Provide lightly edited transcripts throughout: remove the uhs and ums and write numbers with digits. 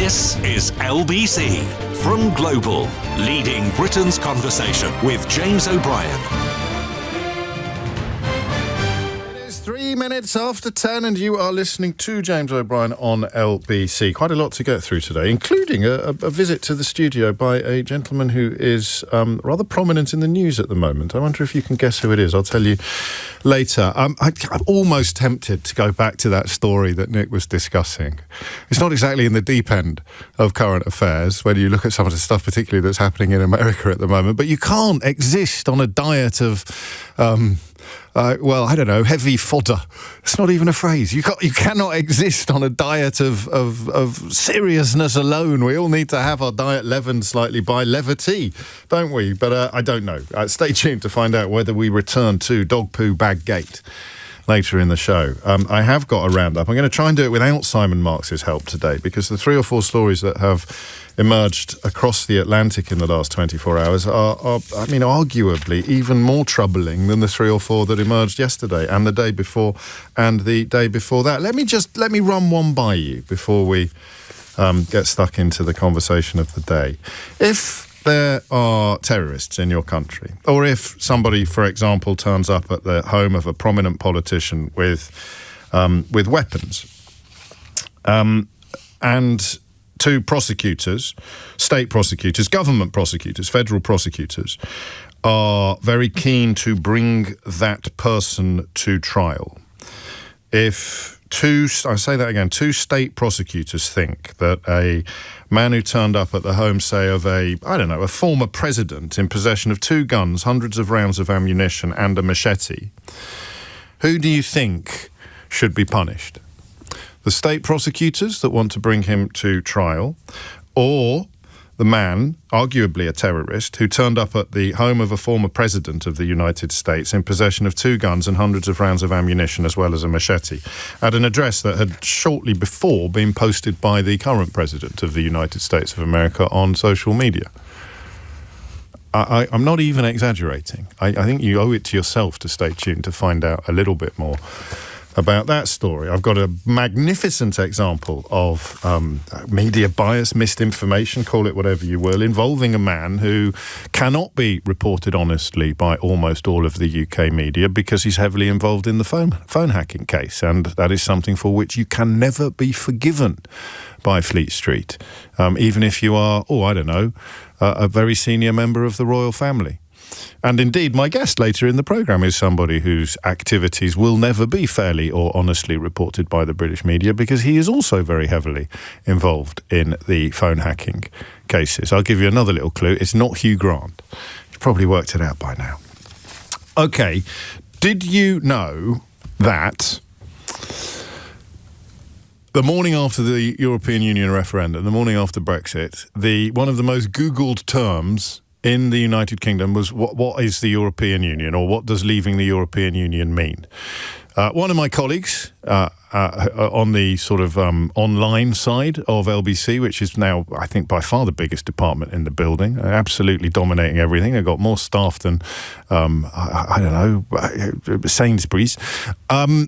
This is LBC from Global, leading Britain's conversation with James O'Brien. It is 3 minutes after 10 and you are listening to James O'Brien on LBC. Quite a lot to get through today, including a visit to the studio by a gentleman who is rather prominent in the news at the moment. I wonder if you can guess who it is. I'll tell you later. I'm almost tempted to go back to that story that Nick was discussing. It's not exactly in the deep end of current affairs when you look at some of the stuff particularly that's happening in America at the moment, but you can't exist on a diet of heavy fodder. It's not even a phrase. You cannot exist on a diet of seriousness alone. We all need to have our diet leavened slightly by levity, don't we? But I don't know. Stay tuned to find out whether we return to dog poo bag gate later in the show. I have got a roundup. I'm going to try and do it without Simon Marks's help today, because the 3 or 4 stories that have emerged across the Atlantic in the last 24 hours are arguably even more troubling than the 3 or 4 that emerged yesterday and the day before and the day before that. Let me run one by you before we get stuck into the conversation of the day. If there are terrorists in your country, or if somebody, for example, turns up at the home of a prominent politician with weapons, and 2 prosecutors, state prosecutors, government prosecutors, federal prosecutors, are very keen to bring that person to trial. If 2 state prosecutors think that a man who turned up at the home, say, of a former president in possession of 2 guns, hundreds of rounds of ammunition and a machete, who do you think should be punished? The state prosecutors that want to bring him to trial, or the man, arguably a terrorist, who turned up at the home of a former president of the United States in possession of 2 guns and hundreds of rounds of ammunition as well as a machete, at an address that had shortly before been posted by the current president of the United States of America on social media? I'm not even exaggerating. I think you owe it to yourself to stay tuned to find out a little bit more about that story. I've got a magnificent example of media bias, misinformation, call it whatever you will, involving a man who cannot be reported honestly by almost all of the UK media because he's heavily involved in the phone hacking case, and that is something for which you can never be forgiven by Fleet Street, even if you are, a very senior member of the royal family. And indeed, my guest later in the programme is somebody whose activities will never be fairly or honestly reported by the British media because he is also very heavily involved in the phone hacking cases. I'll give you another little clue. It's not Hugh Grant. You've probably worked it out by now. OK, did you know that the morning after the European Union referendum, the morning after Brexit, one of the most Googled terms in the United Kingdom was what is the European Union, or what does leaving the European Union mean? One of my colleagues on the sort of online side of LBC, which is now, I think, by far the biggest department in the building, absolutely dominating everything. They've got more staff than, Sainsbury's.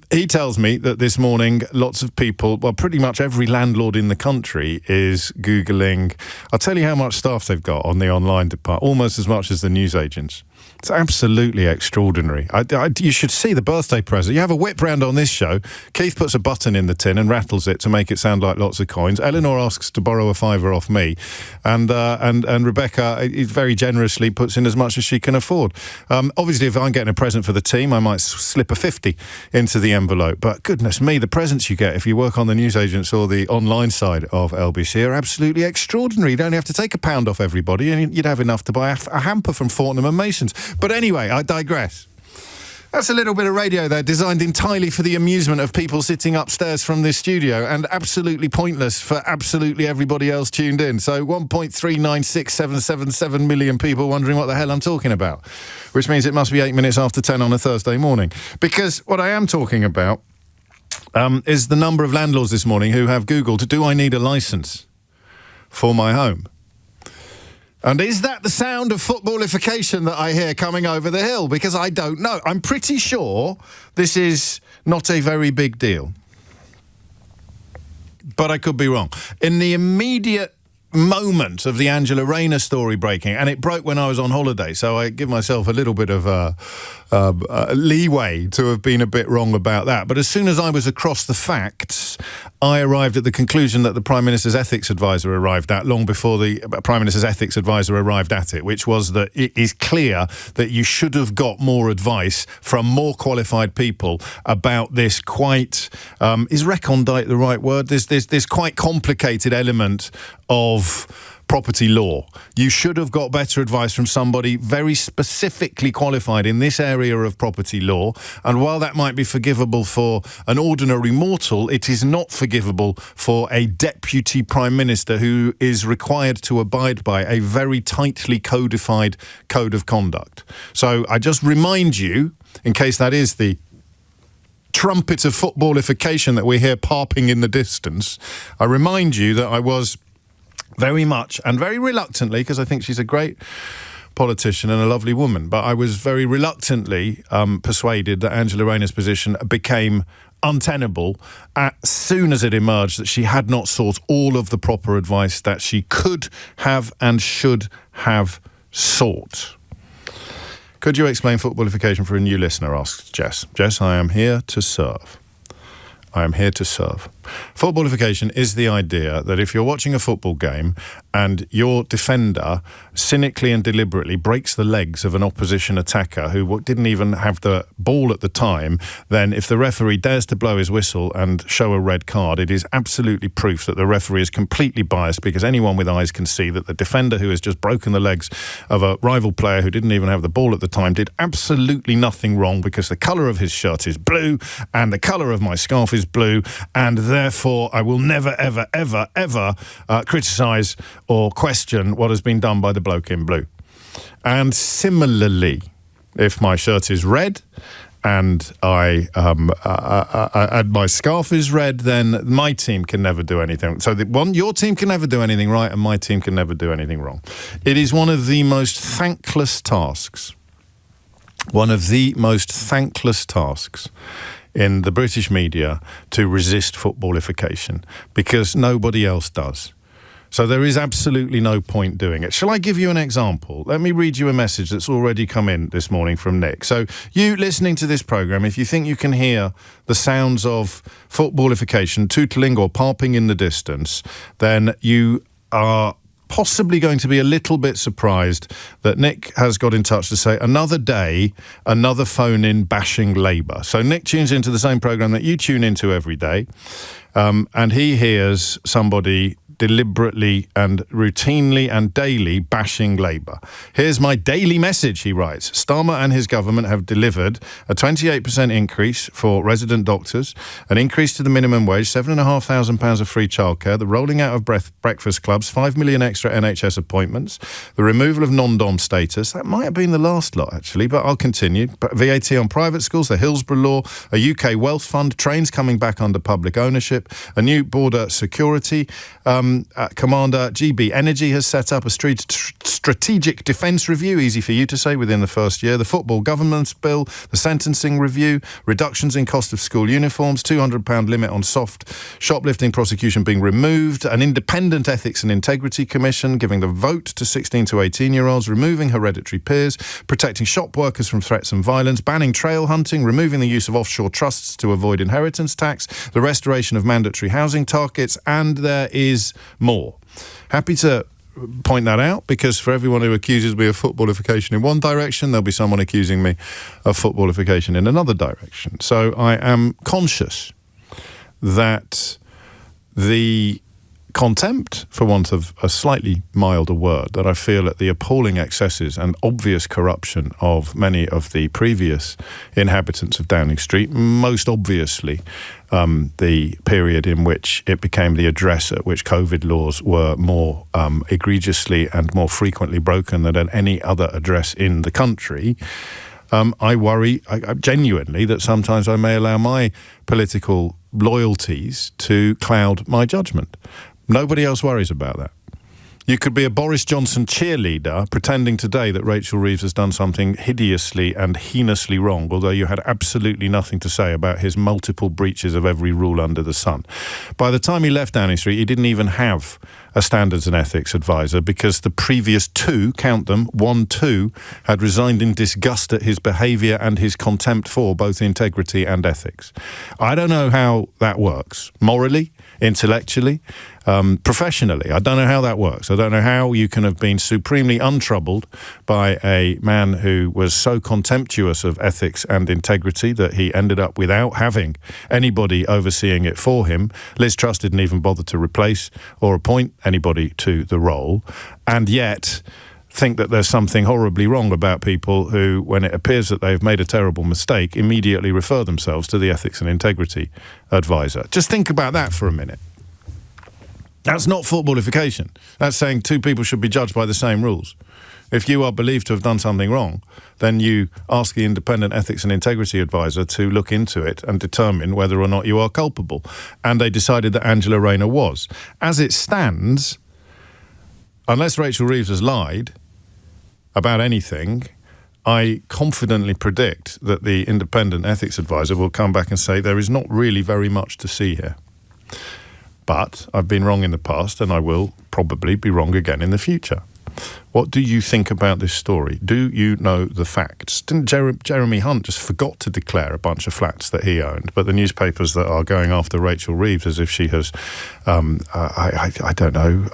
He tells me that this morning lots of people, well, pretty much every landlord in the country is Googling. I'll tell you how much staff they've got on the online department, almost as much as the newsagents. It's absolutely extraordinary. You should see the birthday present. You have a whip round on this show. Keith puts a button in the tin and rattles it to make it sound like lots of coins. Eleanor asks to borrow a £5 off me. And Rebecca very generously puts in as much as she can afford. Obviously, if I'm getting a present for the team, I might slip a 50 into the envelope. But goodness me, the presents you get if you work on the newsagents or the online side of LBC are absolutely extraordinary. You'd only have to take £1 off everybody and you'd have enough to buy a hamper from Fortnum & Mason's. But anyway, I digress. That's a little bit of radio there, designed entirely for the amusement of people sitting upstairs from this studio, and absolutely pointless for absolutely everybody else tuned in. So 1.396777 million people wondering what the hell I'm talking about, which means it must be 8 minutes after 10 on a Thursday morning. Because what I am talking about is the number of landlords this morning who have Googled, do I need a licence for my home? And is that the sound of footballification that I hear coming over the hill? Because I don't know. I'm pretty sure this is not a very big deal. but I could be wrong. In the immediate moment of the Angela Rayner story breaking, and it broke when I was on holiday, so I give myself a little bit of leeway to have been a bit wrong about that. But as soon as I was across the facts, I arrived at the conclusion that the Prime Minister's ethics advisor arrived at long before the Prime Minister's ethics advisor arrived at it, which was that it is clear that you should have got more advice from more qualified people about this quite, is recondite the right word? This quite complicated element of property law. You should have got better advice from somebody very specifically qualified in this area of property law. And while that might be forgivable for an ordinary mortal, it is not forgivable for a deputy prime minister who is required to abide by a very tightly codified code of conduct. So I just remind you, in case that is the trumpet of footballification that we hear parping in the distance, I remind you that I was very much and very reluctantly, because I think she's a great politician and a lovely woman, but I was very reluctantly persuaded that Angela Rayner's position became untenable as soon as it emerged that she had not sought all of the proper advice that she could have and should have sought. Could you explain footballification for a new listener, asks Jess. Jess, I am here to serve. I am here to serve. Footballification is the idea that if you're watching a football game and your defender cynically and deliberately breaks the legs of an opposition attacker who didn't even have the ball at the time, then if the referee dares to blow his whistle and show a red card, it is absolutely proof that the referee is completely biased, because anyone with eyes can see that the defender who has just broken the legs of a rival player who didn't even have the ball at the time did absolutely nothing wrong, because the colour of his shirt is blue and the colour of my scarf is blue, and therefore I will never, ever, ever, ever criticise or question what has been done by the bloke in blue. And similarly, if my shirt is red and and my scarf is red, then my team can never do anything. So your team can never do anything right, and my team can never do anything wrong. It is one of the most thankless tasks. One of the most thankless tasks in the British media to resist footballification, because nobody else does. So there is absolutely no point doing it. Shall I give you an example? Let me read you a message that's already come in this morning from Nick. So you listening to this programme, if you think you can hear the sounds of footballification, tootling or parping in the distance, then you are possibly going to be a little bit surprised that Nick has got in touch to say, another day, another phone-in bashing Labour. So Nick tunes into the same programme that you tune into every day, and he hears somebody deliberately and routinely and daily bashing Labour. Here's my daily message, he writes. Starmer and his government have delivered a 28% increase for resident doctors, an increase to the minimum wage, £7,500 of free childcare, the rolling out of breakfast clubs, 5 million extra NHS appointments, the removal of non-dom status. That might have been the last lot, actually, but I'll continue. VAT on private schools, the Hillsborough Law, a UK wealth fund, trains coming back under public ownership, a new border security commander. GB Energy has set up a strategic defence review, easy for you to say, within the first year. The football governance bill, the sentencing review, reductions in cost of school uniforms, £200 limit on soft shoplifting prosecution being removed, an independent ethics and integrity commission giving the vote to 16 to 18-year-olds, removing hereditary peers, protecting shop workers from threats and violence, banning trail hunting, removing the use of offshore trusts to avoid inheritance tax, the restoration of mandatory housing targets, and there is more. Happy to point that out, because for everyone who accuses me of footballification in one direction, there'll be someone accusing me of footballification in another direction. So I am conscious that the contempt, for want of a slightly milder word, that I feel at the appalling excesses and obvious corruption of many of the previous inhabitants of Downing Street, most obviously the period in which it became the address at which COVID laws were more egregiously and more frequently broken than at any other address in the country. I worry genuinely that sometimes I may allow my political loyalties to cloud my judgment. Nobody else worries about that. You could be a Boris Johnson cheerleader pretending today that Rachel Reeves has done something hideously and heinously wrong, although you had absolutely nothing to say about his multiple breaches of every rule under the sun. By the time he left Downing Street, he didn't even have a standards and ethics advisor because the previous two, count them, 2, had resigned in disgust at his behaviour and his contempt for both integrity and ethics. I don't know how that works. Morally, intellectually, professionally. I don't know how that works. I don't know how you can have been supremely untroubled by a man who was so contemptuous of ethics and integrity that he ended up without having anybody overseeing it for him. Liz Truss didn't even bother to replace or appoint anybody to the role, and yet think that there's something horribly wrong about people who, when it appears that they've made a terrible mistake, immediately refer themselves to the ethics and integrity advisor. Just think about that for a minute. That's not footballification. That's saying two people should be judged by the same rules. If you are believed to have done something wrong, then you ask the independent ethics and integrity advisor to look into it and determine whether or not you are culpable. And they decided that Angela Rayner was. As it stands, unless Rachel Reeves has lied about anything, I confidently predict that the independent ethics advisor will come back and say there is not really very much to see here. But I've been wrong in the past and I will probably be wrong again in the future. What do you think about this story? Do you know the facts? Didn't Jeremy Hunt just forgot to declare a bunch of flats that he owned? But the newspapers that are going after Rachel Reeves as if she has, I don't know,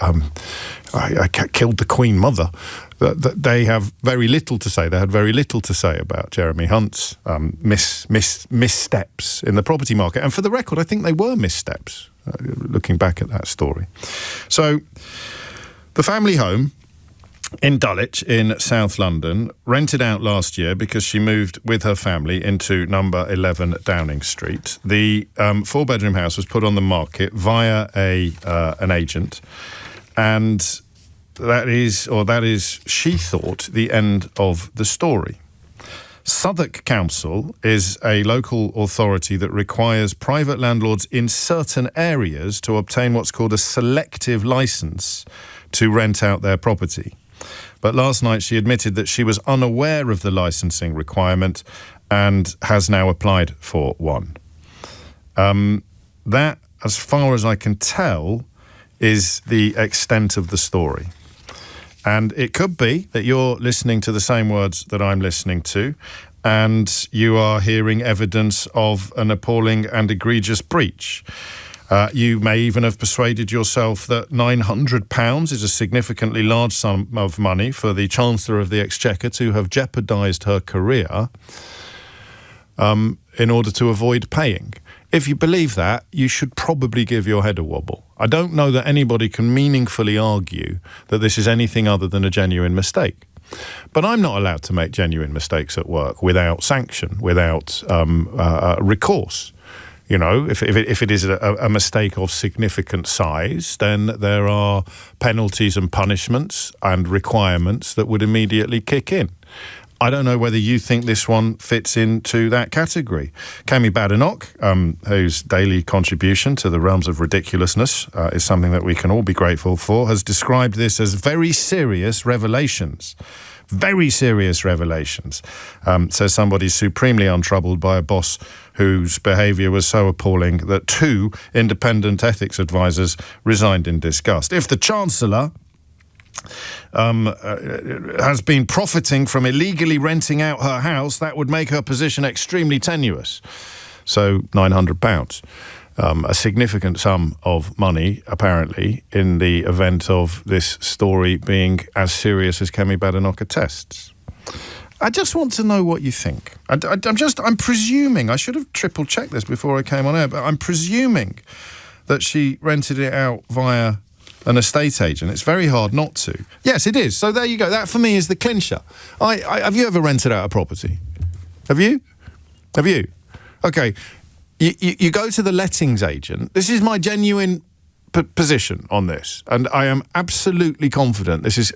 killed the Queen Mother, they have very little to say. They had very little to say about Jeremy Hunt's missteps in the property market. And for the record, I think they were missteps, looking back at that story. So the family home in Dulwich in South London, rented out last year because she moved with her family into number 11 Downing Street. The 4-bedroom house was put on the market via an agent, and that is, she thought, the end of the story. Southwark Council is a local authority that requires private landlords in certain areas to obtain what's called a selective licence to rent out their property. But last night she admitted that she was unaware of the licensing requirement and has now applied for one. That, as far as I can tell, is the extent of the story. And it could be that you're listening to the same words that I'm listening to, and you are hearing evidence of an appalling and egregious breach. You may even have persuaded yourself that £900 is a significantly large sum of money for the Chancellor of the Exchequer to have jeopardised her career in order to avoid paying. If you believe that, you should probably give your head a wobble. I don't know that anybody can meaningfully argue that this is anything other than a genuine mistake. But I'm not allowed to make genuine mistakes at work without sanction, without recourse. You know, if it is a mistake of significant size, then there are penalties and punishments and requirements that would immediately kick in. I don't know whether you think this one fits into that category. Cami Badenoch, whose daily contribution to the realms of ridiculousness is something that we can all be grateful for, has described this as very serious revelations. Very serious revelations. Says somebody supremely untroubled by a boss whose behaviour was so appalling that 2 independent ethics advisors resigned in disgust. If the Chancellor has been profiting from illegally renting out her house, that would make her position extremely tenuous. So £900. A significant sum of money, apparently, in the event of this story being as serious as Kemi Badenoch attests. I just want to know what you think. I'm presuming, I should have triple-checked this before I came on air, but I'm presuming that she rented it out via an estate agent. It's very hard not to. Yes, it is. So there you go. That, for me, is the clincher. Have you ever rented out a property? Have you? Have you? Okay. You go to the lettings agent. This is my genuine position on this, and I am absolutely confident this is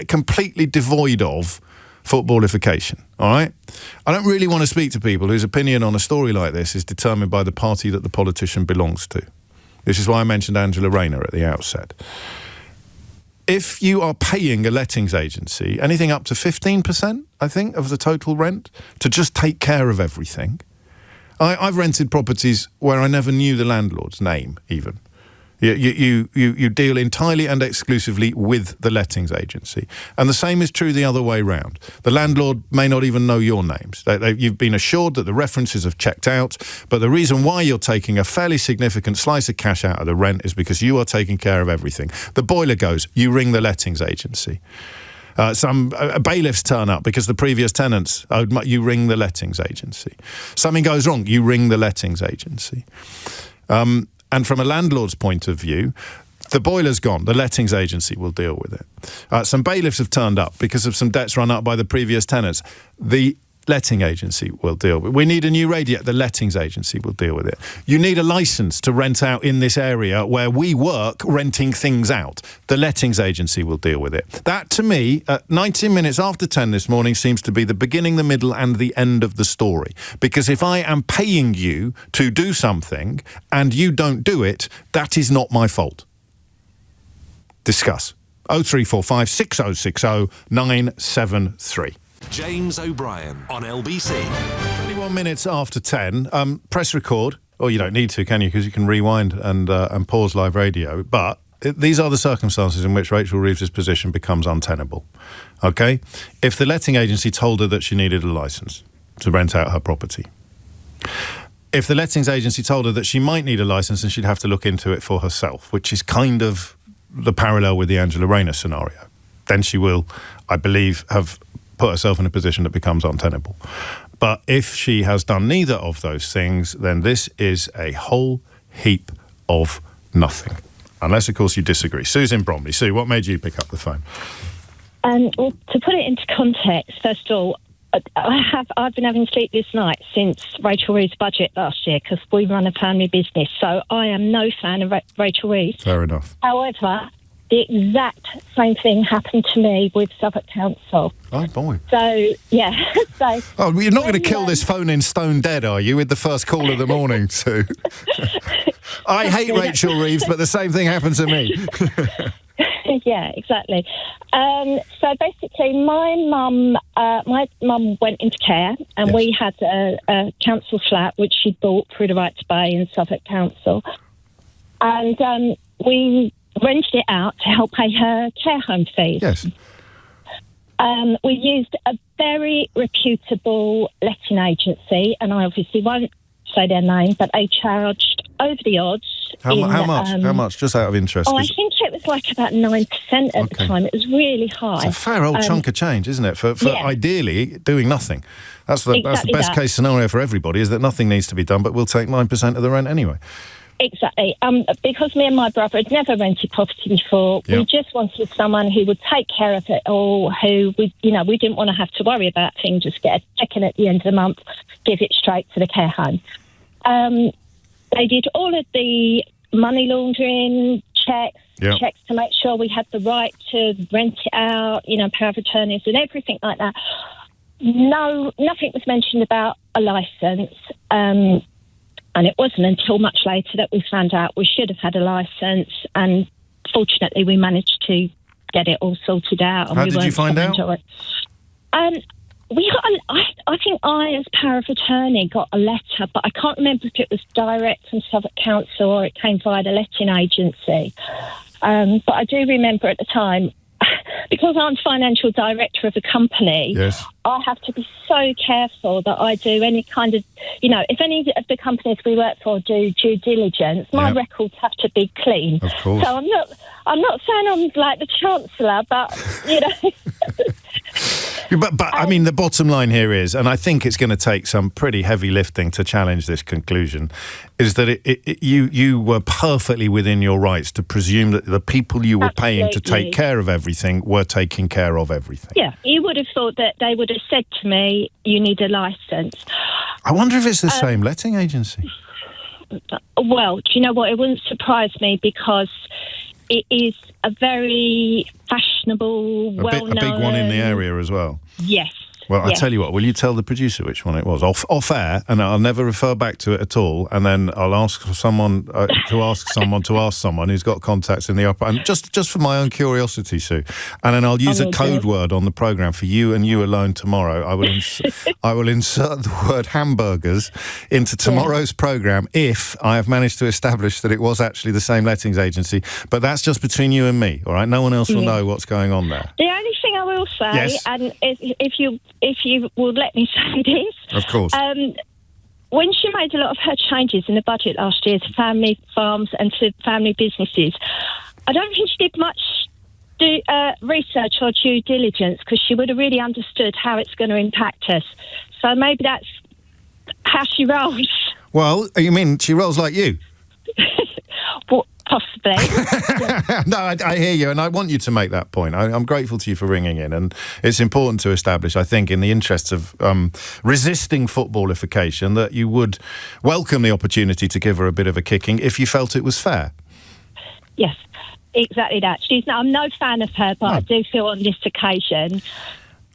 completely devoid of footballification, all right? I don't really want to speak to people whose opinion on a story like this is determined by the party that the politician belongs to. This is why I mentioned Angela Rayner at the outset. if you are paying a lettings agency anything up to 15%, I think, of the total rent to just take care of everything. I've rented properties where I never knew the landlord's name even. You deal entirely and exclusively with the lettings agency. And the same is true the other way round. The landlord may not even know your names. You've been assured that the references have checked out, but the reason why you're taking a fairly significant slice of cash out of the rent is because you are taking care of everything. The boiler goes, you ring the lettings agency. Some bailiffs turn up because the previous tenants owed money, you ring the lettings agency. Something goes wrong, you ring the lettings agency. And from a landlord's point of view, the boiler's gone. The lettings agency will deal with it. Some bailiffs have turned up because of some debts run up by the previous tenants. The letting agency will deal with it. We need a new radiator. The lettings agency will deal with it. You need a licence to rent out in this area where we work renting things out. The lettings agency will deal with it. That, to me, at 19 minutes after 10 this morning, seems to be the beginning, the middle and the end of the story. Because if I am paying you to do something and you don't do it, that is not my fault. Discuss. 0345 6060 973. James O'Brien on LBC. 21 minutes after 10. Press record. Or you don't need to, can you? Because you can rewind and pause live radio. But these are the circumstances in which Rachel Reeves' position becomes untenable. Okay? If the letting agency told her that she needed a licence to rent out her property. If the lettings agency told her that she might need a licence and she'd have to look into it for herself, which is kind of the parallel with the Angela Rayner scenario, then she will, I believe, have put herself in a position that becomes untenable. But if she has done neither of those things, then this is a whole heap of nothing. Unless, of course, you disagree. Susan Bromley. Sue, what made you pick up the phone? Well, to put it into context, first of all, I've been having sleepless nights since Rachel Reeves' budget last year because we run a family business, so I am no fan of Rachel Reeves. Fair enough. However, the exact same thing happened to me with Suffolk Council. Oh, boy. So, yeah. Oh, you're not going to kill this phone in stone dead, are you, with the first call of the morning, Sue? I hate Rachel Reeves, but the same thing happened to me. Yeah, exactly. So basically, my mum went into care, and we had a council flat which she bought through the Right to Buy in Suffolk Council, and we rented it out to help pay her care home fees. Yes. We used a very reputable letting agency, and I obviously won't say their name, but they charged over the odds. How much? How much? Just out of interest. I think it was like about 9% at the time. It was really high. It's a fair old chunk of change, isn't it? For ideally doing nothing. That's the best case scenario for everybody, is that nothing needs to be done, but we'll take 9% of the rent anyway. Exactly. Because me and my brother had never rented property before, we just wanted someone who would take care of it all, who we didn't want to have to worry about things, just get a check-in at the end of the month, give it straight to the care home. They did all of the money laundering checks to make sure we had the right to rent it out, power of attorneys and everything like that. No, nothing was mentioned about a licence. And it wasn't until much later that we found out we should have had a licence, and fortunately we managed to get it all sorted out. And How did you find out? We got I think I, as power of attorney, got a letter, but I can't remember if it was direct from Suffolk Council or it came via the letting agency. But I do remember at the time, because I'm financial director of a company, I have to be so careful that I do any kind of, if any of the companies we work for do due diligence, my records have to be clean. Of course. So I'm not saying I'm like the Chancellor, but, But I mean, the bottom line here is, and I think it's going to take some pretty heavy lifting to challenge this conclusion, is that you were perfectly within your rights to presume that the people you were paying to take care of everything were taking care of everything. Yeah, you would have thought that they would have said to me, you need a licence. I wonder if it's the same letting agency. Well, do you know what? It wouldn't surprise me because it is a very fashionable, well-known... A big one in the area as well. Yes. Well, I'll tell you what, will you tell the producer which one it was? Off air, and I'll never refer back to it at all, and then I'll ask someone to ask someone who's got contacts in the upper... And just for my own curiosity, Sue. And then I'll use a code word on the programme for you and you alone tomorrow. I will insert the word hamburgers into tomorrow's programme if I have managed to establish that it was actually the same lettings agency. But that's just between you and me, all right? No one else will know what's going on there. The only thing I will say, and if you will let me say this... Of course. When she made a lot of her changes in the budget last year to family farms and to family businesses, I don't think she did much research or due diligence, because she would have really understood how it's going to impact us. So maybe that's how she rolls. Well, you mean she rolls like you? Well, possibly. No, I hear you, and I want you to make that point. I'm grateful to you for ringing in, and it's important to establish, I think, in the interests of resisting footballification, that you would welcome the opportunity to give her a bit of a kicking if you felt it was fair. Yes, exactly that. I'm no fan of her, but I do feel on this occasion...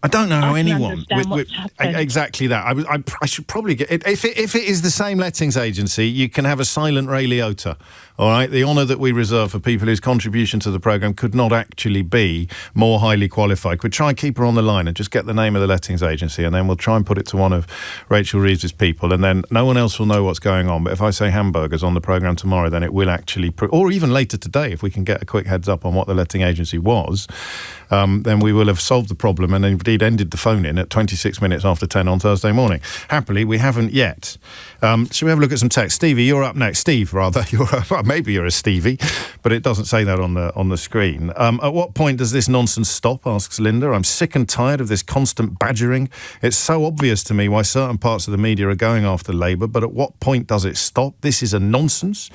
I don't know anyone with exactly that. I should probably get it. If it is the same lettings agency, you can have a silent Ray Liotta. All right, the honour that we reserve for people whose contribution to the programme could not actually be more highly qualified. Could try and keep her on the line and just get the name of the lettings agency, and then we'll try and put it to one of Rachel Reeves' people, and then no one else will know what's going on. But if I say hamburgers on the programme tomorrow, then it will actually, or even later today, if we can get a quick heads up on what the letting agency was, then we will have solved the problem and indeed ended the phone-in at 26 minutes after 10 on Thursday morning. Happily, we haven't yet. Shall we have a look at some text? Stevie, you're up next. Steve, rather. Well, maybe you're a Stevie, but it doesn't say that on the screen. At what point does this nonsense stop, asks Linda. I'm sick and tired of this constant badgering. It's so obvious to me why certain parts of the media are going after Labour, but at what point does it stop? This is a nonsense.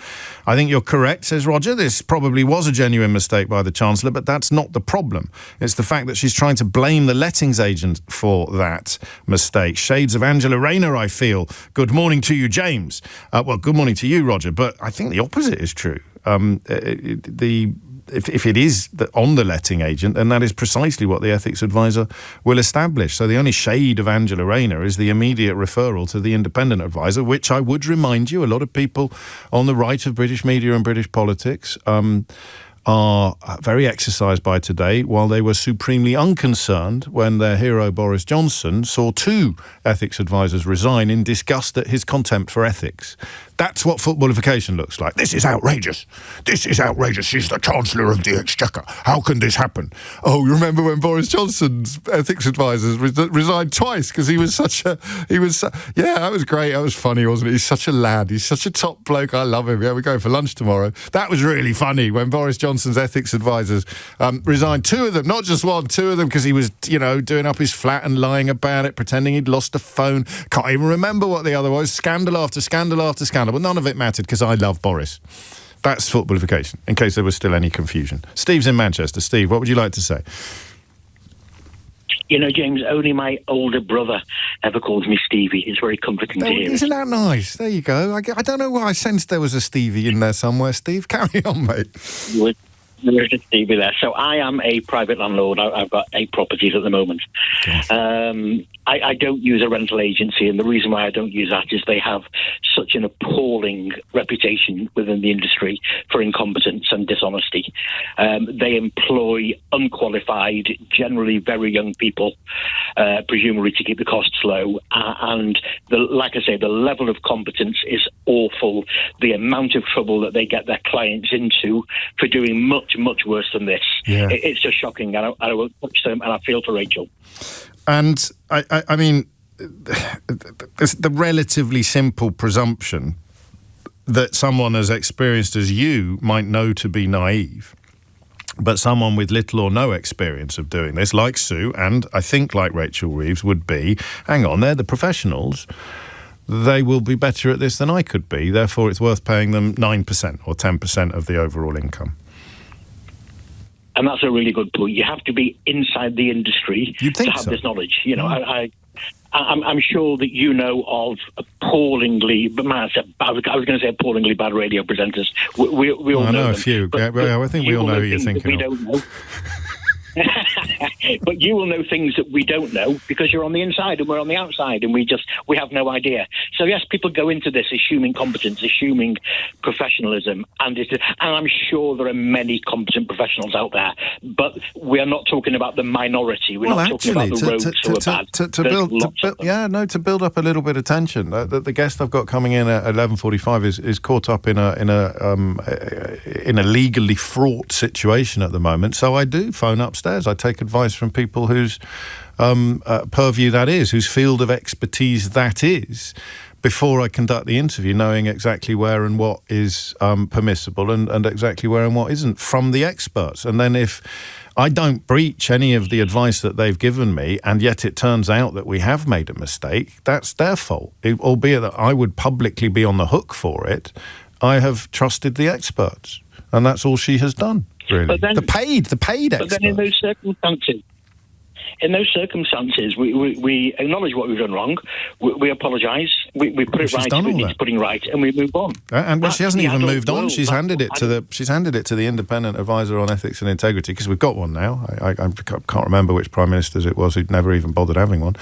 I think you're correct, says Roger. This probably was a genuine mistake by the Chancellor, but that's not the problem. It's the fact that she's trying to blame the lettings agent for that mistake. Shades of Angela Rayner, I feel. Good morning to you, James. Well, good morning to you, Roger, but I think the opposite is true. If it is on the letting agent, then that is precisely what the ethics advisor will establish. So the only shade of Angela Rayner is the immediate referral to the independent advisor, which I would remind you, a lot of people on the right of British media and British politics are very exercised by today, while they were supremely unconcerned when their hero Boris Johnson saw 2 ethics advisors resign in disgust at his contempt for ethics. That's what footballification looks like. This is outrageous. This is outrageous. She's the Chancellor of the Exchequer. How can this happen? Oh, you remember when Boris Johnson's ethics advisors resigned twice because he was such a... yeah, that was great. That was funny, wasn't it? He's such a lad. He's such a top bloke. I love him. Yeah, we're going for lunch tomorrow. That was really funny when Boris Johnson's ethics advisors resigned. 2 of them, not just 1, 2 of them, because he was, doing up his flat and lying about it, pretending he'd lost a phone. Can't even remember what the other was. Scandal after scandal after scandal. But none of it mattered because I love Boris. That's footballification, in case there was still any confusion. Steve's in Manchester. Steve, what would you like to say? James, only my older brother ever calls me Stevie. It's very comforting to hear. Isn't that nice? There you go. I don't know why I sensed there was a Stevie in there somewhere, Steve. Carry on, mate. There's a Stevie there. So I am a private landlord. I've got 8 properties at the moment. I don't use a rental agency, and the reason why I don't use that is they have such an appalling reputation within the industry for incompetence and dishonesty. They employ unqualified, generally very young people, presumably to keep the costs low, and like I say, the level of competence is awful. The amount of trouble that they get their clients into for doing much, much worse than this. Yeah. It's just shocking, and I won't touch them, and I feel for Rachel. And I mean, the relatively simple presumption that someone as experienced as you might know to be naive, but someone with little or no experience of doing this, like Sue, and I think like Rachel Reeves, would be, hang on, they're the professionals. They will be better at this than I could be. Therefore, it's worth paying them 9% or 10% of the overall income. And that's a really good point. You have to be inside the industry to have this knowledge. I'm sure that you know of appallingly, but I was going to say appallingly bad radio presenters. We all know them. I know a few. I think we all know who you're thinking of. We don't know. But you will know things that we don't know because you're on the inside and we're on the outside, and we have no idea. So yes, people go into this assuming competence, assuming professionalism, and I'm sure there are many competent professionals out there, but we are not talking about the minority. We're not talking about the rogues who are bad. To build up a little bit of tension. The guest I've got coming in at 11:45 is caught up in a legally fraught situation at the moment. So I do phone upstairs. I take advice from people whose purview that is, whose field of expertise that is, before I conduct the interview, knowing exactly where and what is permissible and exactly where and what isn't from the experts. And then if I don't breach any of the advice that they've given me, and yet it turns out that we have made a mistake, that's their fault. Albeit that I would publicly be on the hook for it, I have trusted the experts. And that's all she has done, really. But then, the paid experts. But then in those circumstances, we acknowledge what we've done wrong. We apologise. We put it right. We need putting right, and we move on. And well, she hasn't even moved on. She's handed it to the independent advisor on ethics and integrity, because we've got one now. I can't remember which prime ministers it was who'd never even bothered having one.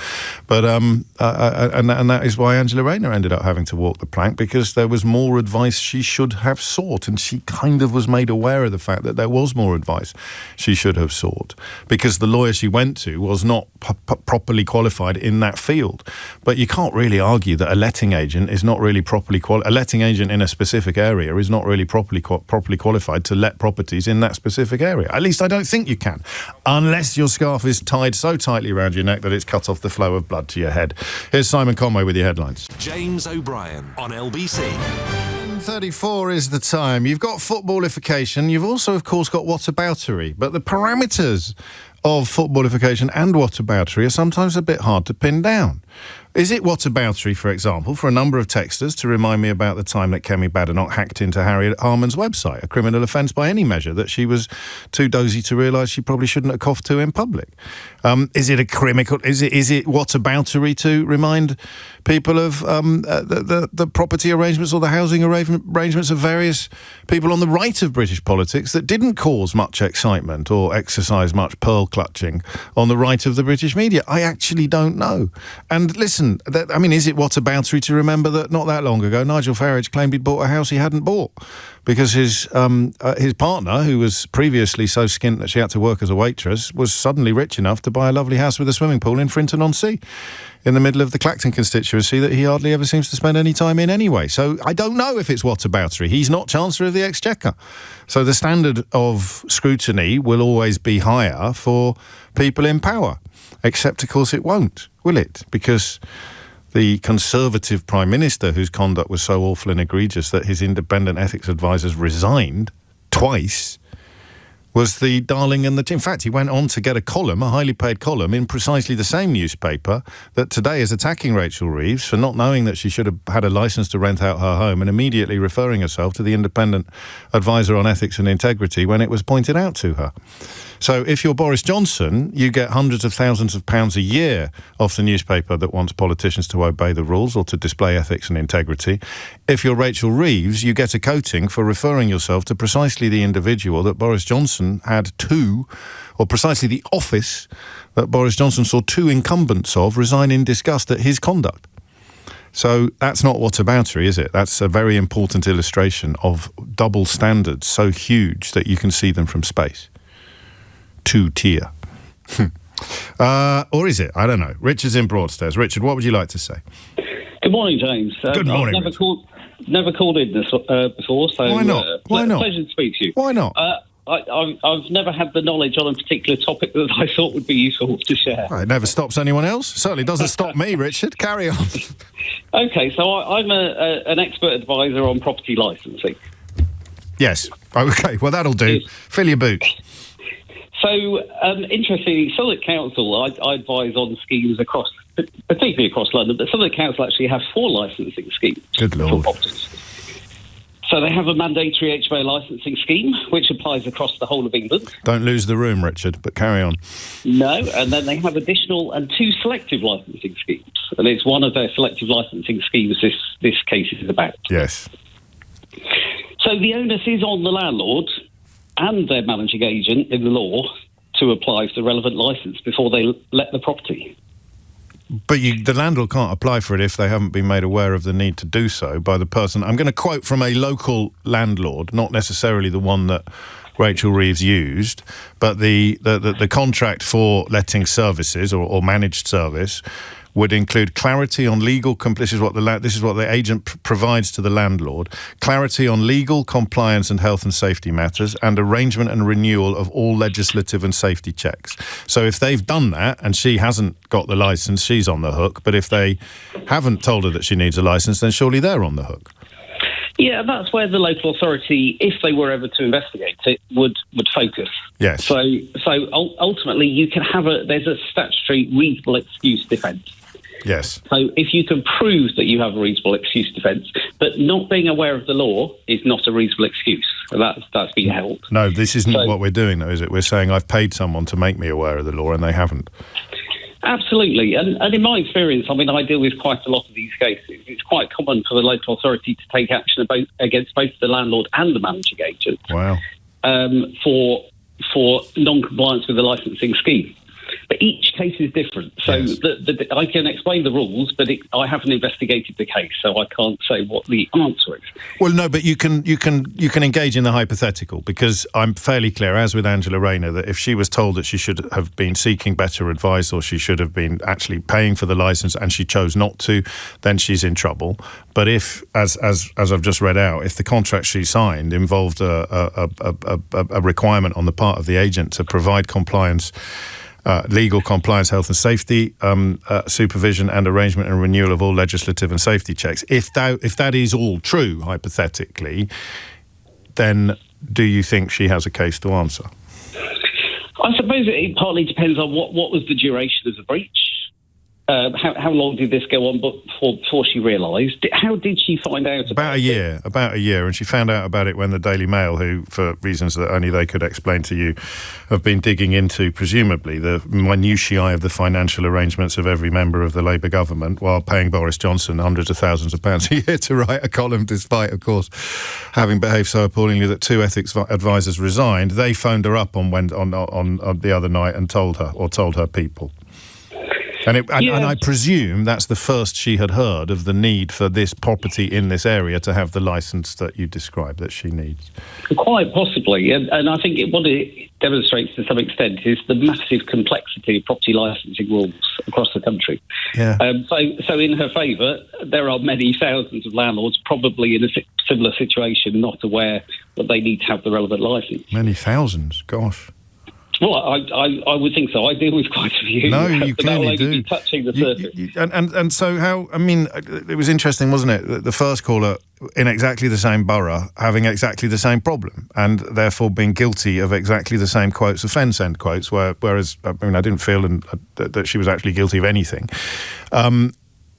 But and that is why Angela Rayner ended up having to walk the plank, because there was more advice she should have sought, and she kind of was made aware of the fact that there was more advice she should have sought, because the lawyer she went to was not properly qualified in that field. But you can't really argue that a letting agent is not really properly a letting agent in a specific area is not really properly qualified to let properties in that specific area. At least I don't think you can, unless your scarf is tied so tightly around your neck that it's cut off the flow of blood to your head. Here's Simon Conway with your headlines. James O'Brien on LBC. 34 is the time. You've got footballification. You've also, of course, got whataboutery. But the parameters of footballification and whataboutery are sometimes a bit hard to pin down. Is it whataboutery, for example, for a number of texters to remind me about the time that Kemi Badenoch hacked into Harriet Harman's website, a criminal offence by any measure that she was too dozy to realise she probably shouldn't have coughed to in public? Is it a criminal? Is it whataboutery to remind people of the property arrangements or the housing arrangements of various people on the right of British politics that didn't cause much excitement or exercise much pearl clutching on the right of the British media? I actually don't know. And listen, is it whataboutery to remember that not that long ago Nigel Farage claimed he'd bought a house he hadn't bought because his partner, who was previously so skint that she had to work as a waitress, was suddenly rich enough to buy a lovely house with a swimming pool in Frinton-on-Sea, in the middle of the Clacton constituency that he hardly ever seems to spend any time in anyway. So I don't know if it's whataboutery. He's not Chancellor of the Exchequer. So the standard of scrutiny will always be higher for people in power. Except, of course, it won't, will it? Because the Conservative Prime Minister, whose conduct was so awful and egregious that his independent ethics advisors resigned twice, was the darling and in fact, he went on to get a highly paid column, in precisely the same newspaper that today is attacking Rachel Reeves for not knowing that she should have had a licence to rent out her home, and immediately referring herself to the independent advisor on ethics and integrity when it was pointed out to her. So if you're Boris Johnson, you get hundreds of thousands of pounds a year off the newspaper that wants politicians to obey the rules or to display ethics and integrity. If you're Rachel Reeves, you get a coating for referring yourself to precisely the individual that Boris Johnson had precisely the office that Boris Johnson saw two incumbents of resign in disgust at his conduct. So that's not whataboutery, is it? That's a very important illustration of double standards so huge that you can see them from space. Two-tier. Or is it? I don't know. Richard's in Broadstairs. Richard, what would you like to say? Good morning, James. Good morning, I've never called in this before, so why not? Why not? Pleasure to speak to you. Why not? I've never had the knowledge on a particular topic that I thought would be useful to share. Well, it never stops anyone else. Certainly doesn't stop me, Richard. Carry on. Okay, so I'm an expert advisor on property licensing. Yes. Okay, well, that'll do. Yes. Fill your boots. So, interestingly, Southwark Council, I advise on schemes particularly across London, but Southwark Council actually have 4 licensing schemes. Good Lord. For properties. So they have a mandatory HMO licensing scheme, which applies across the whole of England. Don't lose the room, Richard, but carry on. No, and then they have additional and 2 selective licensing schemes. And it's one of their selective licensing schemes this case is about. Yes. So the onus is on the landlord and their managing agent in the law to apply for the relevant licence before they let the property. But the landlord can't apply for it if they haven't been made aware of the need to do so by the person. I'm going to quote from a local landlord, not necessarily the one that Rachel Reeves used, but the contract for letting services or managed service would include clarity on legal. This is what the agent provides to the landlord: clarity on legal, compliance, and health and safety matters, and arrangement and renewal of all legislative and safety checks. So if they've done that and she hasn't got the licence, she's on the hook. But if they haven't told her that she needs a licence, then surely they're on the hook. Yeah, that's where the local authority, if they were ever to investigate it, would focus. Yes. So ultimately, you can have there's a statutory reasonable excuse defence. Yes. So if you can prove that you have a reasonable excuse defence, but not being aware of the law is not a reasonable excuse. And that's been held. No, this isn't what we're doing, though, is it? We're saying I've paid someone to make me aware of the law and they haven't. Absolutely. And in my experience, I mean, I deal with quite a lot of these cases. It's quite common for the local authority to take action against both the landlord and the managing agent. Wow. For non-compliance with the licensing scheme. But each case is different. So yes. I can explain the rules, but I haven't investigated the case, so I can't say what the answer is. Well, no, but you can engage in the hypothetical, because I'm fairly clear, as with Angela Rayner, that if she was told that she should have been seeking better advice or she should have been actually paying for the licence and she chose not to, then she's in trouble. But if, as I've just read out, if the contract she signed involved a requirement on the part of the agent to provide compliance, legal compliance, health and safety, supervision and arrangement and renewal of all legislative and safety checks. If that is all true, hypothetically, then do you think she has a case to answer? I suppose it partly depends on what was the duration of the breach. How long did this go on before she realised? How did she find out about it? About a year, and she found out about it when the Daily Mail, who, for reasons that only they could explain to you, have been digging into, presumably, the minutiae of the financial arrangements of every member of the Labour government, while paying Boris Johnson hundreds of thousands of pounds a year to write a column, despite, of course, having behaved so appallingly that 2 ethics advisors resigned. They phoned her up on the other night and told her people. And I presume that's the first she had heard of the need for this property in this area to have the licence that you described that she needs. Quite possibly. And I think what it demonstrates to some extent is the massive complexity of property licensing rules across the country. Yeah. So in her favour, there are many thousands of landlords probably in a similar situation, not aware that they need to have the relevant licence. Many thousands, gosh. Well, I would think so. I deal with quite a few. No, you clearly do. Be touching the surface. And so how? I mean, it was interesting, wasn't it? The first caller in exactly the same borough having exactly the same problem, and therefore being guilty of exactly the same quotes, offence end quotes. Whereas, I mean, I didn't feel that she was actually guilty of anything,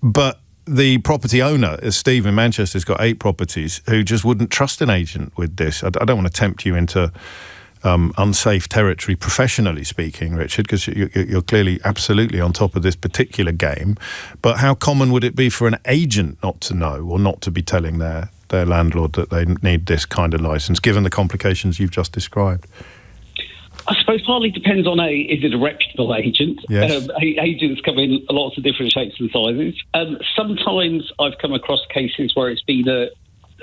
but. The property owner, Steve in Manchester, has got 8 properties, who just wouldn't trust an agent with this. I don't want to tempt you into unsafe territory, professionally speaking, Richard, because you're clearly absolutely on top of this particular game. But how common would it be for an agent not to know or not to be telling their landlord that they need this kind of licence, given the complications you've just described? I suppose partly depends on is it a reputable agent? Yes. Agents come in lots of different shapes and sizes. Sometimes I've come across cases where it's been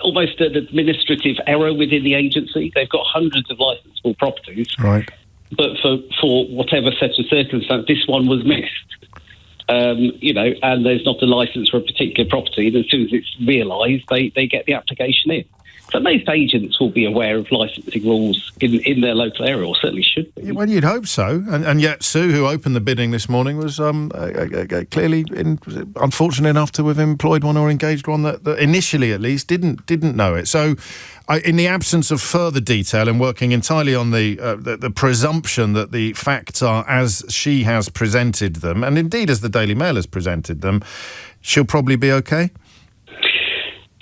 almost an administrative error within the agency. They've got hundreds of licensable properties. Right. But for whatever set of circumstance, this one was missed. And there's not a licence for a particular property. And as soon as it's realised, they get the application in. So most agents will be aware of licensing rules in their local area, or certainly should be. Well, you'd hope so. And yet Sue, who opened the bidding this morning, was clearly unfortunate enough to have employed one or engaged one that initially, at least, didn't know it. So in the absence of further detail and working entirely on the presumption that the facts are as she has presented them, and indeed as the Daily Mail has presented them, she'll probably be okay?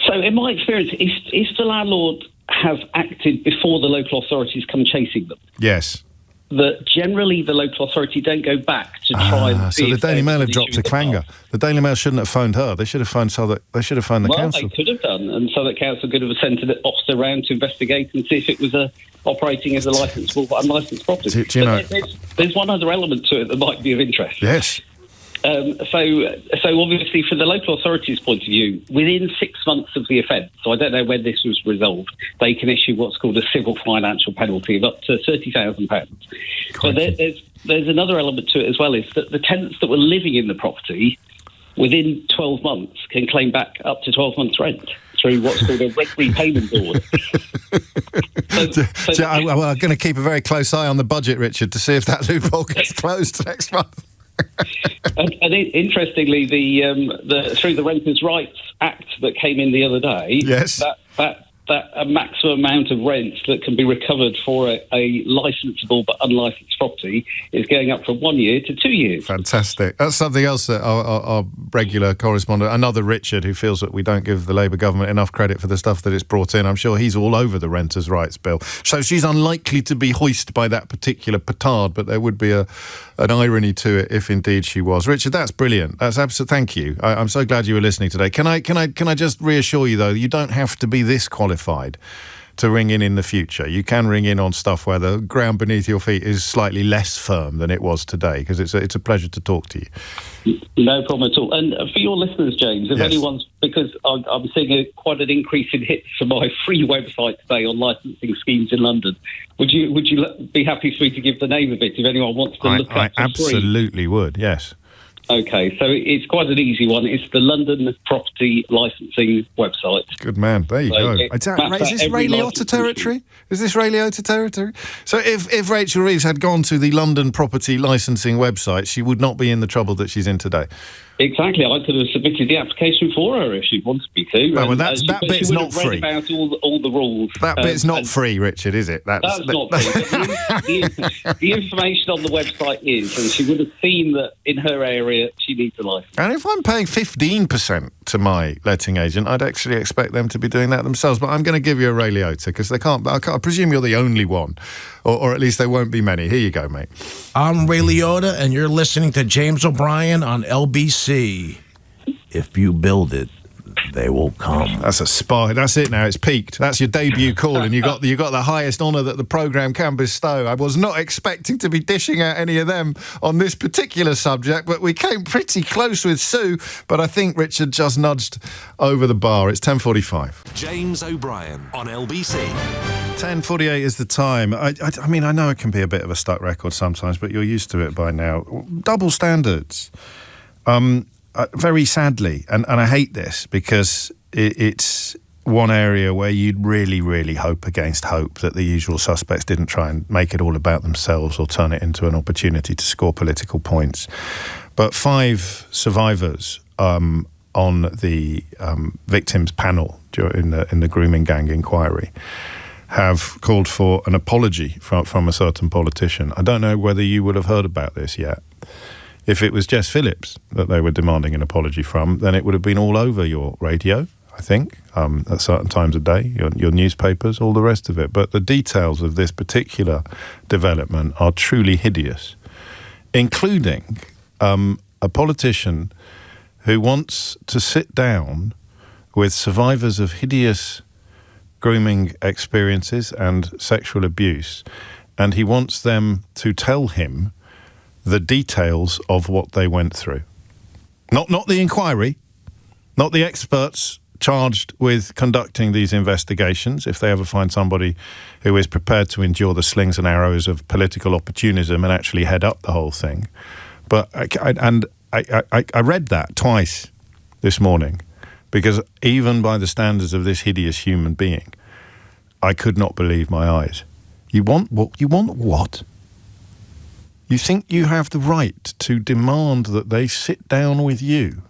So in my experience, if the landlord has acted before the local authorities come chasing them... Yes. that generally the local authority don't go back to try and see. So the if Daily there's Mail an have issue dropped a with the clanger. past. The Daily Mail shouldn't have phoned her. They should have phoned Southwark. They should have phoned the council. They could have done, and Southwark Council could have sent an officer around to investigate and see if it was operating as a licensable but unlicensed property. Do you know? There's one other element to it that might be of interest. Yes. So obviously, from the local authority's point of view, within 6 months of the offence, so I don't know when this was resolved, they can issue what's called a civil financial penalty of up to £30,000. So there's another element to it as well, is that the tenants that were living in the property within 12 months can claim back up to 12 months' rent through what's called a rent repayment order. I'm going to keep a very close eye on the budget, Richard, to see if that loophole gets closed next month. and interestingly, the through the Renters' Rights Act that came in the other day, yes, that a maximum amount of rent that can be recovered for a licensable but unlicensed property is going up from 1 year to 2 years. Fantastic. That's something else that our regular correspondent, another Richard, who feels that we don't give the Labour government enough credit for the stuff that it's brought in. I'm sure he's all over the Renters' Rights Bill. So she's unlikely to be hoisted by that particular petard, but there would be an irony to it if indeed she was. Richard, that's brilliant. That's absolute. Thank you. I'm so glad you were listening today. Can I just reassure you, though, you don't have to be this qualified to ring in the future. You can ring in on stuff where the ground beneath your feet is slightly less firm than it was today, because it's a pleasure to talk to you. No problem at all. And for your listeners, James, if yes. anyone's, because I'm seeing quite an increase in hits for my free website today on licensing schemes in London, would you be happy for me to give the name of it if anyone wants to look up I for free? absolutely would, yes. Okay, so it's quite an easy one. It's the London Property Licensing website. Good man. There you go. Is this Ray Liotta territory? Is this Ray Liotta territory? So if Rachel Reeves had gone to the London Property Licensing website, she would not be in the trouble that she's in today. Exactly. I could have submitted the application for her if she wanted me to. Well, that bit's not free. She would have read about all the rules. That bit's not free, Richard, is it? That's not free. The information on the website is, and she would have seen that in her area she needs a license. And if I'm paying 15% to my letting agent, I'd actually expect them to be doing that themselves. But I'm going to give you a Ray Liotta, because I presume you're the only one, or at least there won't be many. Here you go, mate. I'm Ray Liotta, and you're listening to James O'Brien on LBC. If you build it, they will come. That's a spy. That's it now. It's peaked. That's your debut call, and you got the highest honour that the programme can bestow. I was not expecting to be dishing out any of them on this particular subject, but we came pretty close with Sue. But I think Richard just nudged over the bar. It's 10:45. James O'Brien on LBC. 10:48 is the time. I mean, I know it can be a bit of a stuck record sometimes, but you're used to it by now. Double standards. Very sadly, and I hate this, because it's one area where you'd really, really hope against hope that the usual suspects didn't try and make it all about themselves or turn it into an opportunity to score political points. But 5 survivors on the victims panel in the grooming gang inquiry have called for an apology from a certain politician. I don't know whether you would have heard about this yet. If it was Jess Phillips that they were demanding an apology from, then it would have been all over your radio, I think, at certain times of day, your newspapers, all the rest of it. But the details of this particular development are truly hideous, including a politician who wants to sit down with survivors of hideous grooming experiences and sexual abuse, and he wants them to tell him the details of what they went through. Not the inquiry, not the experts charged with conducting these investigations, if they ever find somebody who is prepared to endure the slings and arrows of political opportunism and actually head up the whole thing. But I read that twice this morning, because even by the standards of this hideous human being, I could not believe my eyes. You want what? You think you have the right to demand that they sit down with you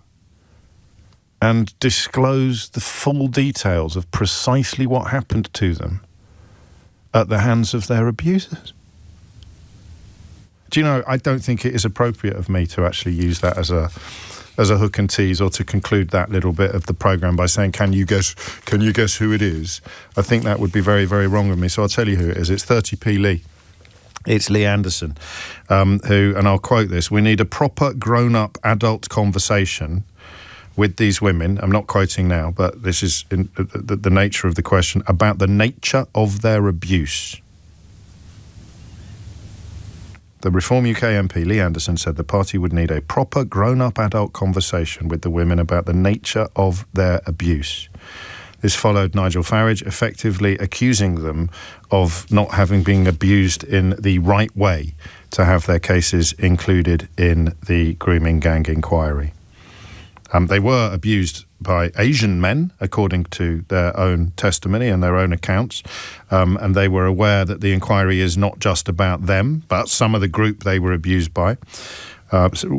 and disclose the full details of precisely what happened to them at the hands of their abusers? Do you know, I don't think it is appropriate of me to actually use that as a hook and tease, or to conclude that little bit of the programme by saying, can you guess who it is? I think that would be very, very wrong of me. So I'll tell you who it is. It's 30p Lee. It's Lee Anderson, who, and I'll quote this, "We need a proper grown-up adult conversation with these women," I'm not quoting now, but this is the nature of the question, "about the nature of their abuse." The Reform UK MP, Lee Anderson, said the party would need a proper grown-up adult conversation with the women about the nature of their abuse. This followed Nigel Farage effectively accusing them of not having been abused in the right way to have their cases included in the grooming gang inquiry. They were abused by Asian men, according to their own testimony and their own accounts, and they were aware that the inquiry is not just about them, but some of the group they were abused by.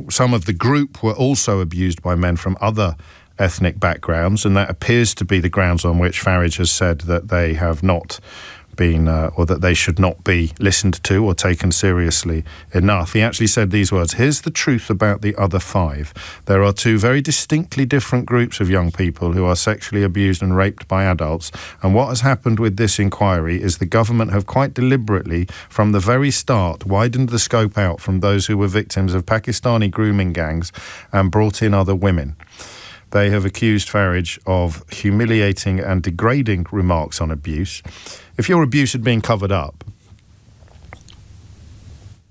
Some of the group were also abused by men from other ethnic backgrounds, and that appears to be the grounds on which Farage has said that they have not been, or that they should not be listened to or taken seriously enough. He actually said these words: "Here's the truth about the other 5. There are 2 very distinctly different groups of young people who are sexually abused and raped by adults, and what has happened with this inquiry is the government have quite deliberately, from the very start, widened the scope out from those who were victims of Pakistani grooming gangs and brought in other women." They have accused Farage of humiliating and degrading remarks on abuse. If your abuse had been covered up,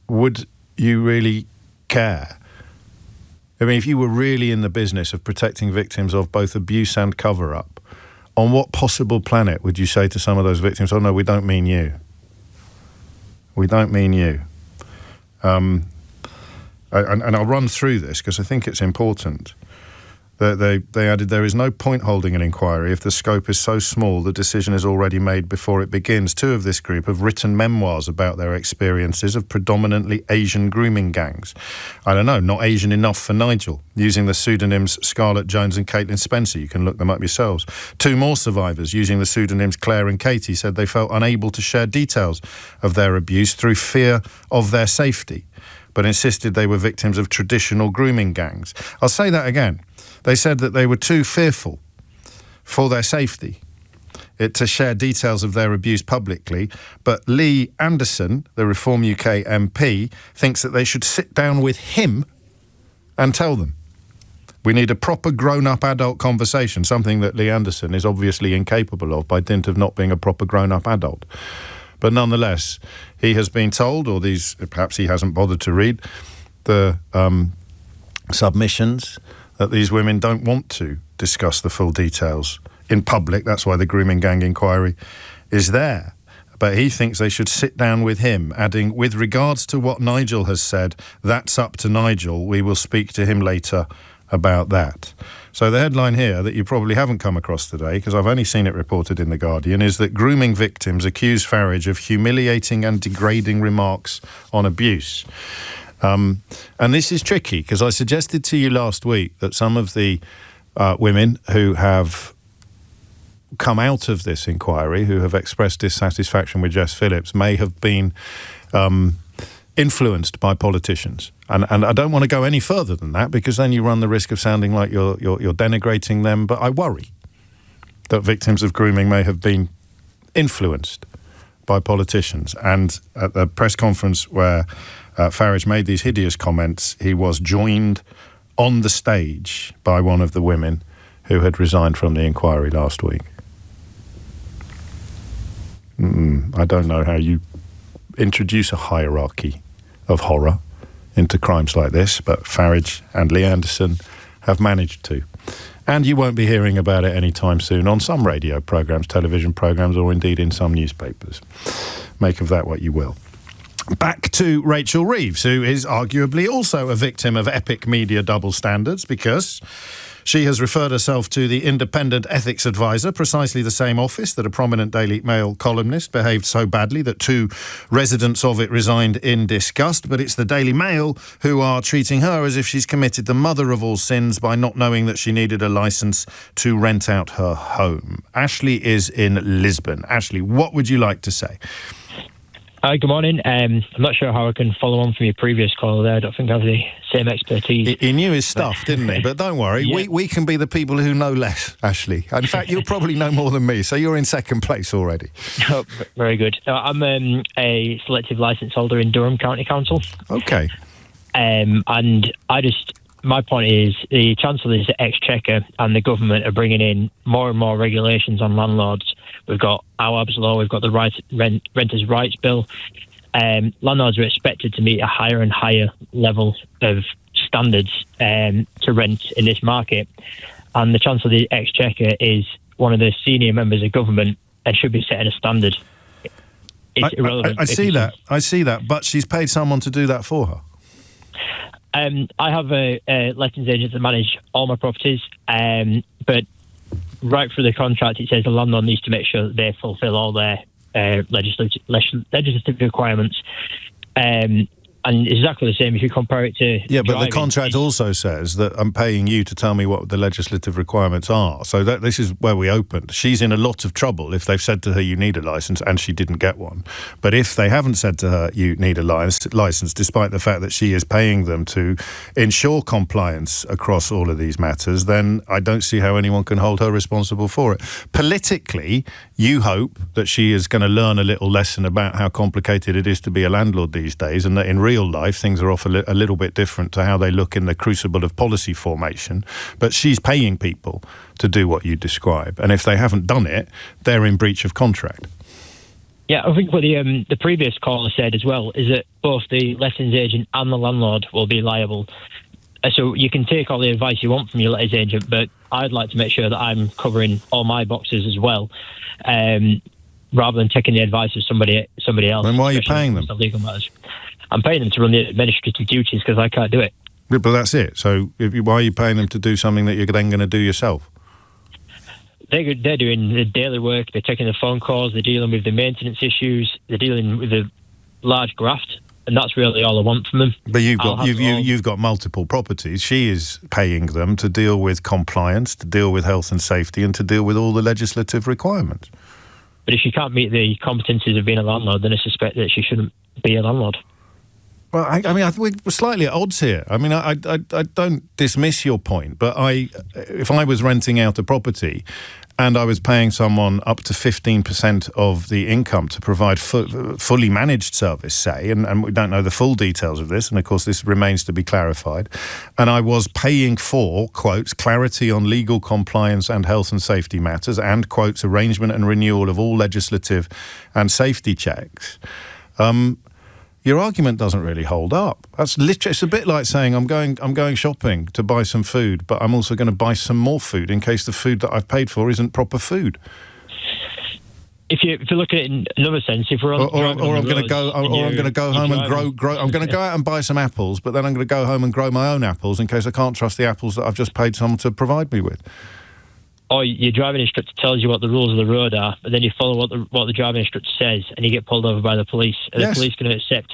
would you really care? I mean, if you were really in the business of protecting victims of both abuse and cover-up, on what possible planet would you say to some of those victims, "Oh no, we don't mean you. We don't mean you." And I'll run through this because I think it's important. They added, "There is no point holding an inquiry if the scope is so small the decision is already made before it begins. 2 of this group have written memoirs about their experiences of predominantly Asian grooming gangs. I don't know, not Asian enough for Nigel, using the pseudonyms Scarlett Jones and Caitlin Spencer. You can look them up yourselves. 2 more survivors, using the pseudonyms Claire and Katie, said they felt unable to share details of their abuse through fear of their safety, but insisted they were victims of traditional grooming gangs." I'll say that again. They said that they were too fearful for their safety to share details of their abuse publicly, but Lee Anderson, the Reform UK MP, thinks that they should sit down with him and tell them. We need a proper grown-up adult conversation, something that Lee Anderson is obviously incapable of by dint of not being a proper grown-up adult. But nonetheless, he has been told, or perhaps he hasn't bothered to read the submissions, that these women don't want to discuss the full details in public. That's why the grooming gang inquiry is there. But he thinks they should sit down with him, adding, "With regards to what Nigel has said, that's up to Nigel. We will speak to him later about that." So the headline here that you probably haven't come across today, because I've only seen it reported in The Guardian, is that grooming victims accuse Farage of humiliating and degrading remarks on abuse. And this is tricky, because I suggested to you last week that some of the women who have come out of this inquiry, who have expressed dissatisfaction with Jess Phillips, may have been influenced by politicians. And I don't want to go any further than that, because then you run the risk of sounding like you're denigrating them. But I worry that victims of grooming may have been influenced by politicians. And at the press conference where Farage made these hideous comments, he was joined on the stage by one of the women who had resigned from the inquiry last week. I don't know how you introduce a hierarchy of horror into crimes like this, but Farage and Lee Anderson have managed to. And you won't be hearing about it anytime soon on some radio programmes, television programmes, or indeed in some newspapers. Make of that what you will. Back to Rachel Reeves, who is arguably also a victim of epic media double standards, because she has referred herself to the Independent Ethics Advisor, precisely the same office that a prominent Daily Mail columnist behaved so badly that 2 residents of it resigned in disgust. But it's the Daily Mail who are treating her as if she's committed the mother of all sins by not knowing that she needed a licence to rent out her home. Ashley is in Lisbon. Ashley, what would you like to say? Hi, good morning. I'm not sure how I can follow on from your previous call there. I don't think I have the same expertise. He knew his stuff, didn't he? But don't worry, we can be the people who know less, Ashley. In fact, you'll probably know more than me, so you're in second place already. Oh, very good. I'm a selective licence holder in Durham County Council. Okay. And my point is the Chancellor's Exchequer and the government are bringing in more and more regulations on landlords. We've got AWAB's law, we've got the Renters' Rights Bill. Landlords are expected to meet a higher and higher level of standards to rent in this market. And the Chancellor of the Exchequer is one of the senior members of government and should be setting a standard. It's irrelevant. I see that, but she's paid someone to do that for her. I have a lettings agent that manage all my properties, but right through the contract it says the landlord needs to make sure that they fulfil all their legislative requirements. And exactly the same if you compare it to but driving. the contract also says that I'm paying you to tell me what the legislative requirements are. So this is where we opened. She's in a lot of trouble if they've said to her you need a licence and she didn't get one. But if they haven't said to her you need a licence, despite the fact that she is paying them to ensure compliance across all of these matters, then I don't see how anyone can hold her responsible for it. Politically, you hope that she is going to learn a little lesson about how complicated it is to be a landlord these days, and that in real life things are often a little bit different to how they look in the crucible of policy formation. But she's paying people to do what you describe, and if they haven't done it, they're in breach of contract. Yeah, I think what the previous caller said as well is that both the lettings agent and the landlord will be liable. So you can take all the advice you want from your lettings agent, but I'd like to make sure that I'm covering all my boxes as well, rather than taking the advice of somebody else. Then why are you paying them? Legal matters. I'm paying them to run the administrative duties because I can't do it. Yeah, but that's it. So why are you paying them to do something that you're then going to do yourself? They're doing the daily work, they're taking the phone calls, they're dealing with the maintenance issues, they're dealing with the large graft, and that's really all I want from them. But you've got multiple properties. She is paying them to deal with compliance, to deal with health and safety, and to deal with all the legislative requirements. But if she can't meet the competencies of being a landlord, then I suspect that she shouldn't be a landlord. Well, I think we're slightly at odds here. I mean, I don't dismiss your point, but if I was renting out a property and I was paying someone up to 15% of the income to provide fully managed service, say, and we don't know the full details of this, and of course this remains to be clarified, and I was paying for, quotes, clarity on legal compliance and health and safety matters, and, quotes, arrangement and renewal of all legislative and safety checks, your argument doesn't really hold up. That's literally, it's a bit like saying I'm going shopping to buy some food, but I'm also going to buy some more food in case the food that I've paid for isn't proper food. If you look at it in another sense, if we're on, I'm going to go home and grow. I'm going to go out and buy some apples, but then I'm going to go home and grow my own apples in case I can't trust the apples that I've just paid someone to provide me with. Or your driving instructor tells you what the rules of the road are, but then you follow what the driving instructor says, and you get pulled over by the police. And the police can accept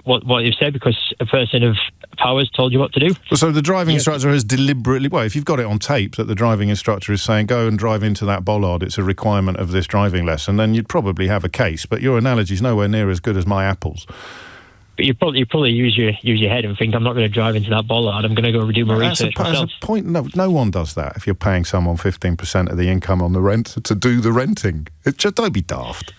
what you've said because a person of powers told you what to do. Well, so the driving instructor has deliberately... Well, if you've got it on tape that the driving instructor is saying, go and drive into that bollard, it's a requirement of this driving lesson, then you'd probably have a case. But your analogy is nowhere near as good as my apples. But you probably use your head and think, I'm not going to drive into that bollard, I'm going to go do my research myself. That's a point. No one does that if you're paying someone 15% of the income on the rent to do the renting. Don't be daft.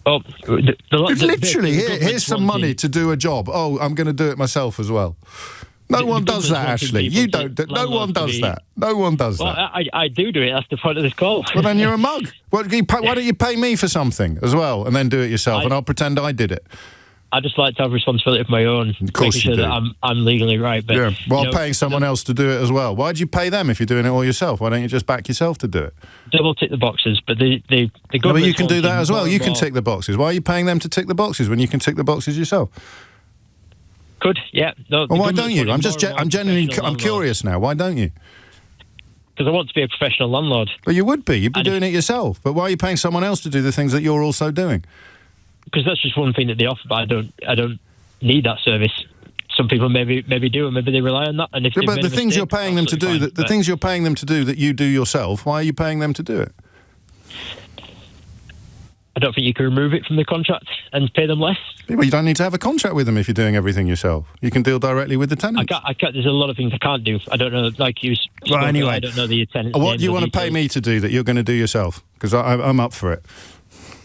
Well, here's some money to do a job. Oh, I'm going to do it myself as well. No one does that, Ashley. You don't. No one does that. No one does that. I do it. That's the point of this call. Well, then you're a mug. Why don't you pay me for something as well and then do it yourself and I'll pretend I did it? I just like to have responsibility of my own. Of course you do. That I'm legally right. But, while paying someone else to do it as well. Why'd you pay them if you're doing it all yourself? Why don't you just back yourself to do it? Double tick the boxes, but the government... but you can do that as well. You can tick the boxes. Why are you paying them to tick the boxes when you can tick the boxes yourself? Could, yeah. No, well, why don't you? I'm curious now. Why don't you? Because I want to be a professional landlord. Well, you would be. You'd be doing it yourself. But why are you paying someone else to do the things that you're also doing? Because that's just one thing that they offer, but I don't need that service. Some people maybe do, and maybe they rely on that. And if but the things you're paying them to do, the things you're paying them to do that you do yourself, why are you paying them to do it? I don't think you can remove it from the contract and pay them less. Well, you don't need to have a contract with them if you're doing everything yourself. You can deal directly with the tenants. I can't. There's a lot of things I can't do. I don't know, like you. Well, anyway, I don't know the tenants. What do you want to pay me to do that you're going to do yourself? Because I'm up for it.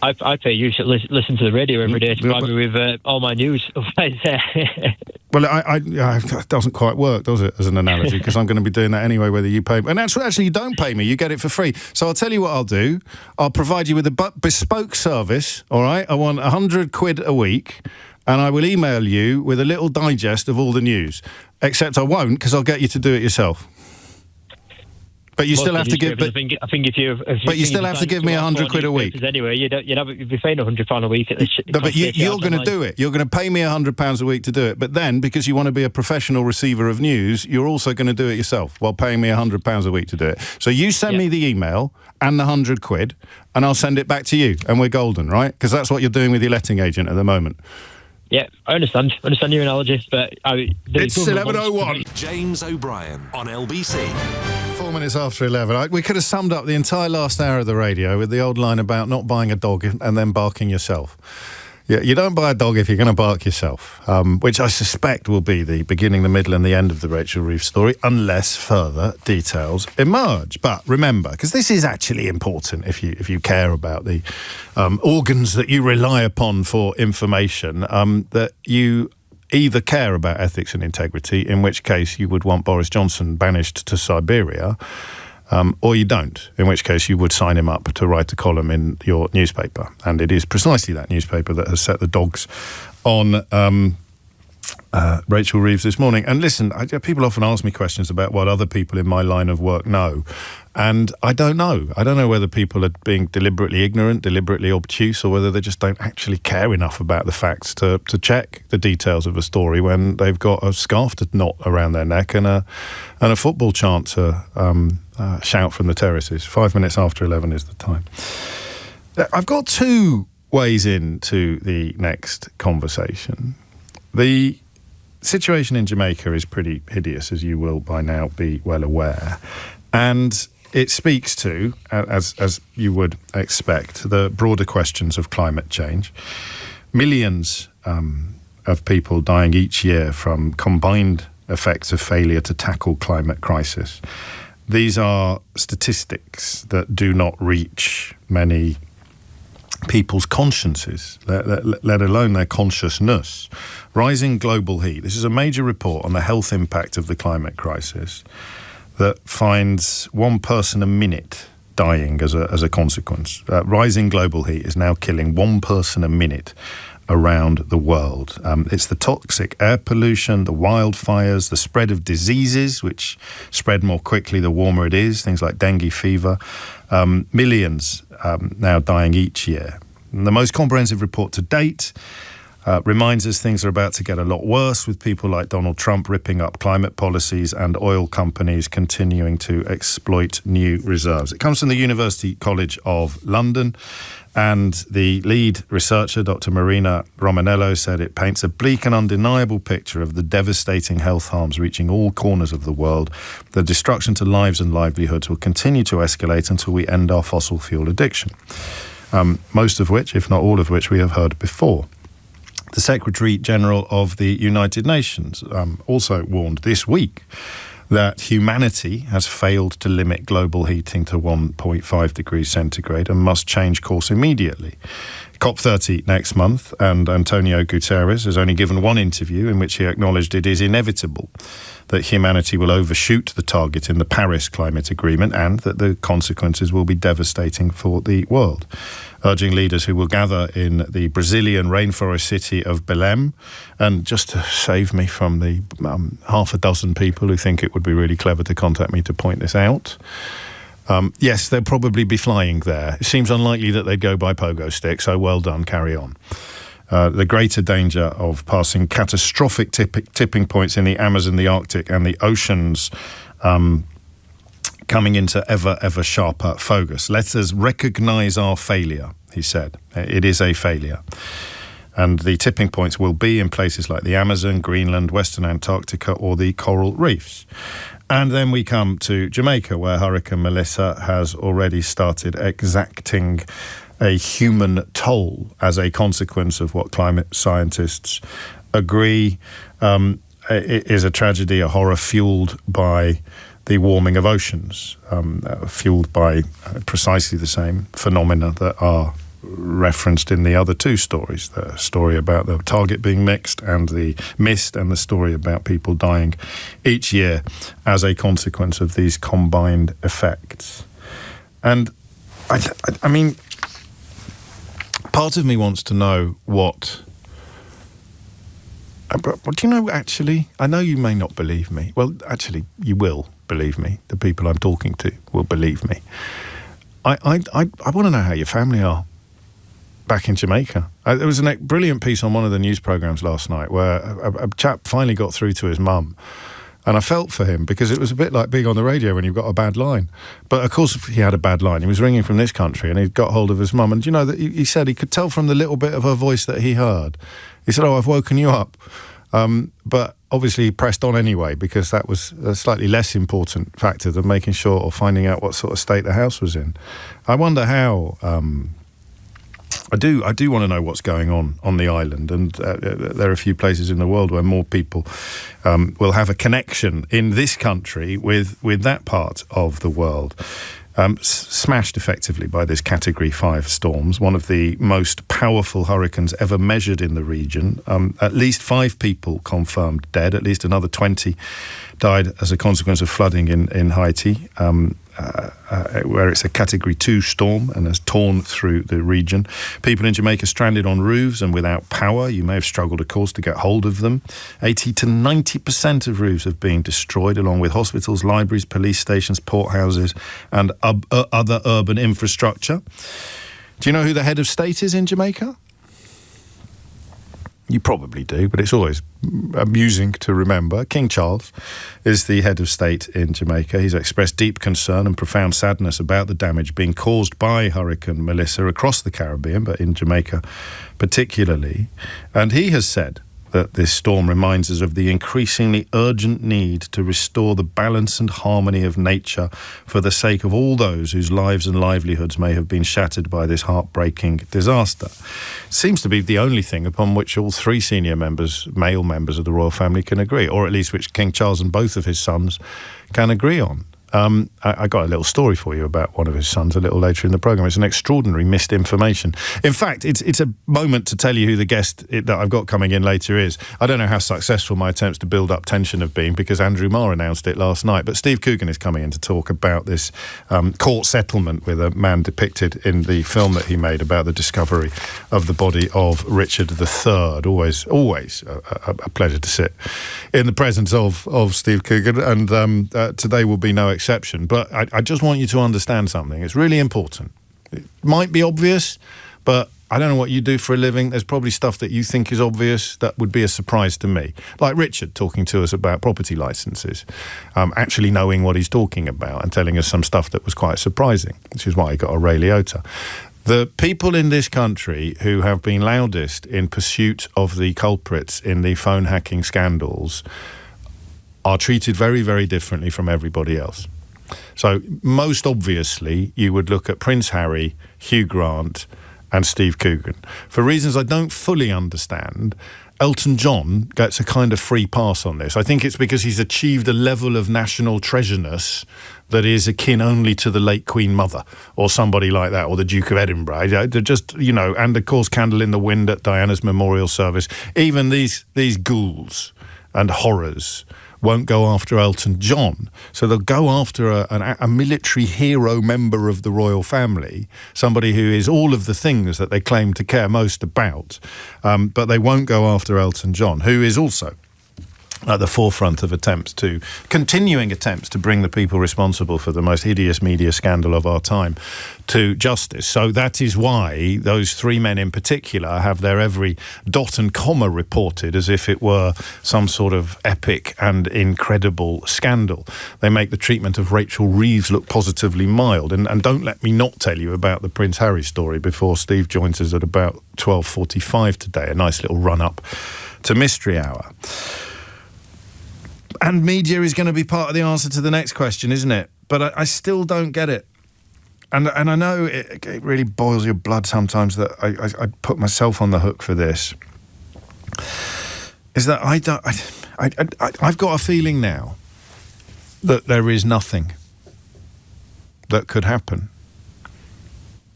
I pay you to listen to the radio every day to provide me with all my news. Well, it doesn't quite work, does it, as an analogy? Because I'm going to be doing that anyway, whether you pay me. And actually, you don't pay me. You get it for free. So I'll tell you what I'll do. I'll provide you with a bespoke service, all right? I want 100 quid a week, and I will email you with a little digest of all the news. Except I won't, because I'll get you to do it yourself. But you still have to give. I think if you. But you still have to give me 100 quid a week. Anyway, you'd be paying £100 a week. No, but you're going to do it. You're going to pay me £100 a week to do it. But then, because you want to be a professional receiver of news, you're also going to do it yourself while paying me £100 a week to do it. So you send me the email and the 100 quid, and I'll send it back to you, and we're golden, right? Because that's what you're doing with your letting agent at the moment. Yeah, I understand your analogy, but it's 11:01. James O'Brien on LBC. 4 minutes after 11. We could have summed up the entire last hour of the radio with the old line about not buying a dog and then barking yourself. Yeah, you don't buy a dog if you're going to bark yourself, which I suspect will be the beginning, the middle and the end of the Rachel Reeves story, unless further details emerge. But remember, because this is actually important if you care about the organs that you rely upon for information, that you either care about ethics and integrity, in which case you would want Boris Johnson banished to Siberia, or you don't, in which case you would sign him up to write a column in your newspaper. And it is precisely that newspaper that has set the dogs on Rachel Reeves this morning. And listen, people often ask me questions about what other people in my line of work know. And I don't know. I don't know whether people are being deliberately ignorant, deliberately obtuse, or whether they just don't actually care enough about the facts to check the details of a story when they've got a scarf to knot around their neck and a football chant to shout from the terraces. 5 minutes after 11 is the time. I've got two ways into the next conversation. The situation in Jamaica is pretty hideous, as you will by now be well aware. And it speaks to, as you would expect, the broader questions of climate change. Millions of people dying each year from combined effects of failure to tackle climate crisis. These are statistics that do not reach many people's consciences, let alone their consciousness. Rising global heat. This is a major report on the health impact of the climate crisis that finds one person a minute dying as a consequence. Rising global heat is now killing one person a minute around the world. It's the toxic air pollution, the wildfires, the spread of diseases, which spread more quickly the warmer it is, things like dengue fever. Millions now dying each year. And the most comprehensive report to date reminds us things are about to get a lot worse, with people like Donald Trump ripping up climate policies and oil companies continuing to exploit new reserves. It comes from the University College of London, and the lead researcher, Dr. Marina Romanello, said it paints a bleak and undeniable picture of the devastating health harms reaching all corners of the world. The destruction to lives and livelihoods will continue to escalate until we end our fossil fuel addiction. Most of which, if not all of which, we have heard before. The Secretary General of the United Nations also warned this week that humanity has failed to limit global heating to 1.5 degrees centigrade and must change course immediately. COP30 next month, and Antonio Guterres has only given one interview in which he acknowledged it is inevitable that humanity will overshoot the target in the Paris Climate Agreement and that the consequences will be devastating for the world, urging leaders who will gather in the Brazilian rainforest city of Belém. And just to save me from the half a dozen people who think it would be really clever to contact me to point this out, yes, they'll probably be flying there. It seems unlikely that they'd go by pogo stick, so well done, carry on. The greater danger of passing catastrophic tipping points in the Amazon, the Arctic and the oceans coming into ever sharper focus. Let us recognise our failure, he said. It is a failure. And the tipping points will be in places like the Amazon, Greenland, Western Antarctica or the coral reefs. And then we come to Jamaica, where Hurricane Melissa has already started exacting a human toll as a consequence of what climate scientists agree is a tragedy, a horror fueled by the warming of oceans, fueled by precisely the same phenomena that are referenced in the other two stories, the story about the target being missed and the story about people dying each year as a consequence of these combined effects. And I mean, part of me wants to know what... But do you know, actually, I know you may not believe me. Well, actually, you will believe me. The people I'm talking to will believe me. I want to know how your family are back in Jamaica. There was a brilliant piece on one of the news programmes last night where a chap finally got through to his mum. And I felt for him because it was a bit like being on the radio when you've got a bad line. But of course he had a bad line. He was ringing from this country and he got hold of his mum. And you know that he said he could tell from the little bit of her voice that he heard. He said, "Oh, I've woken you up." But obviously he pressed on anyway because that was a slightly less important factor than making sure or finding out what sort of state the house was in. I wonder how... I do want to know what's going on the island, and there are a few places in the world where more people will have a connection in this country with that part of the world. Smashed effectively by this Category 5 storms, one of the most powerful hurricanes ever measured in the region. At least 5 people confirmed dead, at least another 20 died as a consequence of flooding in Haiti, where it's a Category 2 storm and has torn through the region. People in Jamaica stranded on roofs and without power. You may have struggled, of course, to get hold of them. 80 to 90% of roofs have been destroyed, along with hospitals, libraries, police stations, port houses, and other urban infrastructure. Do you know who the head of state is in Jamaica? You probably do, but it's always amusing to remember. King Charles is the head of state in Jamaica. He's expressed deep concern and profound sadness about the damage being caused by Hurricane Melissa across the Caribbean, but in Jamaica particularly. And he has said that this storm reminds us of the increasingly urgent need to restore the balance and harmony of nature for the sake of all those whose lives and livelihoods may have been shattered by this heartbreaking disaster. Seems to be the only thing upon which all 3 senior members, male members of the royal family, can agree, or at least which King Charles and both of his sons can agree on. I got a little story for you about one of his sons a little later in the programme. It's an extraordinary misinformation. In fact, it's a moment to tell you who the guest that I've got coming in later is. I don't know how successful my attempts to build up tension have been because Andrew Marr announced it last night, but Steve Coogan is coming in to talk about this court settlement with a man depicted in the film that he made about the discovery of the body of Richard III. Always a pleasure to sit in the presence of Steve Coogan, and today will be no exception. But I just want you to understand something. It's really important. It might be obvious, but I don't know what you do for a living. There's probably stuff that you think is obvious that would be a surprise to me. Like Richard talking to us about property licences, actually knowing what he's talking about and telling us some stuff that was quite surprising, which is why he got a Ray Liotta. The people in this country who have been loudest in pursuit of the culprits in the phone hacking scandals are treated very, very differently from everybody else. So most obviously, you would look at Prince Harry, Hugh Grant and Steve Coogan. For reasons I don't fully understand, Elton John gets a kind of free pass on this. I think it's because he's achieved a level of national treasureness that is akin only to the late Queen Mother or somebody like that, or the Duke of Edinburgh. They're just, and of course Candle in the Wind at Diana's memorial service. Even these ghouls and horrors won't go after Elton John. So they'll go after a military hero member of the royal family, somebody who is all of the things that they claim to care most about, but they won't go after Elton John, who is also at the forefront of continuing attempts to bring the people responsible for the most hideous media scandal of our time to justice. So that is why those 3 men in particular have their every dot and comma reported as if it were some sort of epic and incredible scandal. They make the treatment of Rachel Reeves look positively mild. And don't let me not tell you about the Prince Harry story before Steve joins us at about 12:45 today, a nice little run-up to Mystery Hour. And media is going to be part of the answer to the next question, isn't it? But I still don't get it. And I know it really boils your blood sometimes that I put myself on the hook for this, is that I've got a feeling now that there is nothing that could happen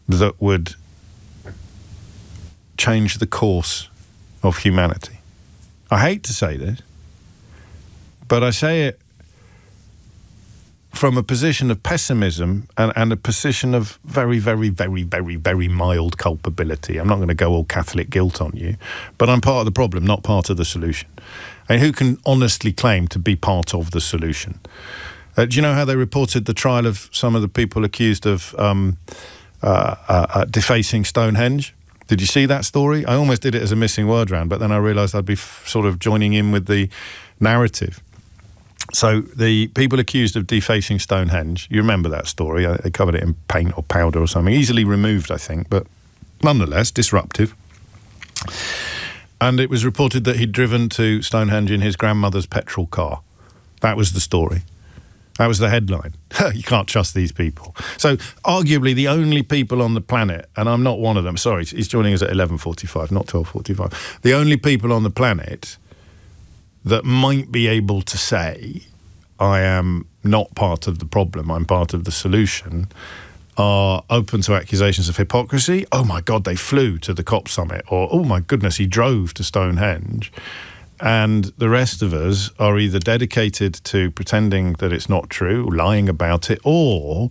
that would change the course of humanity. I hate to say this, but I say it from a position of pessimism and a position of very, very, very, very, very mild culpability. I'm not going to go all Catholic guilt on you, but I'm part of the problem, not part of the solution. And who can honestly claim to be part of the solution? Do you know how they reported the trial of some of the people accused of defacing Stonehenge? Did you see that story? I almost did it as a missing word round, but then I realised I'd be sort of joining in with the narrative. So the people accused of defacing Stonehenge, you remember that story? They covered it in paint or powder or something, easily removed, I think, but nonetheless disruptive. And it was reported that he'd driven to Stonehenge in his grandmother's petrol car. That was the story. That was the headline. You can't trust these people. So arguably the only people on the planet, and I'm not one of them, sorry, he's joining us at 11:45, not 12:45. The only people on the planet that might be able to say, I am not part of the problem, I'm part of the solution, are open to accusations of hypocrisy. Oh my God, they flew to the COP summit, or oh my goodness, he drove to Stonehenge. And the rest of us are either dedicated to pretending that it's not true, lying about it, or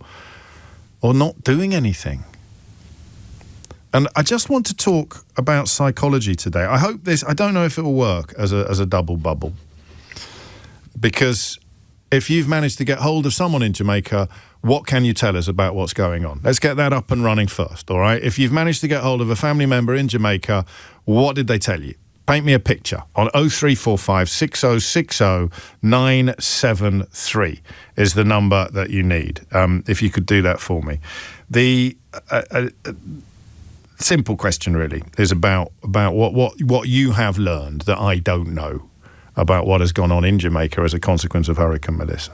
not doing anything. And I just want to talk about psychology today. I hope I don't know if it will work as a double bubble. Because if you've managed to get hold of someone in Jamaica, what can you tell us about what's going on? Let's get that up and running first, all right? If you've managed to get hold of a family member in Jamaica, what did they tell you? Paint me a picture on 0345 6060 973 is the number that you need. If you could do that for me. The simple question really is about what you have learned that I don't know about what has gone on in Jamaica as a consequence of Hurricane Melissa.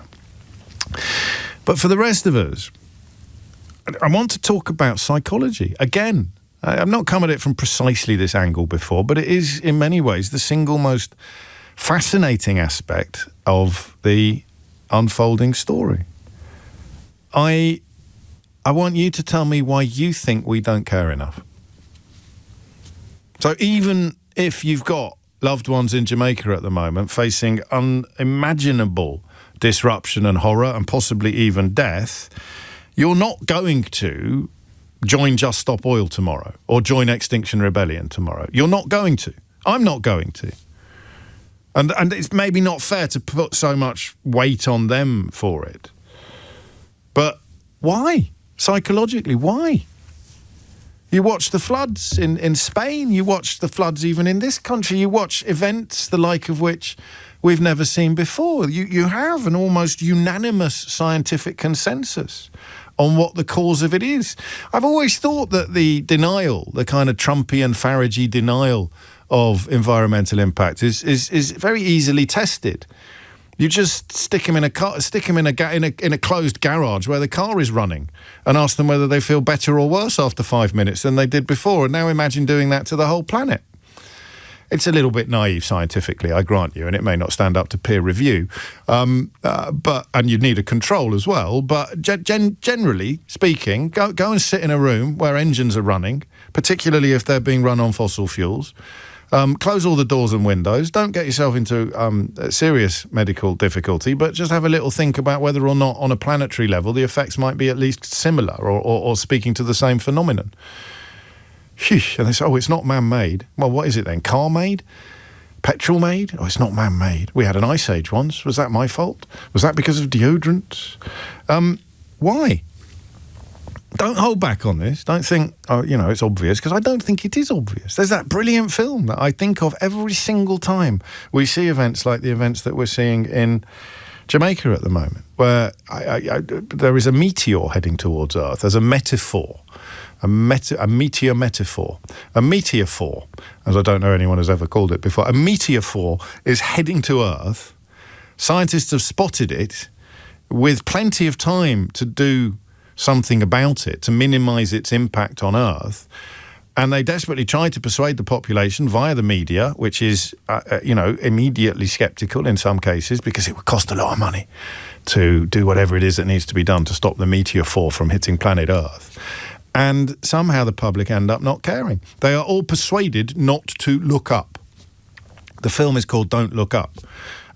But for the rest of us, I want to talk about psychology. Again, I've not come at it from precisely this angle before, but it is in many ways the single most fascinating aspect of the unfolding story. I want you to tell me why you think we don't care enough. So even if you've got loved ones in Jamaica at the moment facing unimaginable disruption and horror and possibly even death, you're not going to join Just Stop Oil tomorrow or join Extinction Rebellion tomorrow. You're not going to. I'm not going to. And it's maybe not fair to put so much weight on them for it. But why? Psychologically, why? You watch the floods in Spain, you watch the floods even in this country, you watch events the like of which we've never seen before. You have an almost unanimous scientific consensus on what the cause of it is. I've always thought that the denial, the kind of Trumpian, Faragey denial of environmental impact is very easily tested. You just stick them in a closed garage where the car is running and ask them whether they feel better or worse after 5 minutes than they did before. And now imagine doing that to the whole planet. It's a little bit naive scientifically, I grant you, and it may not stand up to peer review. And you'd need a control as well. But generally speaking, go and sit in a room where engines are running, particularly if they're being run on fossil fuels. Close all the doors and windows. Don't get yourself into serious medical difficulty, but just have a little think about whether or not on a planetary level the effects might be at least similar or speaking to the same phenomenon. Phew. And they say, oh, it's not man-made. Well, what is it then? Car-made? Petrol-made? Oh, it's not man-made. We had an ice age once. Was that my fault? Was that because of deodorant? Why? Don't hold back on this. Don't think, it's obvious, because I don't think it is obvious. There's that brilliant film that I think of every single time we see events like the events that we're seeing in Jamaica at the moment, where there is a meteor heading towards Earth. There's a metaphor, a meteor metaphor, a meteorophore, as I don't know anyone has ever called it before. A meteorophore is heading to Earth. Scientists have spotted it with plenty of time to do something about it to minimise its impact on Earth. And they desperately tried to persuade the population via the media, which is, immediately sceptical in some cases because it would cost a lot of money to do whatever it is that needs to be done to stop the meteor fall from hitting planet Earth. And somehow the public end up not caring. They are all persuaded not to look up. The film is called Don't Look Up.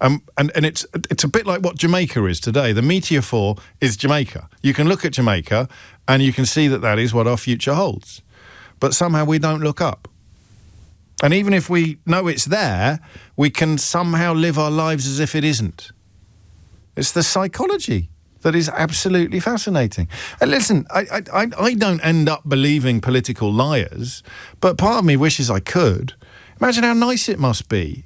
And it's a bit like what Jamaica is today. The meteor fall is Jamaica. You can look at Jamaica and you can see that is what our future holds. But somehow we don't look up. And even if we know it's there, we can somehow live our lives as if it isn't. It's the psychology that is absolutely fascinating. And listen, I don't end up believing political liars, but part of me wishes I could. Imagine how nice it must be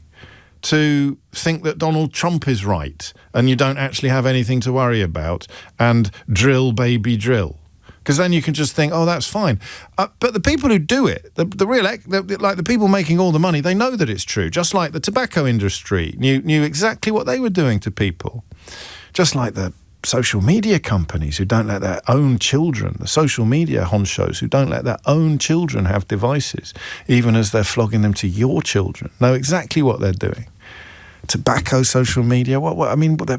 to think that Donald Trump is right and you don't actually have anything to worry about, and drill, baby, drill. Because then you can just think, oh, that's fine. But the people who do it, the people making all the money, they know that it's true. Just like the tobacco industry knew exactly what they were doing to people. Just like the social media companies who don't let their own children, the social media honchos who don't let their own children have devices, even as they're flogging them to your children, know exactly what they're doing. Tobacco, social media,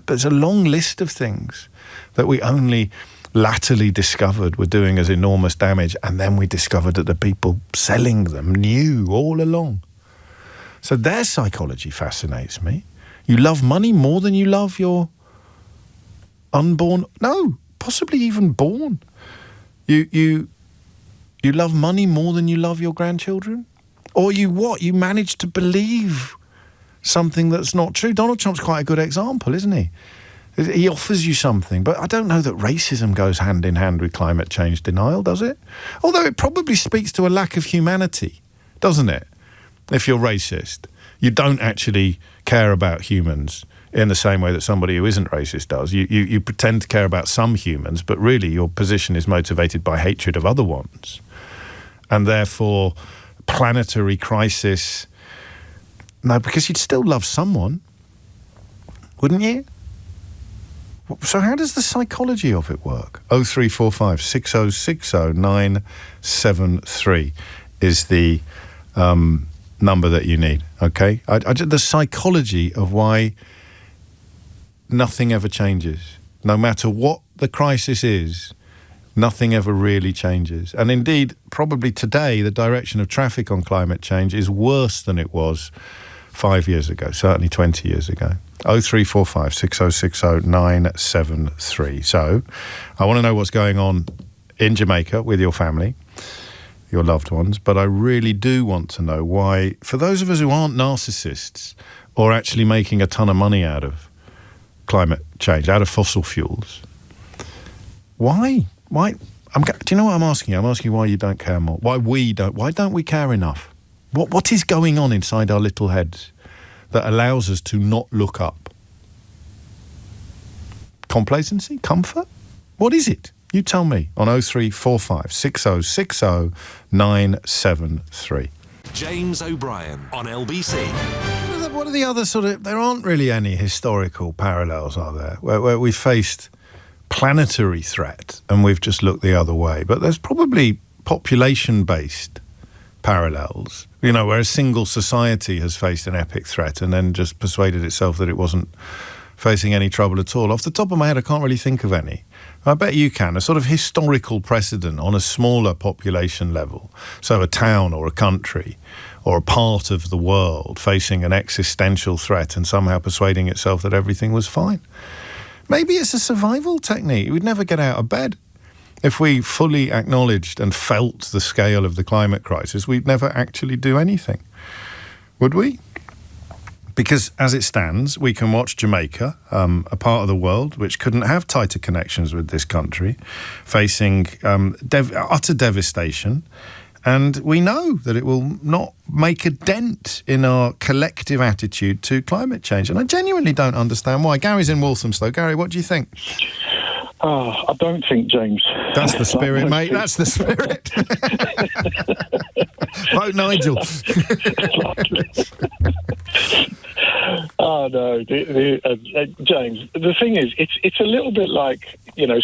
there's a long list of things that we only latterly discovered were doing us enormous damage, and then we discovered that the people selling them knew all along. So their psychology fascinates me. You love money more than you love your unborn, no, possibly even born. You love money more than you love your grandchildren? Or you manage to believe something that's not true. Donald Trump's quite a good example, isn't he? He offers you something, but I don't know that racism goes hand in hand with climate change denial, does it? Although it probably speaks to a lack of humanity, doesn't it? If you're racist, you don't actually care about humans in the same way that somebody who isn't racist does. You pretend to care about some humans, but really your position is motivated by hatred of other ones. And therefore, planetary crisis... No, because you'd still love someone, wouldn't you? So how does the psychology of it work? 0345 6060 973 is the number that you need, okay? The psychology of why nothing ever changes. No matter what the crisis is, nothing ever really changes. And indeed, probably today, the direction of traffic on climate change is worse than it was 5 years ago, certainly 20 years ago. 0345 6060 973. So, I want to know what's going on in Jamaica with your family, your loved ones, but I really do want to know why, for those of us who aren't narcissists or actually making a ton of money out of climate change, out of fossil fuels, why? Do you know what I'm asking you? I'm asking why you don't care more. Why don't we care enough? What is going on inside our little heads that allows us to not look up? Complacency? Comfort? What is it? You tell me on 0345 6060 973. James O'Brien on LBC. What are the other there aren't really any historical parallels, are there, where we faced planetary threat and we've just looked the other way? But there's probably population-based parallels, where a single society has faced an epic threat and then just persuaded itself that it wasn't facing any trouble at all. Off the top of my head, I can't really think of any. I bet you can. A sort of historical precedent on a smaller population level. So a town or a country or a part of the world facing an existential threat and somehow persuading itself that everything was fine. Maybe it's a survival technique. We'd never get out of bed. If we fully acknowledged and felt the scale of the climate crisis, we'd never actually do anything. Would we? Because as it stands, we can watch Jamaica, a part of the world which couldn't have tighter connections with this country, facing utter devastation. And we know that it will not make a dent in our collective attitude to climate change. And I genuinely don't understand why. Gary's in Walthamstow. Gary, what do you think? I don't think, James. That's the spirit, mate. That's the spirit. Vote Nigel. Oh no, James. The thing is, it's a little bit like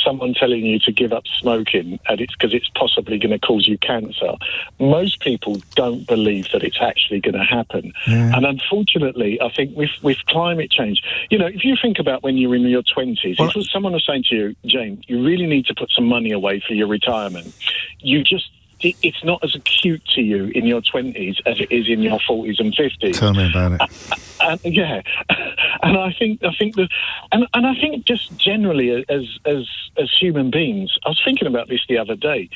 someone telling you to give up smoking, and it's because it's possibly going to cause you cancer. Most people don't believe that it's actually going to happen, and unfortunately, I think with climate change, if you think about when you're in your 20s, if someone was saying to you, James, you really need to put some money away for your retirement, it's not as acute to you in your 20s as it is in your 40s and 50s. Tell me about it. And I think that, and I think just generally as human beings, I was thinking about this the other day.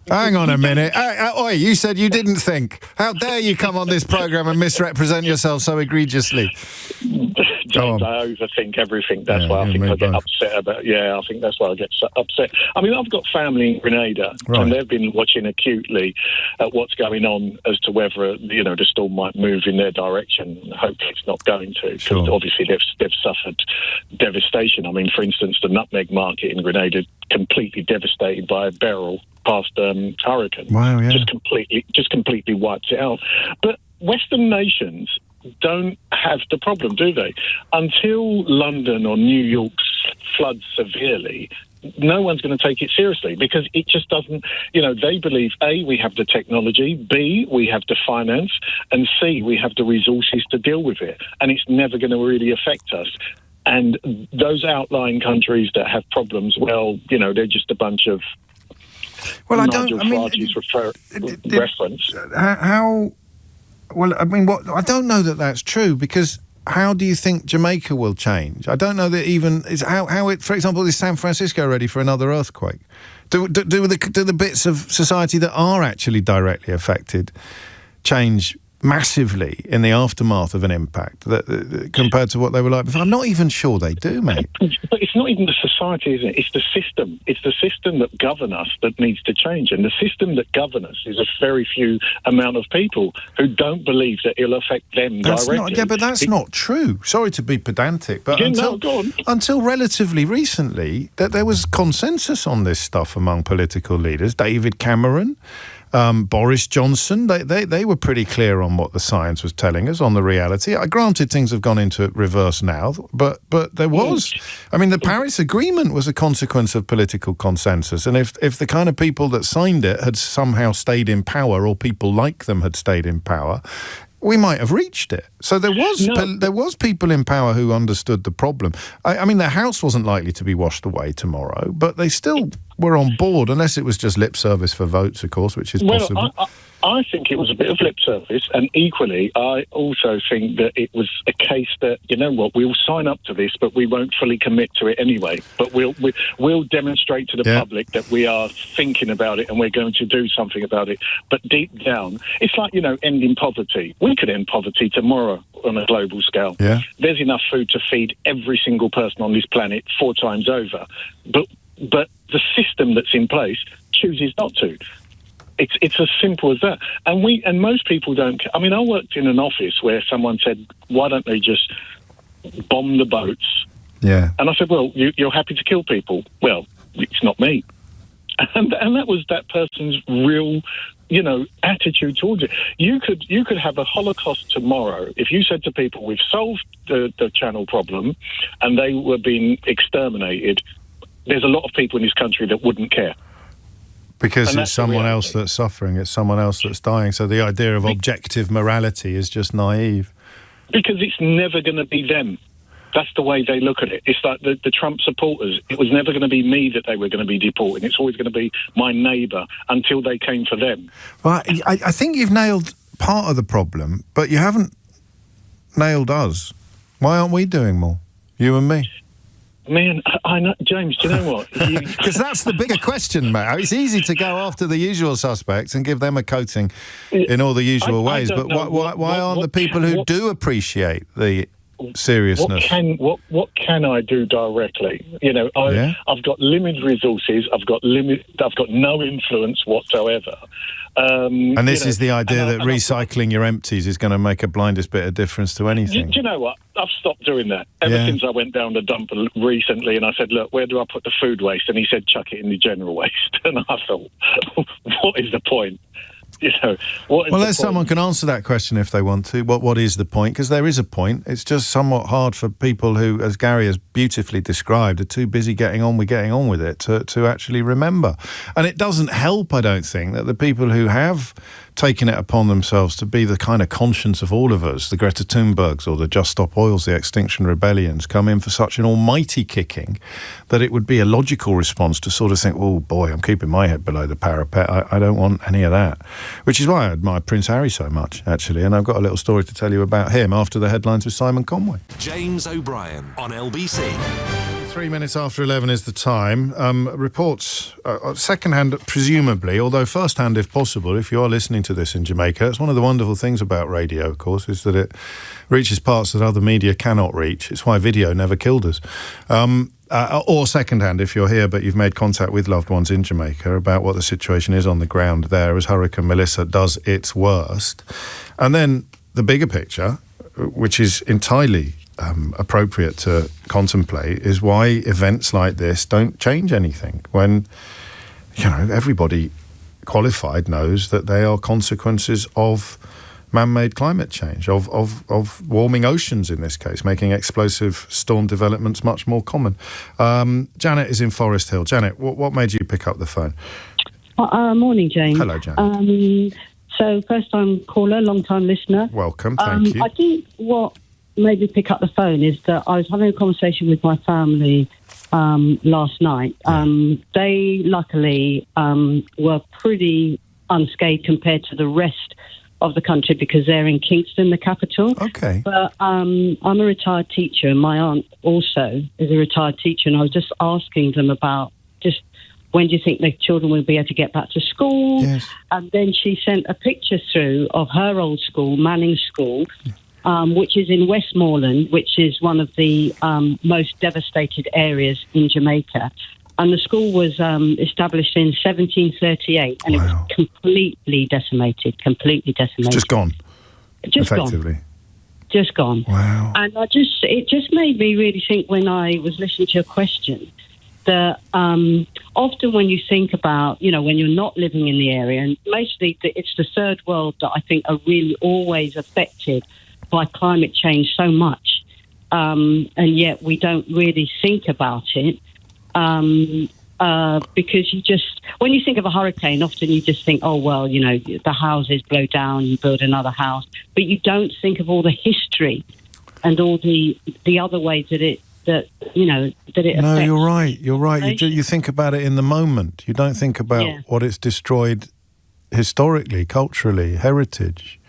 Hang on a minute. Oi, you said you didn't think. How dare you come on this programme and misrepresent yourself so egregiously? James, I overthink everything. That's why I think I get upset about. Yeah, I think that's why I get upset. I mean, I've got family in Grenada, and they've been watching acutely at what's going on as to whether the storm might move in their direction. Hopefully, it's not going to, because obviously they've suffered devastation. I mean, for instance, the nutmeg market in Grenada completely devastated by a barrel past hurricane. Wow, yeah. Just completely wiped it out. But Western nations don't have the problem, do they? Until London or New York floods severely, no one's going to take it seriously, because it just doesn't, they believe, A, we have the technology, B, we have the finance, and C, we have the resources to deal with it. And it's never going to really affect us. And those outlying countries that have problems, well, they're just a bunch of Nigel Farage's reference. How? Well, I mean, I don't know that that's true, because how do you think Jamaica will change? I don't know that even how it. For example, is San Francisco ready for another earthquake? Do the bits of society that are actually directly affected change massively in the aftermath of an impact that compared to what they were like before? I'm not even sure they do, mate. But it's not even the society, is it? It's the system. It's the system that govern us that needs to change. And the system that govern us is a very few amount of people who don't believe that it'll affect them directly. But that's not true. Sorry to be pedantic, but until relatively recently, that there was consensus on this stuff among political leaders. David Cameron, Boris Johnson, they were pretty clear on what the science was telling us on the reality. Granted, things have gone into reverse now, but there was. I mean, the Paris Agreement was a consequence of political consensus, and if the kind of people that signed it had somehow stayed in power, or people like them had stayed in power, we might have reached it. So there was people in power who understood the problem. I mean, the House wasn't likely to be washed away tomorrow, but they still were on board, unless it was just lip service for votes, of course, which is possible. I think it was a bit of lip service, and equally, I also think that it was a case that, we'll sign up to this, but we won't fully commit to it anyway. But we'll demonstrate to the public that we are thinking about it and we're going to do something about it. But deep down, it's like, ending poverty. We could end poverty tomorrow on a global scale. Yeah. There's enough food to feed every single person on this planet 4 times over. But the system that's in place chooses not to. It's as simple as that. And most people don't. I mean, I worked in an office where someone said, "Why don't they just bomb the boats?" Yeah. And I said, "Well, you're happy to kill people." Well, it's not me. And that was that person's real, attitude towards it. You could have a Holocaust tomorrow if you said to people, "We've solved the Channel problem," and they were being exterminated. There's a lot of people in this country that wouldn't care. Because it's someone else that's suffering, it's someone else that's dying. So the idea of objective morality is just naive. Because it's never going to be them. That's the way they look at it. It's like the Trump supporters. It was never going to be me that they were going to be deporting. It's always going to be my neighbour until they came for them. Well, I think you've nailed part of the problem, but you haven't nailed us. Why aren't we doing more? You and me. Man, I know, James, do you know what? Because that's the bigger question, mate. It's easy to go after the usual suspects and give them a coating in all the usual ways, but why aren't the people who do appreciate the seriousness? What can I do directly? I've got limited resources. I've got no influence whatsoever. And this is the idea that recycling your empties is going to make a blindest bit of difference to anything. Do you know what? I've stopped doing that ever since I went down the dump recently, and I said, "Look, where do I put the food waste?" And he said, "Chuck it in the general waste." And I thought, what is the point? Unless someone can answer that question if they want to. What is the point? Because there is a point. It's just somewhat hard for people who, as Gary has beautifully described, are too busy getting on with it to actually remember. And it doesn't help, I don't think, that the people who have taken it upon themselves to be the kind of conscience of all of us, the Greta Thunbergs or the Just Stop Oils, the Extinction Rebellions, come in for such an almighty kicking that it would be a logical response to sort of think, oh boy, I'm keeping my head below the parapet. I don't want any of that. Which is why I admire Prince Harry so much, actually. And I've got a little story to tell you about him after the headlines with Simon Conway. James O'Brien on LBC. 3 minutes after 11 is the time. Reports, second-hand presumably, although first-hand if possible, if you are listening to this in Jamaica. It's one of the wonderful things about radio, of course, is that it reaches parts that other media cannot reach. It's why video never killed us. Or second-hand if you're here but you've made contact with loved ones in Jamaica about what the situation is on the ground there as Hurricane Melissa does its worst. And then the bigger picture, which is entirely appropriate to contemplate, is why events like this don't change anything when, everybody qualified knows that they are consequences of man-made climate change, of warming oceans in this case, making explosive storm developments much more common. Janet is in Forest Hill. Janet, what made you pick up the phone? Morning, James. Hello, Janet. So first-time caller, long-time listener. Welcome, thank you. I think what made me pick up the phone is that I was having a conversation with my family last night. They luckily were pretty unscathed compared to the rest of the country because they're in Kingston, the capital. Okay. But I'm a retired teacher, and my aunt also is a retired teacher, and I was just asking them about just when do you think the children will be able to get back to school? Yes. And then she sent a picture through of her old school, Manning School, which is in Westmoreland, which is one of the most devastated areas in Jamaica. And the school was established in 1738, and it was completely decimated. It's just gone. Effectively. Just gone. Wow. And it just made me really think when I was listening to your question that often when you think about, when you're not living in the area, and mostly it's the third world that I think are really always affected by climate change so much, and yet we don't really think about it. Because when you think of a hurricane, often you just think, oh, well, the houses blow down, you build another house. But you don't think of all the history and all the other ways that it affects. No, you're right. You're right. You think about it in the moment. You don't think about what it's destroyed historically, culturally, heritage.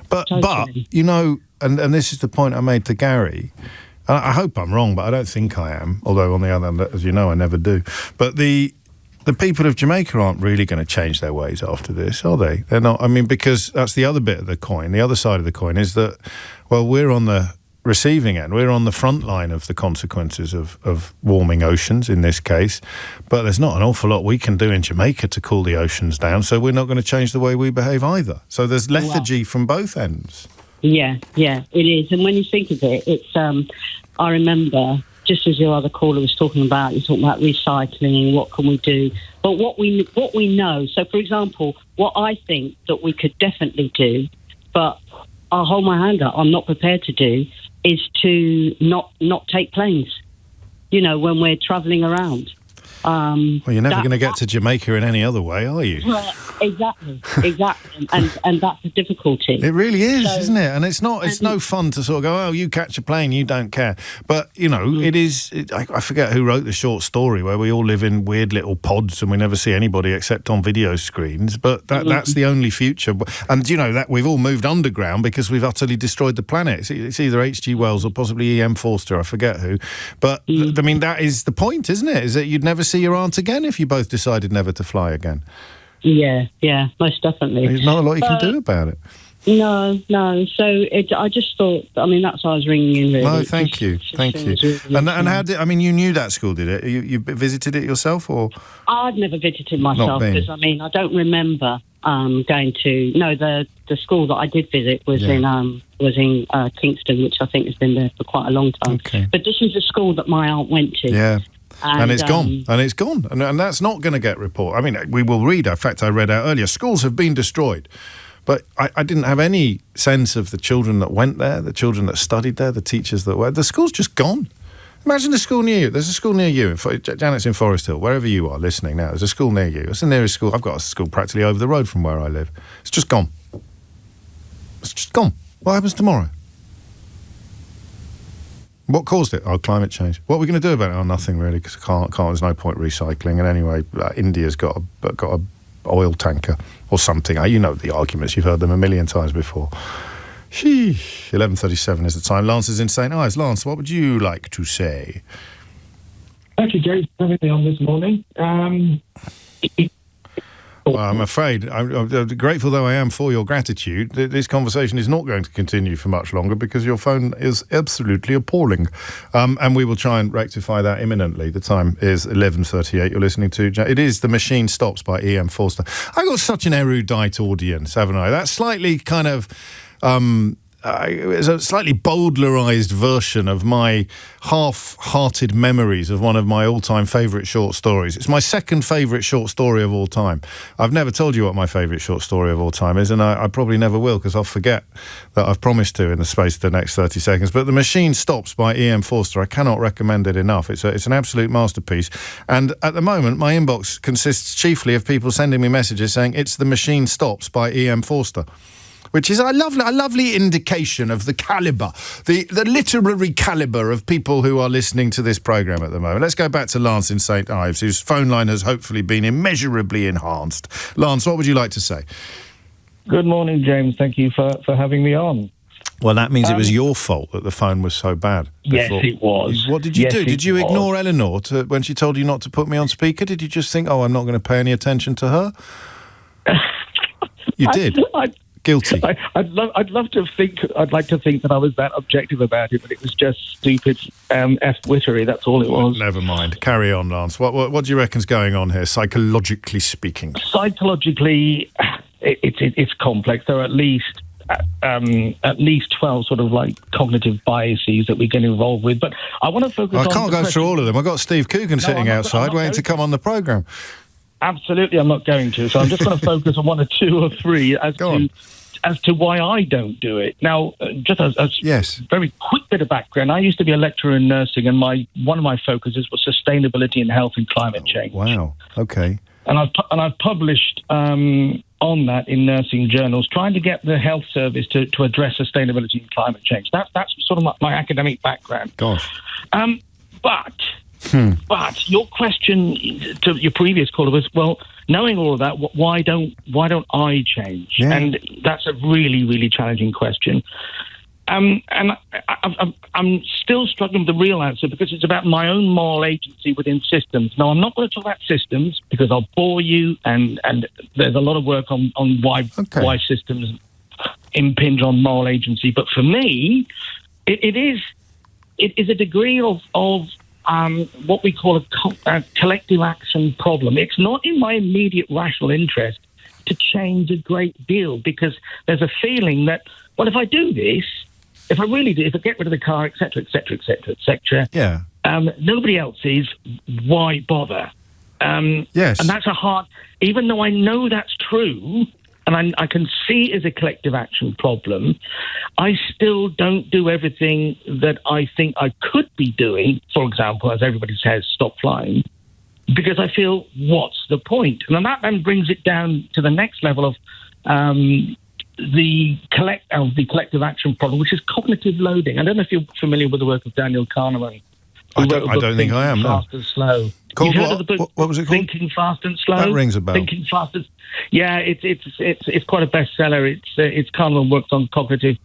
But and this is the point I made to Gary. I hope I'm wrong, but I don't think I am. Although, on the other hand, as you know, I never do. But the people of Jamaica aren't really going to change their ways after this, are they? They're not. I mean, because that's the other bit of the coin. The other side of the coin is that, well, we're on the receiving end. We're on the front line of the consequences of warming oceans in this case. But there's not an awful lot we can do in Jamaica to cool the oceans down, so we're not going to change the way we behave either. So there's lethargy from both ends. Yeah, it is. And when you think of it, it's, I remember, just as your other caller was talking about, you're talking about recycling, what can we do? But what we know, so for example, what I think that we could definitely do, but I'll hold my hand up, I'm not prepared to do, is to not take planes, when we're travelling around. Well, you're never going to get to Jamaica in any other way, are you? Well, exactly. And that's the difficulty. It really is, isn't it? And it's no fun to sort of go, oh, you catch a plane, you don't care. But, it is, I forget who wrote the short story where we all live in weird little pods and we never see anybody except on video screens. But that's the only future. And, that we've all moved underground because we've utterly destroyed the planet. It's either H.G. Wells or possibly E.M. Forster, I forget who. But, I mean, that is the point, isn't it? Is that you'd never see your aunt again if you both decided never to fly again. Yeah, most definitely. There's not a lot you can do about it. No. So I just thought, that's why I was ringing in, really. No, thank you. Really and how did, you knew that school, did it? You visited it yourself, or? I'd never visited myself, because, I don't remember going to, the school that I did visit was in Kingston, which I think has been there for quite a long time. Okay. But this is a school that my aunt went to. Yeah. And it's gone. And it's gone. And that's not going to get reported. I mean, we will read. In fact, I read out earlier, schools have been destroyed. But I didn't have any sense of the children that went there, the children that studied there, the teachers that were. The school's just gone. Imagine a school near you. There's a school near you. Janet's in Forest Hill. Wherever you are listening now, there's a school near you. It's the nearest school. I've got a school practically over the road from where I live. It's just gone. It's just gone. What happens tomorrow? What caused it? Oh, climate change. What are we going to do about it? Oh, nothing really, because there's no point recycling. And anyway, India's got a oil tanker or something. You know the arguments. You've heard them a million times before. Sheesh. 11:37 is the time. Lance is in St Ives. Lance, what would you like to say? Thank you, James, for having me on this morning. Well, I'm afraid, I'm grateful though I am for your gratitude, this conversation is not going to continue for much longer because your phone is absolutely appalling. And we will try and rectify that imminently. The time is 11:38. You're listening to... It is The Machine Stops by E.M. Forster. I got such an erudite audience, haven't I? That's slightly kind of... it's a slightly Bowdlerised version of my half-hearted memories of one of my all-time favourite short stories. It's my second favourite short story of all time. I've never told you what my favourite short story of all time is, and I probably never will, because I'll forget that I've promised to in the space of the next 30 seconds. But The Machine Stops by E.M. Forster. I cannot recommend it enough. It's an absolute masterpiece. And at the moment, my inbox consists chiefly of people sending me messages saying, it's The Machine Stops by E.M. Forster, which is a lovely indication of the calibre, the literary calibre of people who are listening to this programme at the moment. Let's go back to Lance in St Ives, whose phone line has hopefully been immeasurably enhanced. Lance, what would you like to say? Good morning, James. Thank you for having me on. Well, that means it was your fault that the phone was so bad before. Yes, it was. What did you do? Did you ignore Eleanor when she told you not to put me on speaker? Did you just think, I'm not going to pay any attention to her? You did? Guilty. I'd love to think. I'd like to think that I was that objective about it, but it was just stupid F-wittery. That's all it was. Never mind. Carry on, Lance. What do you reckon's going on here, psychologically speaking? Psychologically, it's complex. There are at least 12 sort of like cognitive biases that we get involved with. But I want to focus. I can't go through all of them. I've got Steve Coogan sitting outside waiting to come on the programme. Absolutely, I'm not going to. So I'm just going to focus on one or two or three as to why I don't do it. Now, just as very quick bit of background, I used to be a lecturer in nursing, and one of my focuses was sustainability in health and climate change. Wow. Okay. And I've published on that in nursing journals, trying to get the health service to address sustainability and climate change. That's sort of my academic background. Gosh. But your question to your previous caller was, well, knowing all of that, why don't I change? Yeah. And that's a really, really challenging question. And I'm still struggling with the real answer because it's about my own moral agency within systems. Now, I'm not going to talk about systems because I'll bore you, and there's a lot of work on why systems impinge on moral agency. But for me, it is a degree of what we call a collective action problem. It's not in my immediate rational interest to change a great deal because there's a feeling that, well, if I do this, if I really do, if I get rid of the car, etc., yeah, nobody else is, why bother? Yes. And that's a hard, even though I know that's true, and I can see it as a collective action problem, I still don't do everything that I think I could be doing. For example, as everybody says, stop flying, because I feel, what's the point? And that then brings it down to the next level of the collective action problem, which is cognitive loading. I don't know if you're familiar with the work of Daniel Kahneman. I don't think I am. Fast and Slow. Called You've heard of the book? What was it called? Thinking Fast and Slow. That rings a bell. Thinking Fast and... Yeah, it's quite a bestseller. It's Kahneman works on cognitive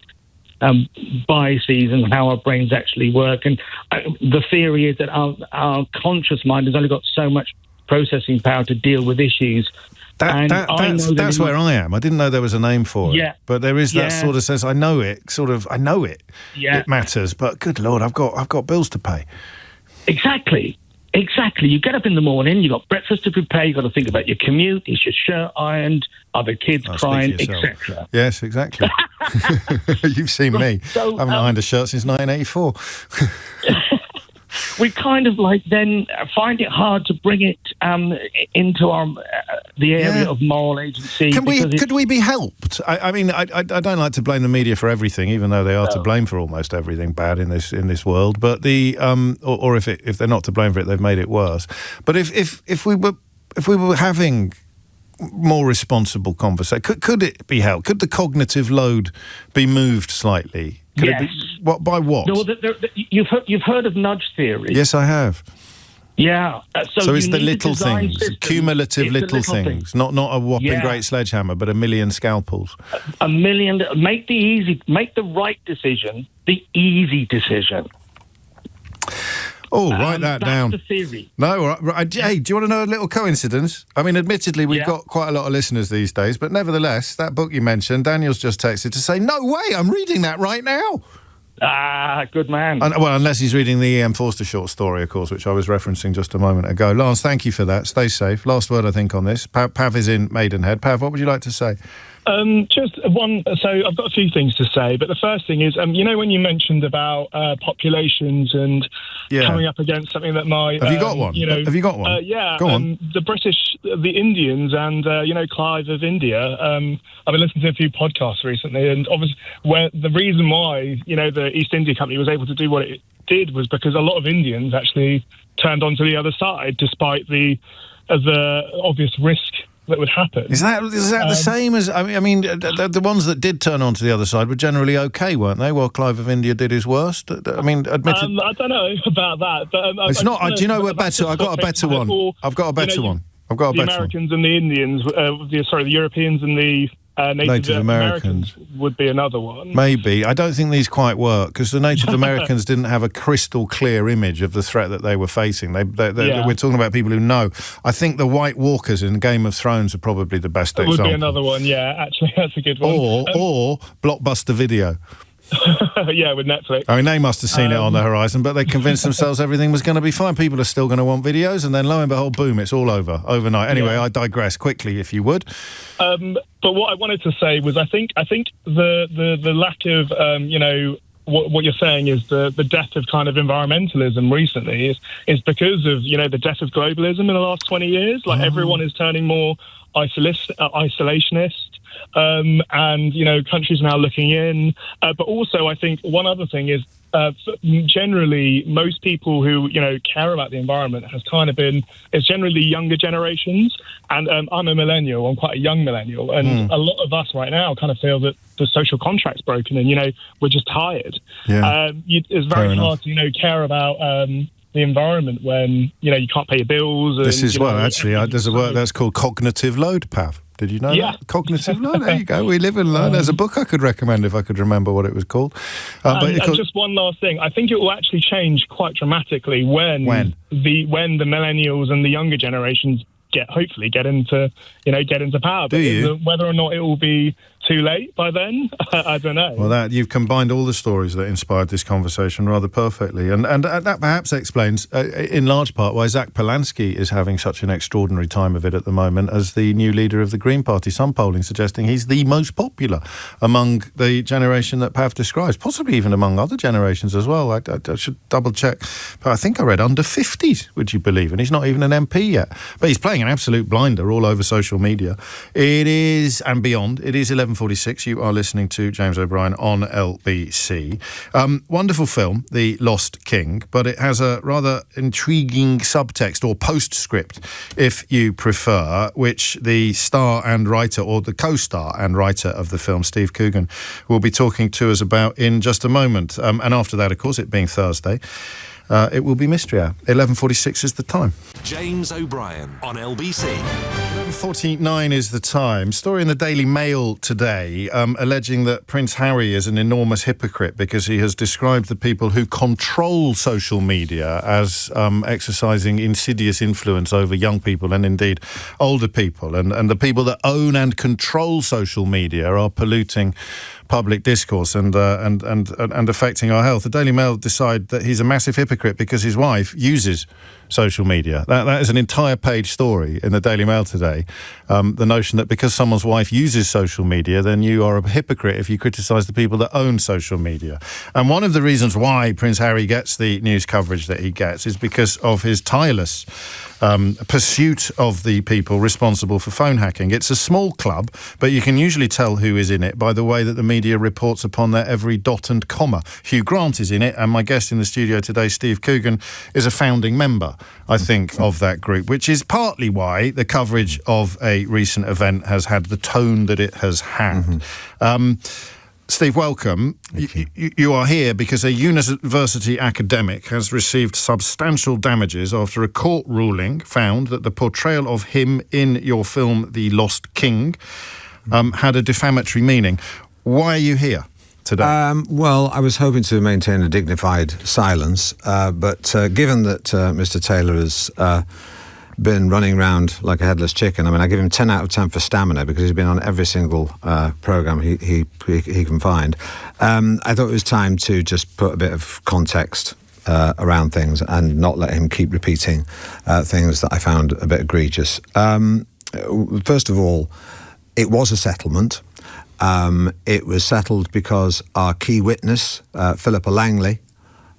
biases and how our brains actually work. And the theory is that our conscious mind has only got so much processing power to deal with issues. That's where I am. I didn't know there was a name for it. But there is that sort of sense. I know it. Yeah. It matters. But good Lord, I've got bills to pay. Exactly. You get up in the morning, you've got breakfast to prepare, you've got to think about your commute, is your shirt ironed, are the kids crying, etc. Yes, exactly. You've seen me. I haven't ironed a shirt since 1984. we kind of like then find it hard to bring it into the area of moral agency. Could we be helped? I mean, I don't like to blame the media for everything, even though they are to blame for almost everything bad in this world. But or if they're not to blame for it, they've made it worse. But if we were having more responsible conversation, could it be helped? Could the cognitive load be moved slightly? Could it be, by what? No, you've heard of nudge theory. Yes, I have. Yeah. So it's the little things, cumulative little things, not a whopping great sledgehammer, but a million scalpels. A million. Make the right decision, the easy decision. Oh, write that down. That's the theory. No, right. Hey, do you want to know a little coincidence? I mean, admittedly, we've got quite a lot of listeners these days, but nevertheless, that book you mentioned, Daniel's just texted to say, no way, I'm reading that right now. Ah, good man. Well, unless he's reading the E.M. Forster short story, of course, which I was referencing just a moment ago. Lance, thank you for that. Stay safe. Last word, I think, on this. Pav is in Maidenhead. Pav, what would you like to say? Just one. So I've got a few things to say, but the first thing is, you know, when you mentioned about populations and coming up against something that might. Have you got one? Have you got one? Yeah. Go on. The British, the Indians, and Clive of India. I've been listening to a few podcasts recently, and obviously, where the reason why the East India Company was able to do what it did was because a lot of Indians actually turned onto the other side, despite the obvious risk that would happen. Is that the same as? I mean, the ones that did turn onto the other side were generally okay, weren't they? While Clive of India did his worst. I mean, admitted. I don't know about that, but it's not. Do you know what better? I've got a better one. I've got a better one. The Americans and the Indians. The Europeans and the Native Americans would be another one. Maybe. I don't think these quite work because the Native Americans didn't have a crystal clear image of the threat that they were facing. We're talking about people who know. I think the White Walkers in Game of Thrones are probably the best example. Would be another one, yeah. Actually, that's a good one. Or Blockbuster Video. Yeah, with Netflix. I mean, they must have seen it on the horizon, but they convinced themselves everything was going to be fine. People are still going to want videos, and then lo and behold, boom, it's all over overnight. Anyway, I digress quickly, if you would. But what I wanted to say was, I think the lack of what you're saying is the death of kind of environmentalism recently is because of the death of globalism in the last 20 years. Like everyone is turning more isolationist. And countries now looking in, but also I think one other thing is generally most people who care about the environment it's generally younger generations, and I'm a millennial. I'm quite a young millennial, and a lot of us right now kind of feel that the social contract's broken, and we're just tired. It's very hard to care about the environment when you can't pay your bills. And, this is there's a word that's called cognitive load, Pav. Did you know that? Cognitive load, there you go. We live and learn. There's a book I could recommend if I could remember what it was called. And just one last thing. I think it will actually change quite dramatically when the millennials and the younger generations hopefully get into power. Do you? Whether or not it will be too late by then, I don't know. Well, you've combined all the stories that inspired this conversation rather perfectly, and that perhaps explains, in large part, why Zach Polanski is having such an extraordinary time of it at the moment as the new leader of the Green Party. Some polling suggesting he's the most popular among the generation that Pav describes, possibly even among other generations as well. I should double check, but I think I read under 50s, would you believe? And he's not even an MP yet, but he's playing an absolute blinder all over social media. It is, and beyond, it is 11:46. You are listening to James O'Brien on LBC. Wonderful film, The Lost King, but it has a rather intriguing subtext or postscript, if you prefer, which the star and writer, or the co-star and writer of the film, Steve Coogan, will be talking to us about in just a moment. And after that, of course, it being Thursday, it will be Mystery Hour. 11:46 is the time. James O'Brien on LBC. 11:49 is the time. Story in the Daily Mail today alleging that Prince Harry is an enormous hypocrite because he has described the people who control social media as exercising insidious influence over young people and indeed older people. And the people that own and control social media are polluting public discourse and affecting our health. The Daily Mail decide that he's a massive hypocrite because his wife uses social media. That is an entire page story in the Daily Mail today. by the notion that because someone's wife uses social media, then you are a hypocrite if you criticise the people that own social media. And one of the reasons why Prince Harry gets the news coverage that he gets is because of his tireless pursuit of the people responsible for phone hacking. It's a small club, but you can usually tell who is in it by the way that the media reports upon their every dot and comma. Hugh Grant is in it, and my guest in the studio today, Steve Coogan, is a founding member, I think, of that group, which is partly why the coverage of a recent event has had the tone that it has had. Steve, welcome. You are here because a university academic has received substantial damages after a court ruling found that the portrayal of him in your film The Lost King had a defamatory meaning. Why are you here today? Well, I was hoping to maintain a dignified silence, but given that Mr. Taylor has been running around like a headless chicken, I mean, I give him 10 out of 10 for stamina because he's been on every single programme he can find. I thought it was time to just put a bit of context around things and not let him keep repeating things that I found a bit egregious. First of all, it was a settlement. It was settled because our key witness, Philippa Langley,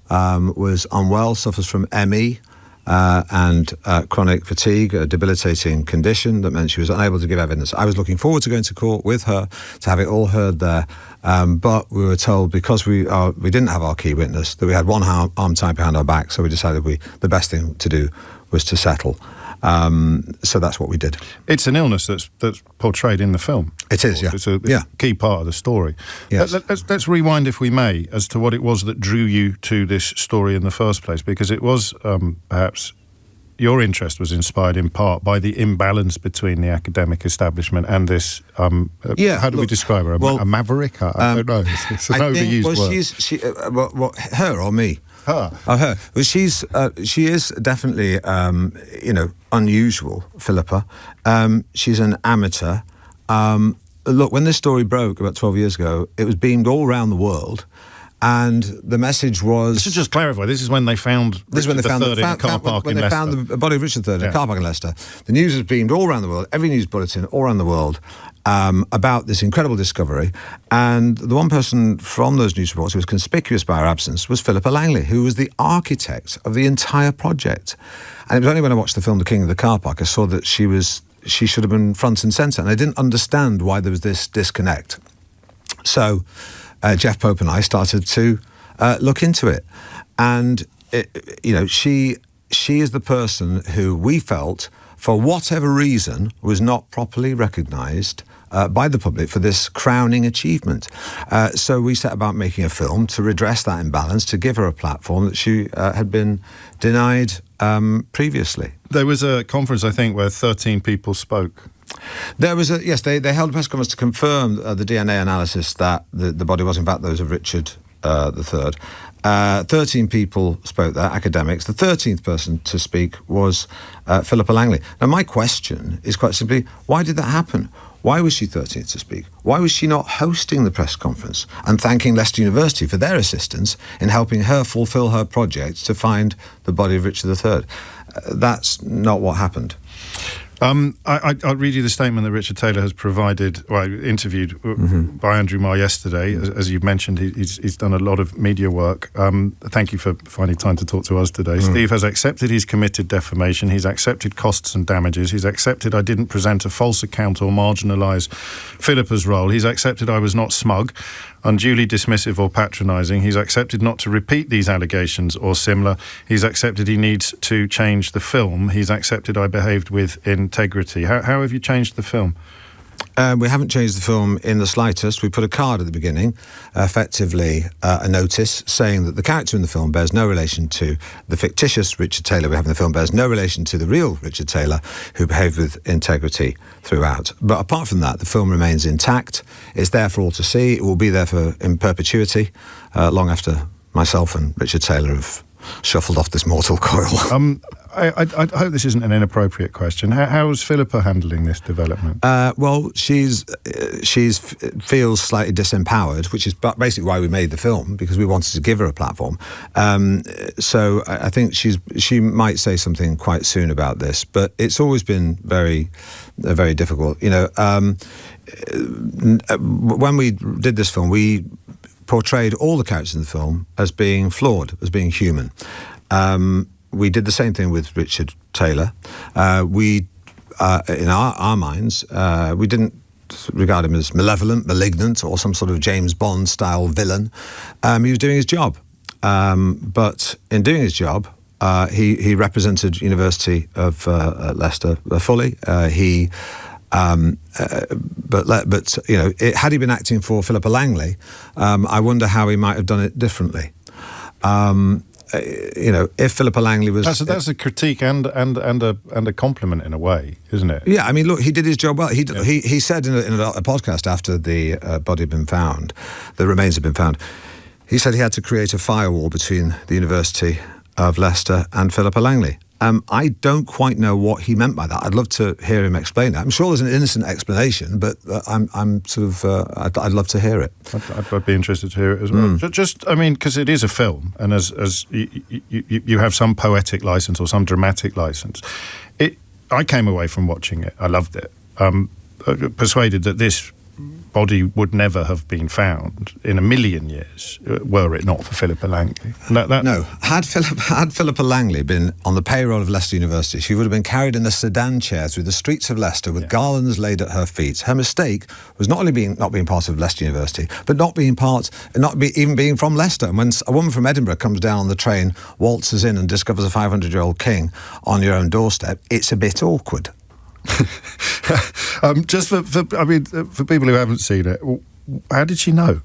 was unwell, suffers from ME, and chronic fatigue, a debilitating condition that meant she was unable to give evidence. I was looking forward to going to court with her to have it all heard there, but we were told because we didn't have our key witness that we had one arm tied behind our back, so we decided the best thing to do was to settle. So that's what we did. It's an illness that's portrayed in the film. It is, yeah. It's a key part of the story. Yes. Let's rewind, if we may, as to what it was that drew you to this story in the first place, because it was perhaps your interest was inspired in part by the imbalance between the academic establishment and this, how do we describe her? A maverick? I don't know. It's an overused word. Her or me? Her. Oh, her. Well, she is definitely, unusual, Philippa. She's an amateur. Look, when this story broke about 12 years ago, it was beamed all around the world. And the message was... Let's just clarify, this is when they found Richard III in a car park in Leicester. When they found the body of Richard III in a car park in Leicester. The news was beamed all around the world, every news bulletin all around the world, about this incredible discovery. And the one person from those news reports who was conspicuous by her absence was Philippa Langley, who was the architect of the entire project. And it was only when I watched the film The King of the Car Park I saw that she should have been front and centre. And I didn't understand why there was this disconnect. So... Jeff Pope and I started to look into it, and she is the person who we felt, for whatever reason, was not properly recognised by the public for this crowning achievement. So we set about making a film to redress that imbalance, to give her a platform that she had been denied previously. There was a conference, I think, where 13 people spoke. There was they held a press conference to confirm the DNA analysis that the body was in fact those of Richard III. 13 people spoke there, academics. The 13th person to speak was Philippa Langley. Now my question is quite simply, why did that happen? Why was she 13th to speak? Why was she not hosting the press conference and thanking Leicester University for their assistance in helping her fulfil her project to find the body of Richard III? That's not what happened. I'll read you the statement that Richard Taylor has provided, interviewed by Andrew Marr yesterday. As you mentioned, he's done a lot of media work. Thank you for finding time to talk to us today. Steve has accepted he's committed defamation. He's accepted costs and damages. He's accepted I didn't present a false account or marginalise Philippa's role. He's accepted I was not smug, unduly dismissive or patronising. He's accepted not to repeat these allegations or similar. He's accepted he needs to change the film. He's accepted I behaved with integrity. How have you changed the film? We haven't changed the film in the slightest. We put a card at the beginning, effectively a notice saying that the character in the film bears no relation to the fictitious Richard Taylor we have in the film, bears no relation to the real Richard Taylor who behaved with integrity throughout. But apart from that, the film remains intact. It's there for all to see. It will be there in perpetuity, long after myself and Richard Taylor have shuffled off this mortal coil. I hope this isn't an inappropriate question. How's Philippa handling this development? Well, she's feels slightly disempowered, which is basically why we made the film, because we wanted to give her a platform. So I think she might say something quite soon about this, but it's always been very, very difficult. You know, when we did this film, we portrayed all the characters in the film as being flawed, as being human. We did the same thing with Richard Taylor. In our minds, we didn't regard him as malevolent, malignant, or some sort of James Bond-style villain. He was doing his job. But in doing his job, he represented University of Leicester fully. But you know, had he been acting for Philippa Langley, I wonder how he might have done it differently. You know, if Philippa Langley was... That's a critique and a compliment in a way, isn't it? Yeah, I mean, look, he did his job well. He said in a podcast after the body had been found, the remains had been found, he said he had to create a firewall between the University of Leicester and Philippa Langley. I don't quite know what he meant by that. I'd love to hear him explain that. I'm sure there's an innocent explanation, but I'm sort of I'd love to hear it. I'd be interested to hear it as well. Just I mean, because it is a film, and as you have some poetic license or some dramatic license. I came away from watching it. I loved it. Persuaded that this body would never have been found in a million years were it not for Philippa Langley. No, had Philippa Langley been on the payroll of Leicester University, she would have been carried in a sedan chair through the streets of Leicester with garlands laid at her feet. Her mistake was not only not being part of Leicester University, but even being from Leicester. And when a woman from Edinburgh comes down on the train, waltzes in and discovers a 500-year-old king on your own doorstep, it's a bit awkward. Just for people who haven't seen it, how did she know?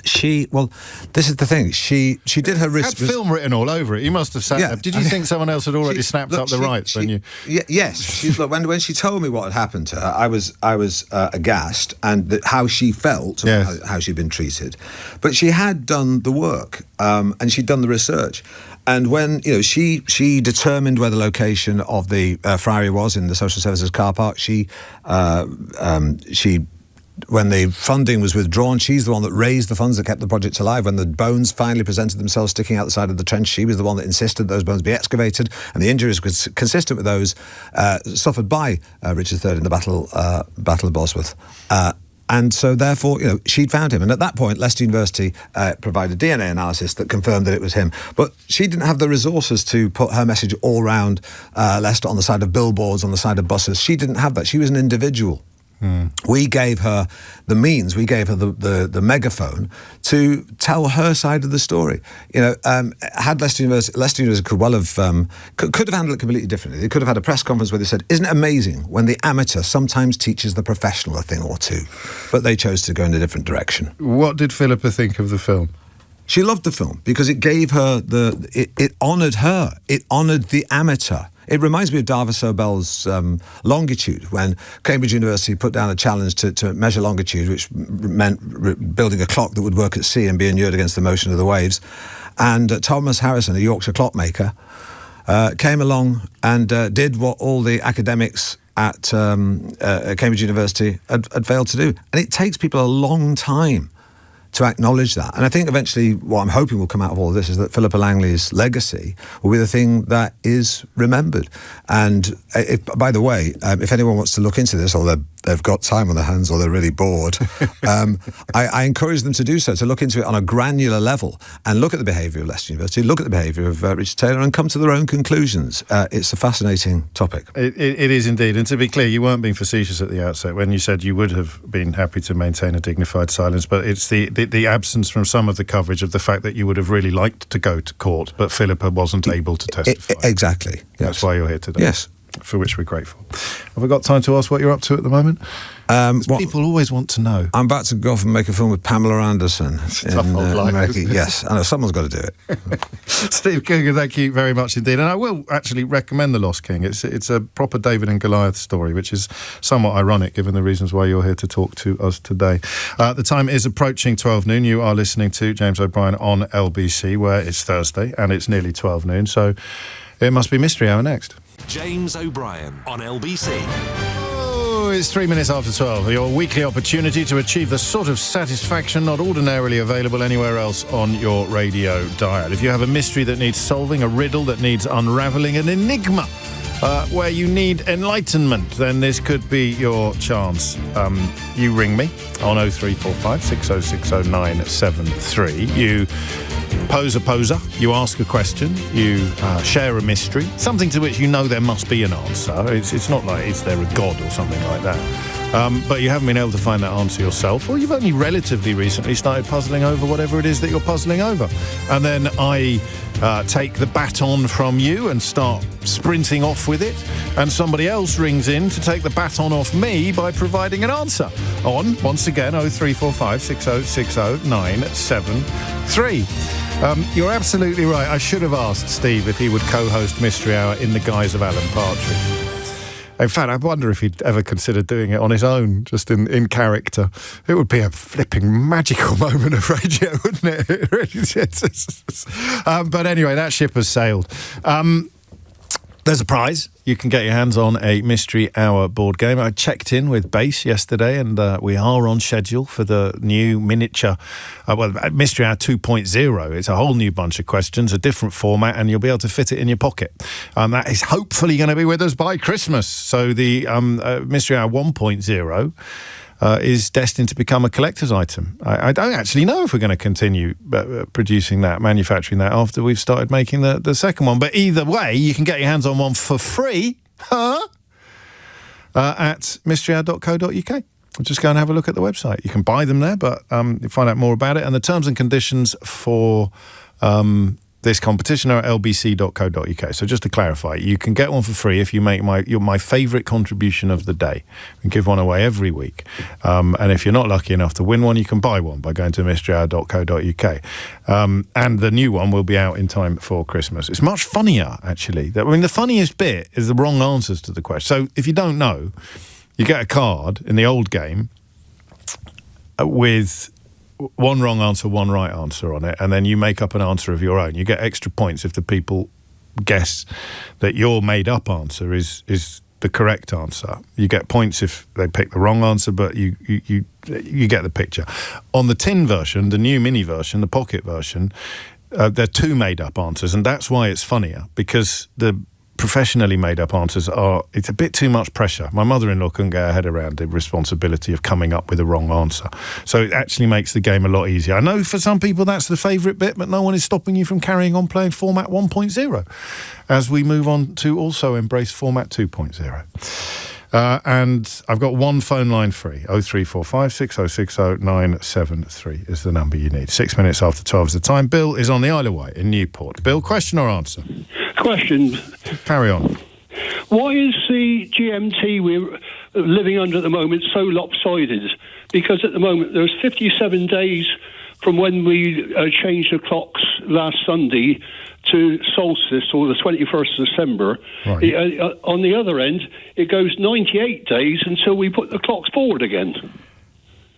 This is the thing. She did her research. Had film written all over it. You must have sat there. Did you think someone else had already snapped up the rights when you? Yes. When she told me what had happened to her, I was aghast, and how she felt, how she'd been treated. But she had done the work, and she'd done the research. And when she determined where the location of the friary was in the social services car park, when the funding was withdrawn, she's the one that raised the funds that kept the project alive. When the bones finally presented themselves sticking out the side of the trench, she was the one that insisted those bones be excavated, and the injuries were consistent with those suffered by Richard III in the Battle of Bosworth. And so, therefore, she'd found him. And at that point, Leicester University provided DNA analysis that confirmed that it was him. But she didn't have the resources to put her message all around Leicester on the side of billboards, on the side of buses. She didn't have that. She was an individual. We gave her the means, we gave her the megaphone to tell her side of the story. Had Leicester University could well have could have handled it completely differently. They could have had a press conference where they said, "Isn't it amazing when the amateur sometimes teaches the professional a thing or two?" But they chose to go in a different direction. What did Philippa think of the film? She loved the film because it gave her it honoured her. It honoured the amateur. It reminds me of Dava Sobel's longitude, when Cambridge University put down a challenge to measure longitude, which meant building a clock that would work at sea and be inured against the motion of the waves. And Thomas Harrison, a Yorkshire clockmaker, came along and did what all the academics at Cambridge University had failed to do. And it takes people a long time to acknowledge that. And I think eventually what I'm hoping will come out of all of this is that Philippa Langley's legacy will be the thing that is remembered. And by the way, if anyone wants to look into this, or they've got time on their hands, or they're really bored, I encourage them to do so, to look into it on a granular level and look at the behaviour of Leicester University, look at the behaviour of Richard Taylor, and come to their own conclusions. It's a fascinating topic. It is indeed. And to be clear, you weren't being facetious at the outset when you said you would have been happy to maintain a dignified silence, but it's the absence from some of the coverage of the fact that you would have really liked to go to court, but Philippa wasn't able to testify. Exactly. That's why you're here today. Yes. for which we're grateful. Have we got time to ask what you're up to at the moment? People always want to know. I'm about to go off and make a film with Pamela Anderson in America. Yes, I know, someone's got to do it. Steve Coogan, thank you very much indeed. And I will actually recommend The Lost King. It's a proper David and Goliath story, which is somewhat ironic given the reasons why you're here to talk to us today. The time is approaching 12 noon. You are listening to James O'Brien on LBC, where it's Thursday and it's nearly 12 noon, so it must be Mystery Hour next. James O'Brien on LBC. Oh, it's 3 minutes after 12. Your weekly opportunity to achieve the sort of satisfaction not ordinarily available anywhere else on your radio dial. If you have a mystery that needs solving, a riddle that needs unravelling, an enigma where you need enlightenment, then this could be your chance. You ring me on 0345 6060 973. You pose a poser, you ask a question, you share a mystery, something to which you know there must be an answer. It's not like is there a god or something like that. But you haven't been able to find that answer yourself, or you've only relatively recently started puzzling over whatever it is that you're puzzling over. And then I take the baton from you and start sprinting off with it, and somebody else rings in to take the baton off me by providing an answer on, once again, 0345 6060 973. You're absolutely right. I should have asked Steve if he would co-host Mystery Hour in the guise of Alan Partridge. In fact, I wonder if he'd ever considered doing it on his own, just in character. It would be a flipping magical moment of radio, wouldn't it? It really is. But anyway, that ship has sailed. There's a prize. You can get your hands on a Mystery Hour board game. I checked in with Base yesterday, and we are on schedule for the new miniature, Mystery Hour 2.0. It's a whole new bunch of questions, a different format, and you'll be able to fit it in your pocket. That is hopefully going to be with us by Christmas. So the Mystery Hour 1.0 is destined to become a collector's item. I don't actually know if we're going to continue producing that, manufacturing that, after we've started making the second one. But either way, you can get your hands on one for free at mysteryhour.co.uk. Just go and have a look at the website. You can buy them there, but you find out more about it. And the terms and conditions for this competition are at lbc.co.uk. So just to clarify, you can get one for free if you make my favourite contribution of the day. We give one away every week. And if you're not lucky enough to win one, you can buy one by going to mysteryhour.co.uk. And the new one will be out in time for Christmas. It's much funnier, actually. The funniest bit is the wrong answers to the question. So if you don't know, you get a card in the old game with one wrong answer, one right answer on it, and then you make up an answer of your own. You get extra points if the people guess that your made-up answer is the correct answer. You get points if they pick the wrong answer, but you get the picture. On the tin version, the new mini version, the pocket version, there are two made-up answers, and that's why it's funnier, because the professionally made up answers it's a bit too much pressure. My mother-in-law couldn't get her head around the responsibility of coming up with a wrong answer. So it actually makes the game a lot easier. I know for some people that's the favourite bit, but no one is stopping you from carrying on playing format 1.0 as we move on to also embrace format 2.0. And I've got one phone line free. 0345 6060 973 is the number you need. 6 minutes after 12 is the time. Bill is on the Isle of Wight in Newport. Bill, question or answer? Question. Carry on. Why is the GMT we're living under at the moment so lopsided? Because at the moment there's 57 days from when we changed the clocks last Sunday to solstice, or the 21st of December. Right. On the other end, it goes 98 days until we put the clocks forward again.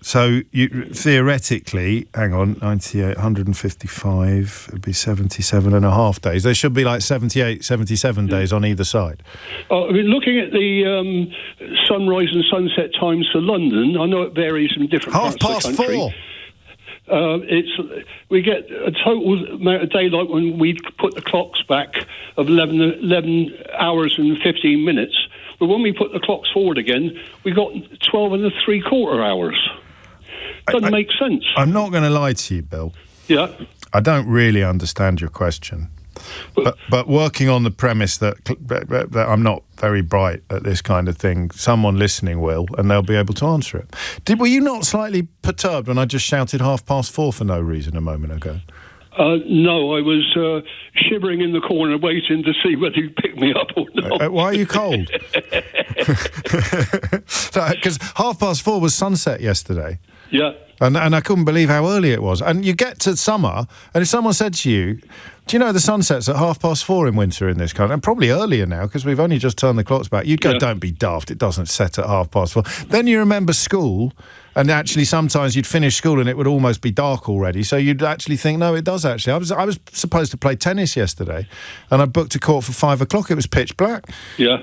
So you theoretically, hang on, 98, 155, it'd be 77 and a half days. There should be like 78, 77 days on either side. Looking at the sunrise and sunset times for London, I know it varies in different parts of the country. 4:30. We get a total amount of daylight when we put the clocks back of 11 hours and 15 minutes. But when we put the clocks forward again, we got 12 and 3/4 hours. Doesn't make sense. I'm not going to lie to you, Bill. Yeah. I don't really understand your question. But working on the premise that I'm not very bright at this kind of thing, someone listening will, and they'll be able to answer it. Were you not slightly perturbed when I just shouted 4:30 for no reason a moment ago? No, I was shivering in the corner waiting to see whether you'd pick me up or not. Why are you cold? Because 4:30 was sunset yesterday. Yeah. And I couldn't believe how early it was. And you get to summer, and if someone said to you, do you know the sunset's at 4:30 in winter in this country? And probably earlier now, because we've only just turned the clocks back. You'd go, don't be daft, it doesn't set at 4:30. Then you remember school, and actually sometimes you'd finish school and it would almost be dark already. So you'd actually think, no, it does actually. I was supposed to play tennis yesterday, and I booked a court for 5 o'clock. It was pitch black. Yeah.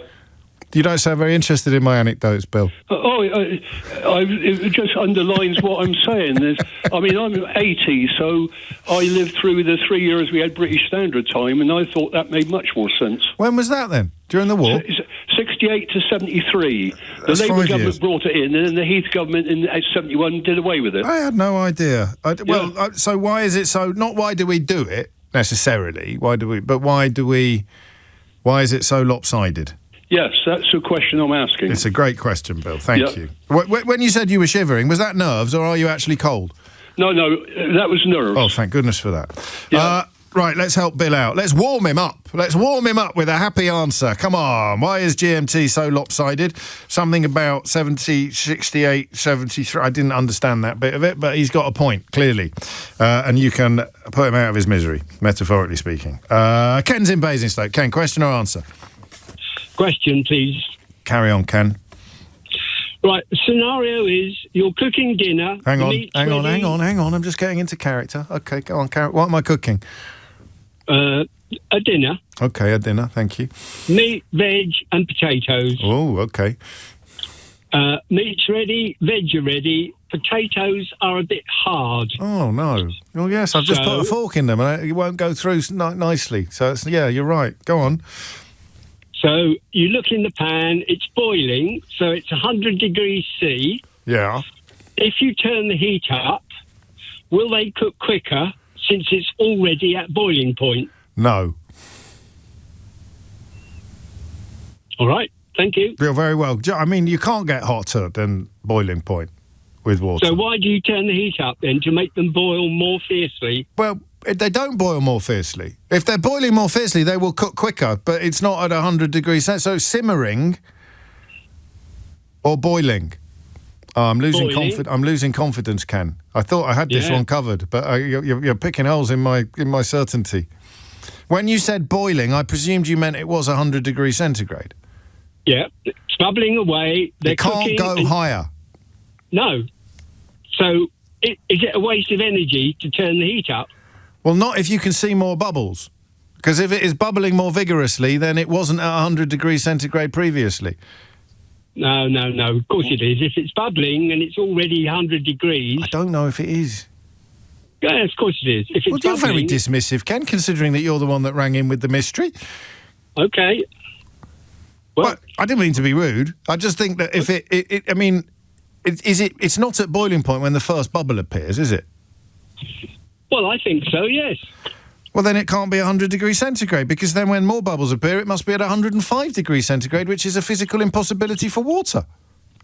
You don't sound very interested in my anecdotes, Bill. It just underlines what I'm saying. I'm 80, so I lived through the 3 years we had British Standard Time, and I thought that made much more sense. When was that then? During the war? 68 to 73. The Labour government brought it in, and then the Heath government in 71 did away with it. I had no idea. So why is it so... Not why do we do it, necessarily, why is it so lopsided? Yes, that's the question I'm asking. It's a great question, Bill. Thank you. When you said you were shivering, was that nerves or are you actually cold? No, that was nerves. Oh, thank goodness for that. Yeah. Right, let's help Bill out. Let's warm him up. Let's warm him up with a happy answer. Come on. Why is GMT so lopsided? Something about 70, 68, 73. I didn't understand that bit of it, but he's got a point, clearly. And you can put him out of his misery, metaphorically speaking. Ken's in Basingstoke. Ken, question or answer? Question, please. Carry on, Ken. Right, the scenario is you're cooking dinner. Hang on. I'm just getting into character. Okay, go on, what am I cooking? A dinner. Okay, a dinner, thank you. Meat, veg and potatoes. Oh, okay. Meat's ready, veg are ready. Potatoes are a bit hard. Oh, no. Well, yes, I've just put a fork in them and it won't go through nicely. So, you're right. Go on. So you look in the pan, it's boiling, so it's 100 degrees C. Yeah. If you turn the heat up, will they cook quicker since it's already at boiling point? No. All right, thank you. You're very well. I mean, you can't get hotter than boiling point with water. So why do you turn the heat up then, to make them boil more fiercely? Well, they don't boil more fiercely. If they're boiling more fiercely, they will cook quicker, but it's not at 100 degrees. So simmering or boiling? Oh, I'm losing confidence, Ken. I thought I had this one covered, but you're picking holes in my certainty. When you said boiling, I presumed you meant it was 100 degrees centigrade. Yeah, it's bubbling away. It can't go higher. No. So is it a waste of energy to turn the heat up? Well, not if you can see more bubbles. Because if it is bubbling more vigorously, then it wasn't at 100 degrees centigrade previously. No. Of course it is. If it's bubbling and it's already 100 degrees... I don't know if it is. Yeah, of course it is. If it's you're very dismissive, Ken, considering that you're the one that rang in with the mystery. OK. Well, I didn't mean to be rude. I just think that if it's not at boiling point when the first bubble appears, is it? Well, I think so, yes. Well, then it can't be 100 degrees centigrade, because then when more bubbles appear, it must be at 105 degrees centigrade, which is a physical impossibility for water.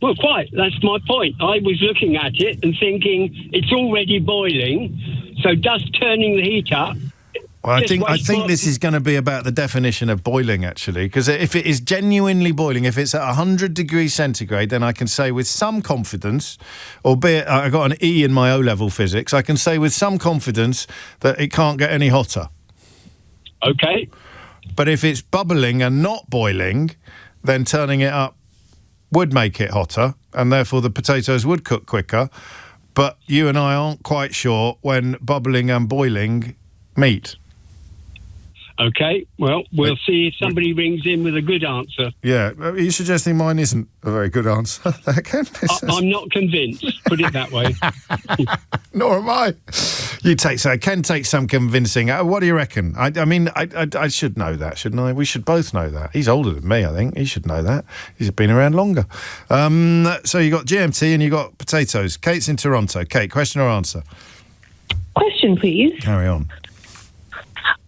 Well, quite. That's my point. I was looking at it and thinking it's already boiling, so does turning the heat up... Well, I think this is going to be about the definition of boiling, actually, because if it is genuinely boiling, if it's at 100 degrees centigrade, then I can say with some confidence, albeit I got an E in my O-level physics, I can say with some confidence that it can't get any hotter. OK. But if it's bubbling and not boiling, then turning it up would make it hotter, and therefore the potatoes would cook quicker. But you and I aren't quite sure when bubbling and boiling meet. OK, well, we'll see if somebody rings in with a good answer. Yeah, are you suggesting mine isn't a very good answer? I'm not convinced, put it that way. Nor am I. Ken takes some convincing. What do you reckon? I mean, I should know that, shouldn't I? We should both know that. He's older than me, I think. He should know that. He's been around longer. So you got GMT and you got potatoes. Kate's in Toronto. Kate, question or answer? Question, please. Carry on.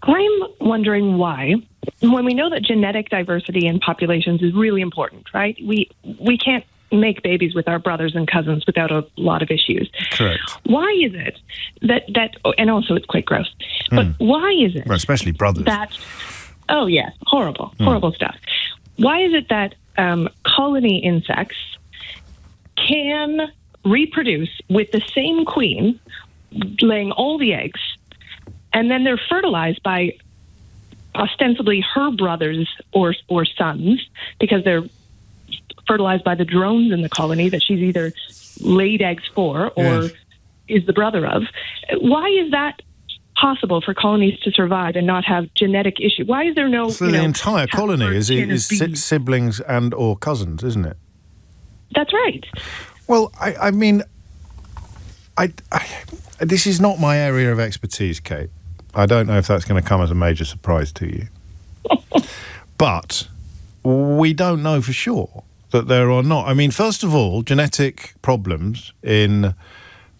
I'm wondering why, when we know that genetic diversity in populations is really important, right? We can't make babies with our brothers and cousins without a lot of issues. Correct. Why is it that and also it's quite gross, but why is it... Well, especially brothers. That, oh, yes, horrible stuff. Why is it that colony insects can reproduce with the same queen, laying all the eggs, and then they're fertilized by ostensibly her brothers or sons, because they're fertilized by the drones in the colony that she's either laid eggs for or is the brother of? Why is that possible for colonies to survive and not have genetic issues? Why is there no... So the entire colony is siblings and or cousins, isn't it? That's right. Well, I mean, this is not my area of expertise, Kate. I don't know if that's going to come as a major surprise to you. But we don't know for sure that there are not. I mean, first of all, genetic problems in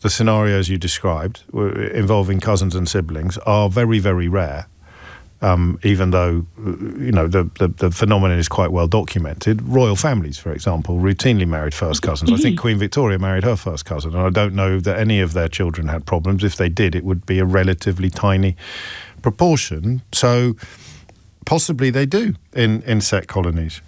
the scenarios you described involving cousins and siblings are very, very rare. Even though, the phenomenon is quite well documented. Royal families, for example, routinely married first cousins. I think Queen Victoria married her first cousin, and I don't know that any of their children had problems. If they did, it would be a relatively tiny proportion. So possibly they do in insect colonies.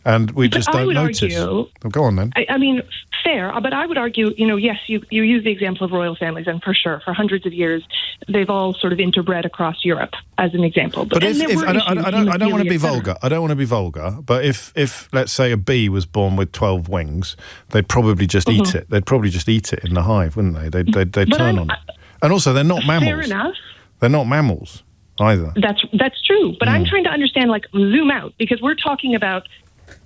And we just don't notice. Go on then. I mean, fair, but I would argue, yes, you use the example of royal families, and for sure, for hundreds of years, they've all sort of interbred across Europe, as an example. But if I don't want to be vulgar. I don't want to be vulgar. But if let's say a bee was born with 12 wings, they'd probably just eat it. They'd probably just eat it in the hive, wouldn't they? They'd turn on it. And also, they're not mammals. Fair enough. They're not mammals either. That's true. But I'm trying to understand, zoom out, because we're talking about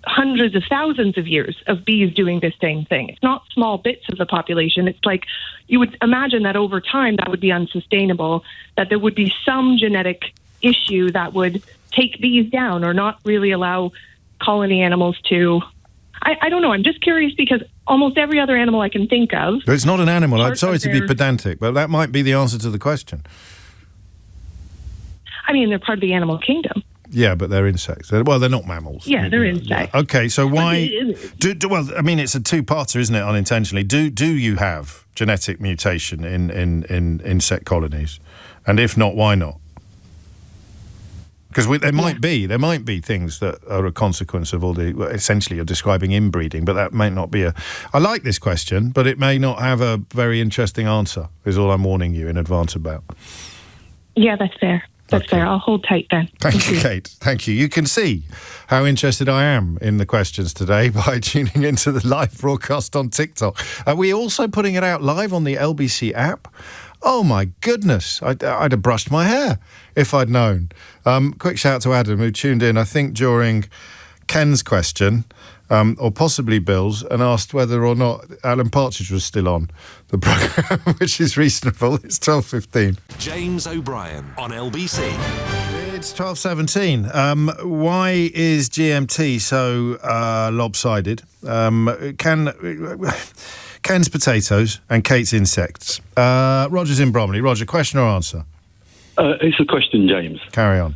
hundreds of thousands of years of bees doing this same thing. It's not small bits of the population. It's like you would imagine that over time that would be unsustainable, that there would be some genetic issue that would take bees down or not really allow colony animals to... I don't know. I'm just curious because almost every other animal I can think of... But it's not an animal. I'm sorry to be pedantic, but that might be the answer to the question. I mean, they're part of the animal kingdom. Yeah, but they're insects. They're not mammals. Yeah, they're insects. Okay, so why... well, I mean, it's a two-parter, isn't it, unintentionally? Do you have genetic mutation in insect colonies? And if not, why not? Because there might be things that are a consequence of all the... Well, essentially, you're describing inbreeding, but that may not be a... I like this question, but it may not have a very interesting answer, is all I'm warning you in advance about. Yeah, that's fair. That's fair. I'll hold tight then. Thank you, Kate. Thank you. You can see how interested I am in the questions today by tuning into the live broadcast on TikTok. Are we also putting it out live on the LBC app? Oh, my goodness. I'd have brushed my hair if I'd known. Quick shout out to Adam, who tuned in, I think, during Ken's question, or possibly Bill's, and asked whether or not Alan Partridge was still on the programme, which is reasonable. It's 12:15. James O'Brien on LBC. It's 12:17. Why is GMT so lopsided? Ken's potatoes and Kate's insects. Roger's in Bromley. Roger, question or answer? It's a question, James. Carry on.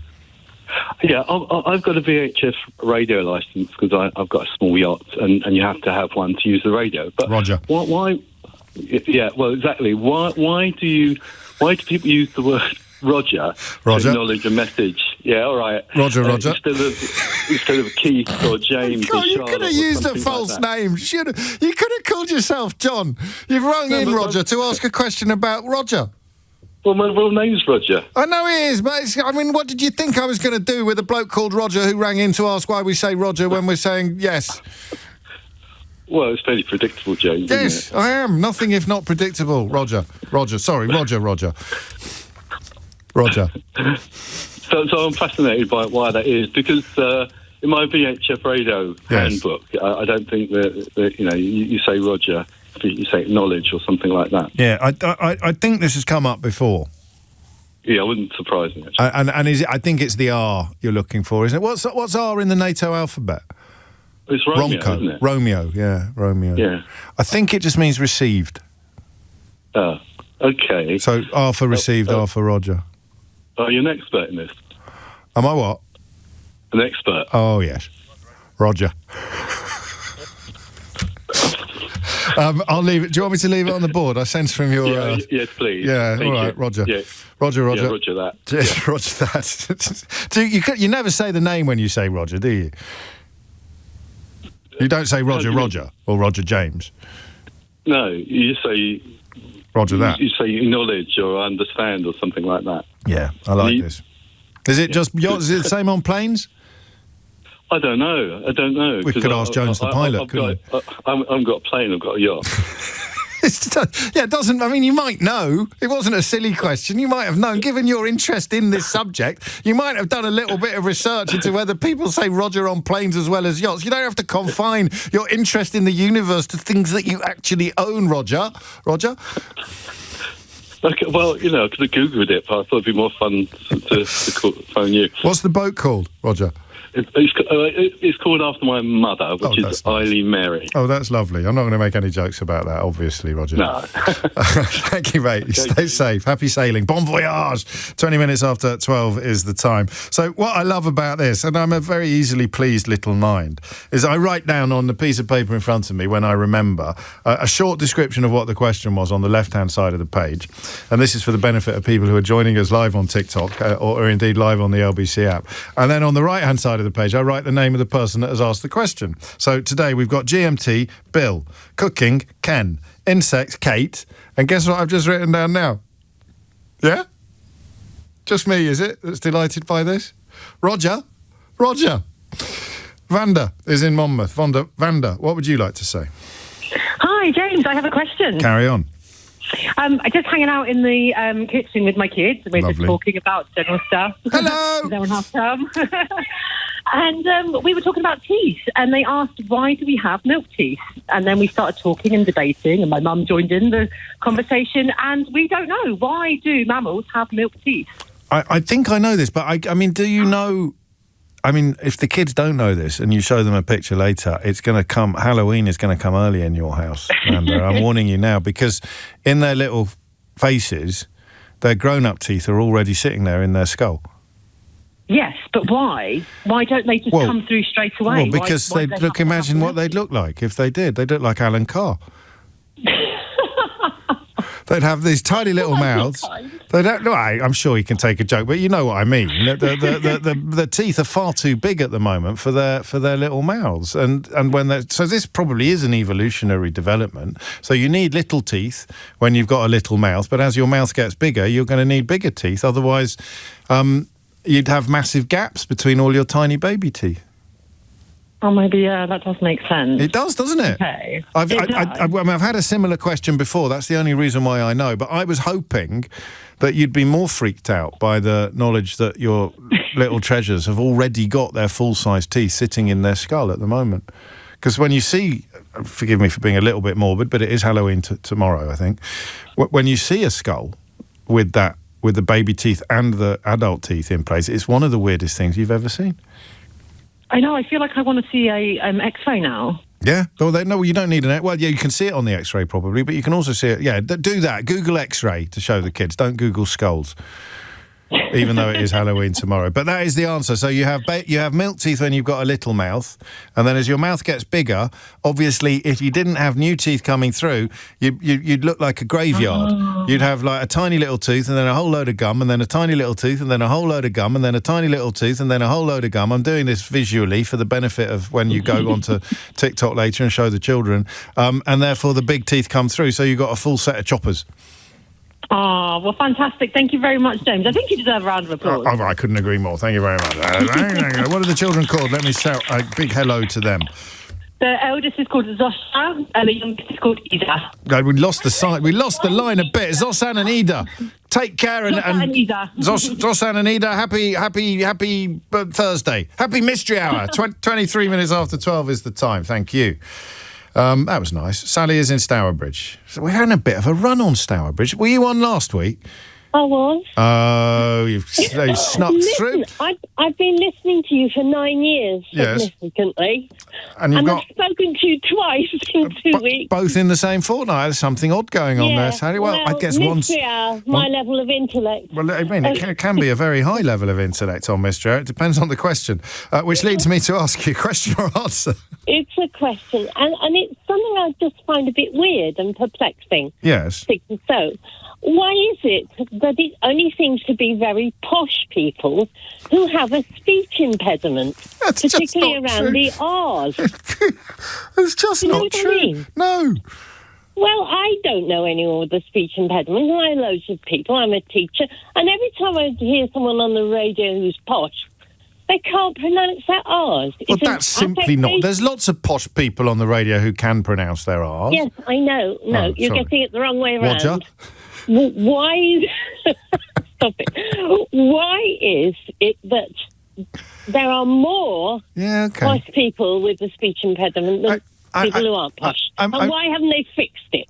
Yeah, I've got a VHF radio license because I've got a small yacht, and you have to have one to use the radio. But Roger, why? Yeah, well, exactly. Why do people use the word Roger to acknowledge a message? Yeah, all right. Roger. Instead of Keith or James or Charlotte. You could have used a false name. You could have called yourself John. You've rung in, Roger, to ask a question about Roger. Well, my real name's Roger. I know it is, but what did you think I was going to do with a bloke called Roger who rang in to ask why we say Roger when we're saying yes? Well, it's fairly predictable, James. Yes, I am. Nothing if not predictable. Roger. Sorry, Roger. So I'm fascinated by why that is, because in my VHF radio handbook, I don't think that you say Roger. You say acknowledge or something like that. Yeah, I think this has come up before. Yeah, I wouldn't surprise me, actually. And is it, I think it's the R you're looking for, isn't it? What's R in the NATO alphabet? It's Romeo, isn't it? Romeo. Yeah. I think it just means received. Oh, okay. So R for received, R for Roger. Are you an expert in this? Am I what? An expert. Oh, yes. Roger. I'll leave it. Do you want me to leave it on the board? I sense from your... yes, please. Yeah, Thank all right, you. Roger. Yeah. Roger. Yeah, Roger that. Yes, Yeah. Roger that. You never say the name when you say Roger, do you? You don't say Roger or Roger James. No, you say... Roger that. You say acknowledge or understand or something like that. Yeah, I like this. Is it just yours? Is it the same on planes? I don't know. We could ask Jones the pilot, couldn't we? I haven't got a plane, I've got a yacht. It doesn't. I mean, you might know. It wasn't a silly question. You might have known. Given your interest in this subject, you might have done a little bit of research into whether people say Roger on planes as well as yachts. You don't have to confine your interest in the universe to things that you actually own, Roger. Roger? Okay, well, I could have Googled it, but I thought it'd be more fun to phone you. What's the boat called, Roger? It's called after my mother, which is Eileen Mary. Oh, that's lovely. I'm not going to make any jokes about that, obviously, Roger. No. Thank you, mate. Stay safe. Happy sailing. Bon voyage. 20 minutes after 12 is the time. So what I love about this, and I'm a very easily pleased little mind, is I write down on the piece of paper in front of me when I remember a short description of what the question was on the left-hand side of the page. And this is for the benefit of people who are joining us live on TikTok or indeed live on the LBC app. And then on the right-hand side of the page, I write the name of the person that has asked the question. So today we've got GMT, Bill, cooking, Ken, insects, Kate, and guess what I've just written down now? Yeah? Just me, is it, that's delighted by this? Roger. Vanda is in Monmouth. Vanda, what would you like to say? Hi, James, I have a question. Carry on. I'm just hanging out in the kitchen with my kids. We're Lovely. just talking about general stuff. Hello! They're on half term. And we were talking about teeth, and they asked, why do we have milk teeth? And then we started talking and debating, and my mum joined in the conversation, and we don't know. Why do mammals have milk teeth? I think I know this, but I mean, do you know... I mean, if the kids don't know this and you show them a picture later, it's going to come... Halloween is going to come early in your house, Amber. I'm warning you now, because in their little faces, their grown-up teeth are already sitting there in their skull. Yes, but why? Why don't they just come through straight away? Well, because why they'd look... Imagine what they'd look like if they did. They'd look like Alan Carr. They'd have these tiny little mouths. They don't. No, I'm sure you can take a joke, but you know what I mean. The teeth are far too big at the moment for their little mouths, and when they so this probably is an evolutionary development. So you need little teeth when you've got a little mouth, but as your mouth gets bigger, you're going to need bigger teeth. Otherwise, you'd have massive gaps between all your tiny baby teeth. Oh, maybe, that does make sense. It does, doesn't it? Okay. I've had a similar question before. That's the only reason why I know. But I was hoping that you'd be more freaked out by the knowledge that your little treasures have already got their full-size teeth sitting in their skull at the moment. Because when you see, forgive me for being a little bit morbid, but it is Halloween tomorrow, I think. When you see a skull with the baby teeth and the adult teeth in place, it's one of the weirdest things you've ever seen. I know, I feel like I want to see a X-ray now. Yeah? No, you don't need an... Well, yeah, you can see it on the X-ray probably, but you can also see it... Yeah, do that. Google X-ray to show the kids. Don't Google skulls. Even though it is Halloween tomorrow. But that is the answer. So you have milk teeth when you've got a little mouth, and then as your mouth gets bigger, obviously, if you didn't have new teeth coming through, you'd look like a graveyard. Oh. You'd have like a tiny little tooth, and then a whole load of gum, and then a tiny little tooth, and then a whole load of gum, and then a tiny little tooth, and then a whole load of gum. I'm doing this visually for the benefit of when you go onto TikTok later and show the children, and therefore the big teeth come through, so you've got a full set of choppers. Oh, well, fantastic. Thank you very much, James. I think you deserve a round of applause. I couldn't agree more. Thank you very much. What are the children called? Let me shout a big hello to them. The eldest is called Zosha, and the youngest is called Ida. No, we lost the line a bit. Zosan and Ida. Take care and Ida. Zosan and Ida, happy Thursday. Happy Mystery Hour. 23 minutes after 12 is the time. Thank you. That was nice. Sally is in Stourbridge. So we're having a bit of a run on Stourbridge. Were you on last week? I was. Oh, you've snuck through. I've been listening to you for 9 years, Yes. significantly. And you've got I've spoken to you twice in 2 weeks. both in the same fortnight. There's something odd going on there, Sally. Well, I guess mystery hour, my level of intellect. Well, I mean, it can be a very high level of intellect on Mystery Hour. It depends on the question, which leads me to ask you, question or answer? It's a question, and it's something I just find a bit weird and perplexing. Yes. So, why is it that it only seems to be very posh people who have a speech impediment, particularly around the R's? It's just not true. No. Well, I don't know anyone with a speech impediment. I know loads of people. I'm a teacher. And every time I hear someone on the radio who's posh, they can't pronounce their R's. Well, that's simply not. There's lots of posh people on the radio who can pronounce their R's. Yes, I know. No, you're sorry. getting it the wrong way around. Roger? Why? Stop it. Why is it that there are more posh people with a speech impediment than people who aren't posh? And why haven't they fixed it?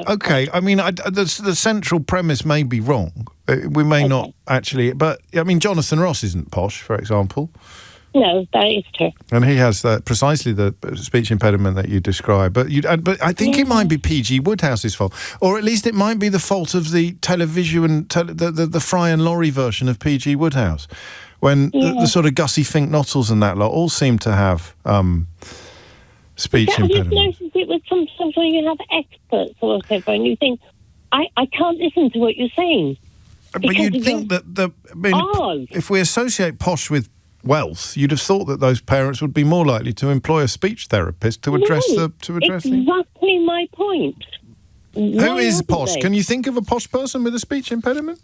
Okay, I mean, the central premise may be wrong. We may not actually, but I mean, Jonathan Ross isn't posh, for example. No, that is true. And he has precisely the speech impediment that you describe. But I think it might be P.G. Woodhouse's fault, or at least it might be the fault of the television, the Fry and Laurie version of P.G. Woodhouse, when the sort of Gussie Fink-Nottles and that lot all seem to have speech impediment. Have you noticed it with sometimes when you have experts or whatever, and you think, I can't listen to what you're saying. But you'd think that if we associate posh with wealth, you'd have thought that those parents would be more likely to employ a speech therapist to address exactly my point. Who is posh? Can you think of a posh person with a speech impediment?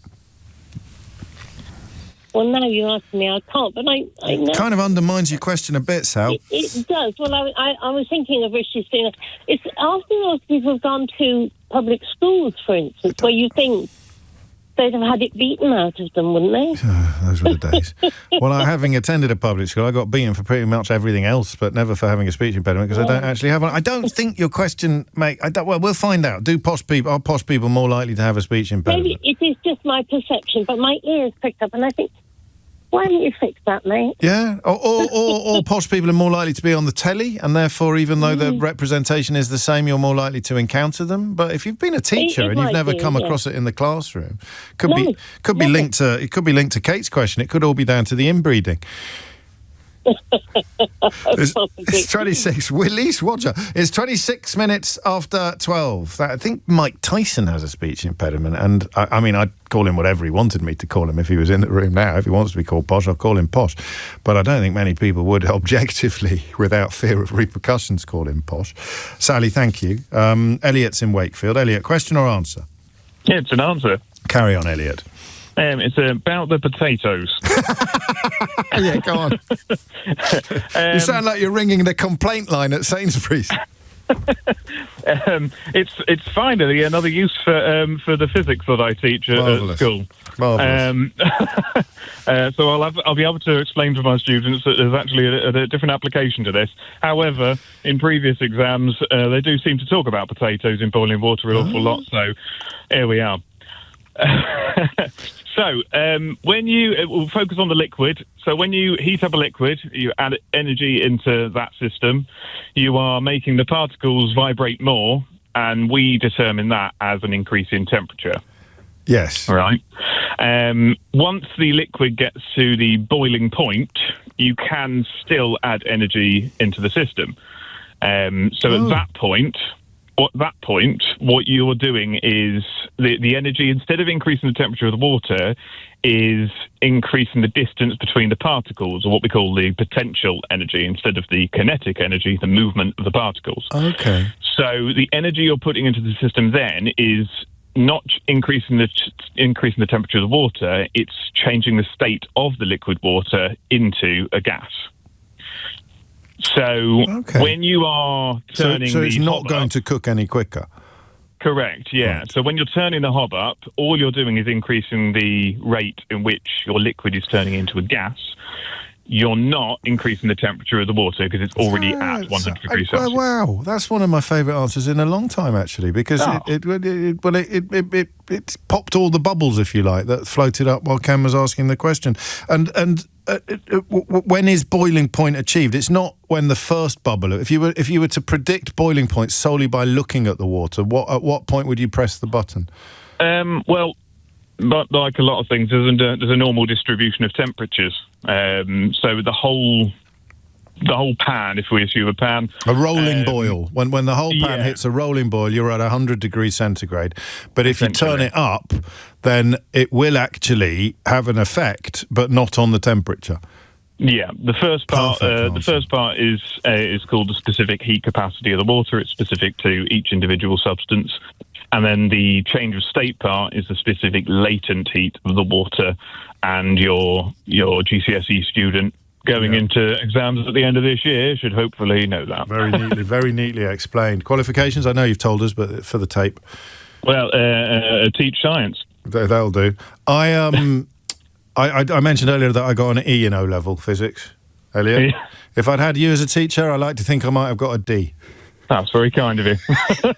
Well, now you ask me, I can't, but I know. It kind of undermines your question a bit, Sal. It does. Well, I was thinking of Rishi Sunak. It's after those people have gone to public schools, for instance, where you think they'd have had it beaten out of them, wouldn't they? Those were the days. Well, having attended a public school, I got beaten for pretty much everything else, but never for having a speech impediment, because I don't actually have one. I don't think your question, mate... Well, we'll find out. Are posh people more likely to have a speech impediment? Maybe it is just my perception, but my ears picked up, and I think, why haven't you fixed that, mate? Yeah, or posh people are more likely to be on the telly, and therefore, even though the representation is the same, you're more likely to encounter them. But if you've been a teacher and you've never come across it in the classroom, it could be linked to Kate's question. It could all be down to the inbreeding. It's 26. Release Roger. It's 26 minutes after 12. I think Mike Tyson has a speech impediment, and I mean, I'd call him whatever he wanted me to call him if he was in the room now. If he wants to be called posh, I'll call him posh. But I don't think many people would objectively, without fear of repercussions, call him posh. Sally, thank you. Elliot's in Wakefield. Elliot, question or answer? Yeah, it's an answer. Carry on, Elliot. It's about the potatoes. Yeah, go on. You sound like you're ringing the complaint line at Sainsbury's. It's finally another use for the physics that I teach at school. So I'll be able to explain to my students that there's actually a different application to this. However, in previous exams, they do seem to talk about potatoes in boiling water an awful lot. So here we are. So, we'll focus on the liquid. So when you heat up a liquid, you add energy into that system, you are making the particles vibrate more, and we determine that as an increase in temperature. Yes. Right. Once the liquid gets to the boiling point, you can still add energy into the system. At that point, what you're doing is the energy, instead of increasing the temperature of the water, is increasing the distance between the particles, or what we call the potential energy, instead of the kinetic energy, the movement of the particles. Okay. So the energy you're putting into the system then is not increasing the temperature of the water, it's changing the state of the liquid water into a gas. So when you are turning so it's the not hob going up, to cook any quicker. Correct, yeah. Right. So when you're turning the hob up, all you're doing is increasing the rate in which your liquid is turning into a gas. you're not increasing the temperature of the water because it's already at 100 degrees Celsius. Wow, that's one of my favourite answers in a long time, actually, because it popped all the bubbles, if you like, that floated up while Ken was asking the question. And when is boiling point achieved? It's not when the first bubble. If you were to predict boiling point solely by looking at the water, at what point would you press the button? But like a lot of things, there's a normal distribution of temperatures. So the whole pan, if we assume a pan, a rolling boil. When the whole pan hits a rolling boil, you're at 100 degrees centigrade. But if you turn it up, then it will actually have an effect, but not on the temperature. Yeah, the first part is called the specific heat capacity of the water. It's specific to each individual substance. And then the change of state part is the specific latent heat of the water, and your GCSE student going into exams at the end of this year should hopefully know that. Very neatly explained. Qualifications, I know you've told us, but for the tape. Well, teach science. That'll do. I mentioned earlier that I got an E in O-level physics, Elliot. Yeah. If I'd had you as a teacher, I like to think I might have got a D. That's very kind of you.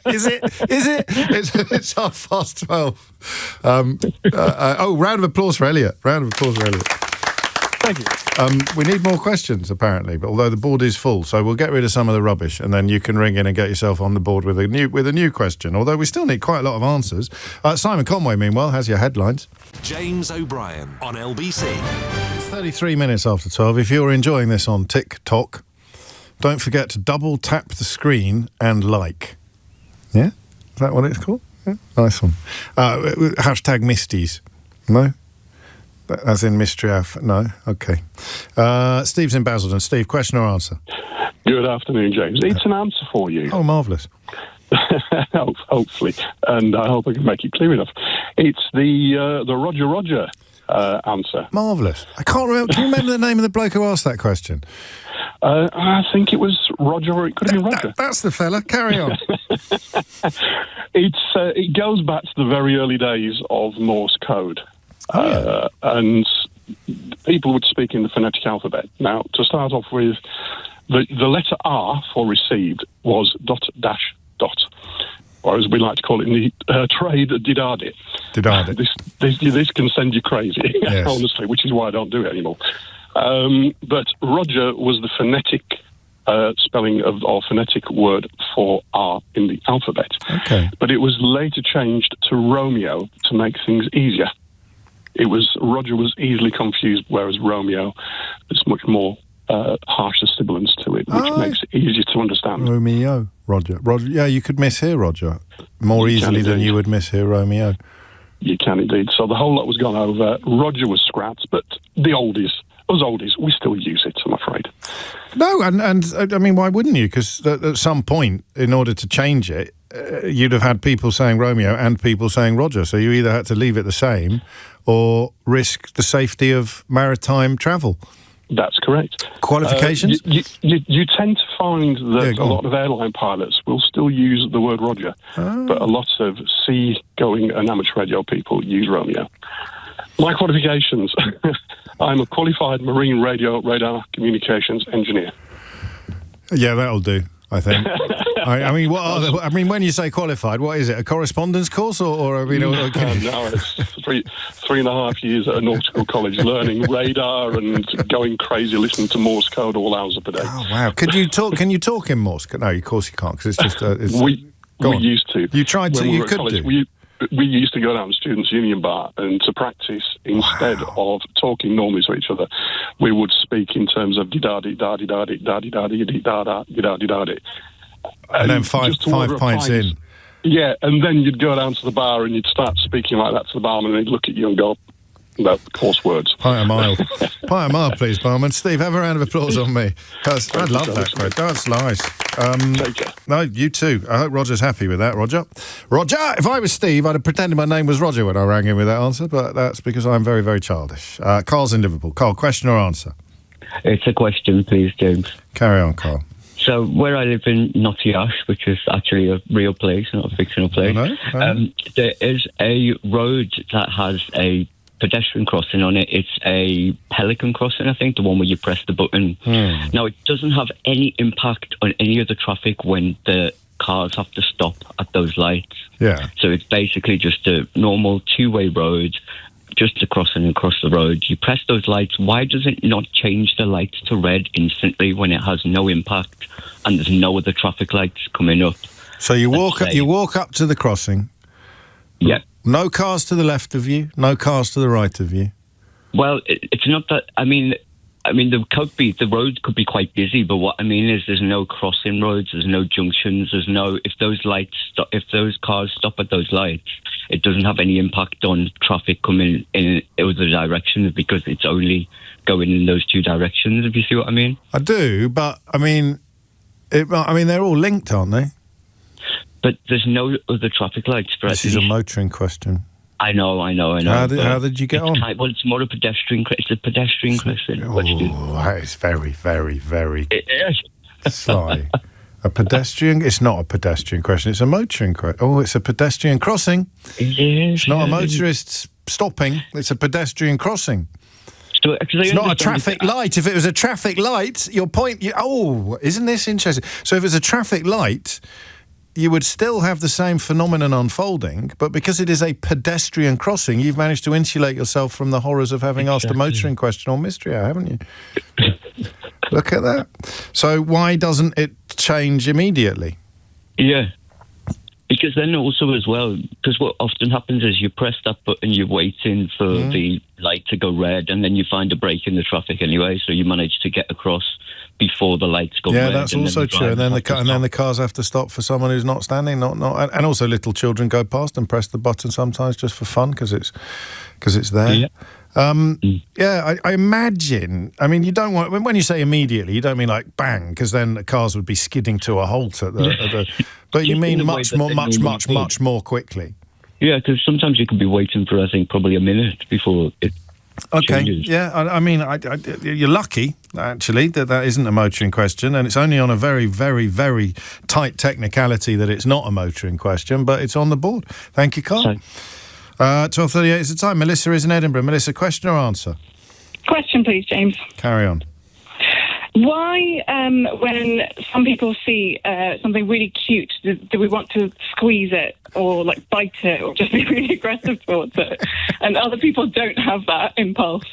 Is it? It's 12:30. Round of applause for Elliot. Thank you. We need more questions, apparently, but although the board is full, so we'll get rid of some of the rubbish, and then you can ring in and get yourself on the board with a new question. Although we still need quite a lot of answers. Simon Conway, meanwhile, has your headlines. James O'Brien on LBC. It's 33 minutes after 12. If you're enjoying this on TikTok, don't forget to double tap the screen and like. Yeah? Is that what it's called? Yeah? Nice one. Hashtag Misties. No? As in mystery F? No? Okay. Steve's in Basildon. Steve, question or answer? Good afternoon, James. It's an answer for you. Oh, marvellous. Hopefully. And I hope I can make it clear enough. It's the Roger answer. Marvellous. I can't remember. Can you remember the name of the bloke who asked that question? I think it was Roger, or it could have been Roger. That's the fella. Carry on. It goes back to the very early days of Morse code. And people would speak in the phonetic alphabet. Now, to start off with, the letter R for received was ... or as we like to call it in the trade, didardit. This can send you crazy, yes. Honestly, which is why I don't do it anymore. But Roger was the phonetic spelling or phonetic word for R in the alphabet. Okay. But it was later changed to Romeo to make things easier. Roger was easily confused, whereas Romeo is much more harsher sibilants to it, which makes it easier to understand. Romeo, Roger. Yeah, you could mishear Roger more easily than you would mishear Romeo. You can indeed. So the whole lot was gone over. Roger was scrapped, but the oldies, we still use it, I'm afraid. No, and I mean, why wouldn't you? Because at some point, in order to change it, you'd have had people saying Romeo and people saying Roger. So you either had to leave it the same or risk the safety of maritime travel. That's correct. Qualifications? You tend to find that a lot of airline pilots will still use the word Roger, but a lot of sea-going and amateur radio people use Romeo. My qualifications: I'm a qualified marine radio radar communications engineer. Yeah, that'll do, I think. I mean, when you say qualified, what is it? A correspondence course, or I mean, no, it's 3.5 years at a nautical college, learning radar and going crazy, listening to Morse code all hours of the day. Oh wow! Can you talk in Morse code? No, of course you can't, because it's just. We used to. You tried to. You could college, do. We used to go down to Students' Union Bar, and to practice, instead of talking normally to each other, we would speak in terms of di-da-di-da-di-da-di, da-di-da-di-da-di-da-di-da-di. And then five pints in. Yeah, and then you'd go down to the bar and you'd start speaking like that to the barman, and he'd look at you and go, no, coarse words. Pint a mile, please, barman. Steve, have a round of applause on me. I love that quote. That's nice. Take care. No, you too. I hope Roger's happy with that, Roger. Roger! If I was Steve, I'd have pretended my name was Roger when I rang in with that answer, but that's because I'm very, very childish. Carl's in Liverpool. Carl, question or answer? It's a question, please, James. Carry on, Carl. So, where I live in Notty Ash, which is actually a real place, not a fictional place, there is a road that has a pedestrian crossing on it. It's a pelican crossing, I think, the one where you press the button. Now, it doesn't have any impact on any of the traffic when the cars have to stop at those lights. Yeah. So it's basically just a normal two-way road, just a crossing across the road. You press those lights. Why does it not change the lights to red instantly when it has no impact and there's no other traffic lights coming up? So you walk up to the crossing. Yeah. No cars to the left of you, no cars to the right of you. Well, it's not that. I mean, the road could be quite busy, but what I mean is, there's no crossing roads, there's no junctions, there's no. If those cars stop at those lights, it doesn't have any impact on traffic coming in other directions because it's only going in those two directions. If you see what I mean. I do, but I mean, they're all linked, aren't they? But there's no other traffic lights. This is a motoring question. I know. How did you get on? Well, it's more a pedestrian. It's a pedestrian question. That is very, very, very sly. A pedestrian? It's not a pedestrian question. It's a motoring question. Oh, it's a pedestrian crossing. It's not a motorist stopping. It's a pedestrian crossing. So, it's not a traffic light. If it was a traffic light, your point... isn't this interesting? So if it's a traffic light... you would still have the same phenomenon unfolding, but because it is a pedestrian crossing, you've managed to insulate yourself from the horrors of having asked a motoring question or mystery, haven't you? Look at that. So why doesn't it change immediately? Yeah. Because then also as well, because what often happens is you press that button, you're waiting for the light to go red, and then you find a break in the traffic anyway, so you manage to get across before the lights go red. Yeah, that's also true. And then the cars have to stop for someone who's not standing, and also little children go past and press the button sometimes just for fun because it's there. Yeah. I imagine. I mean, you don't want when you say immediately, you don't mean like bang, because then the cars would be skidding to a halt at the. But you mean much more quickly. Yeah, because sometimes you could be waiting for, I think, probably a minute before it. Okay. changes. Yeah. I mean, you're lucky actually that isn't a motoring question, and it's only on a very, very, very tight technicality that it's not a motoring question, but it's on the board. Thank you, Carl. 12:38 is the time. Melissa is in Edinburgh. Melissa, question or answer? Question, please, James. Carry on. Why, when some people see something really cute, do we want to squeeze it or like bite it or just be really aggressive towards it, and other people don't have that impulse?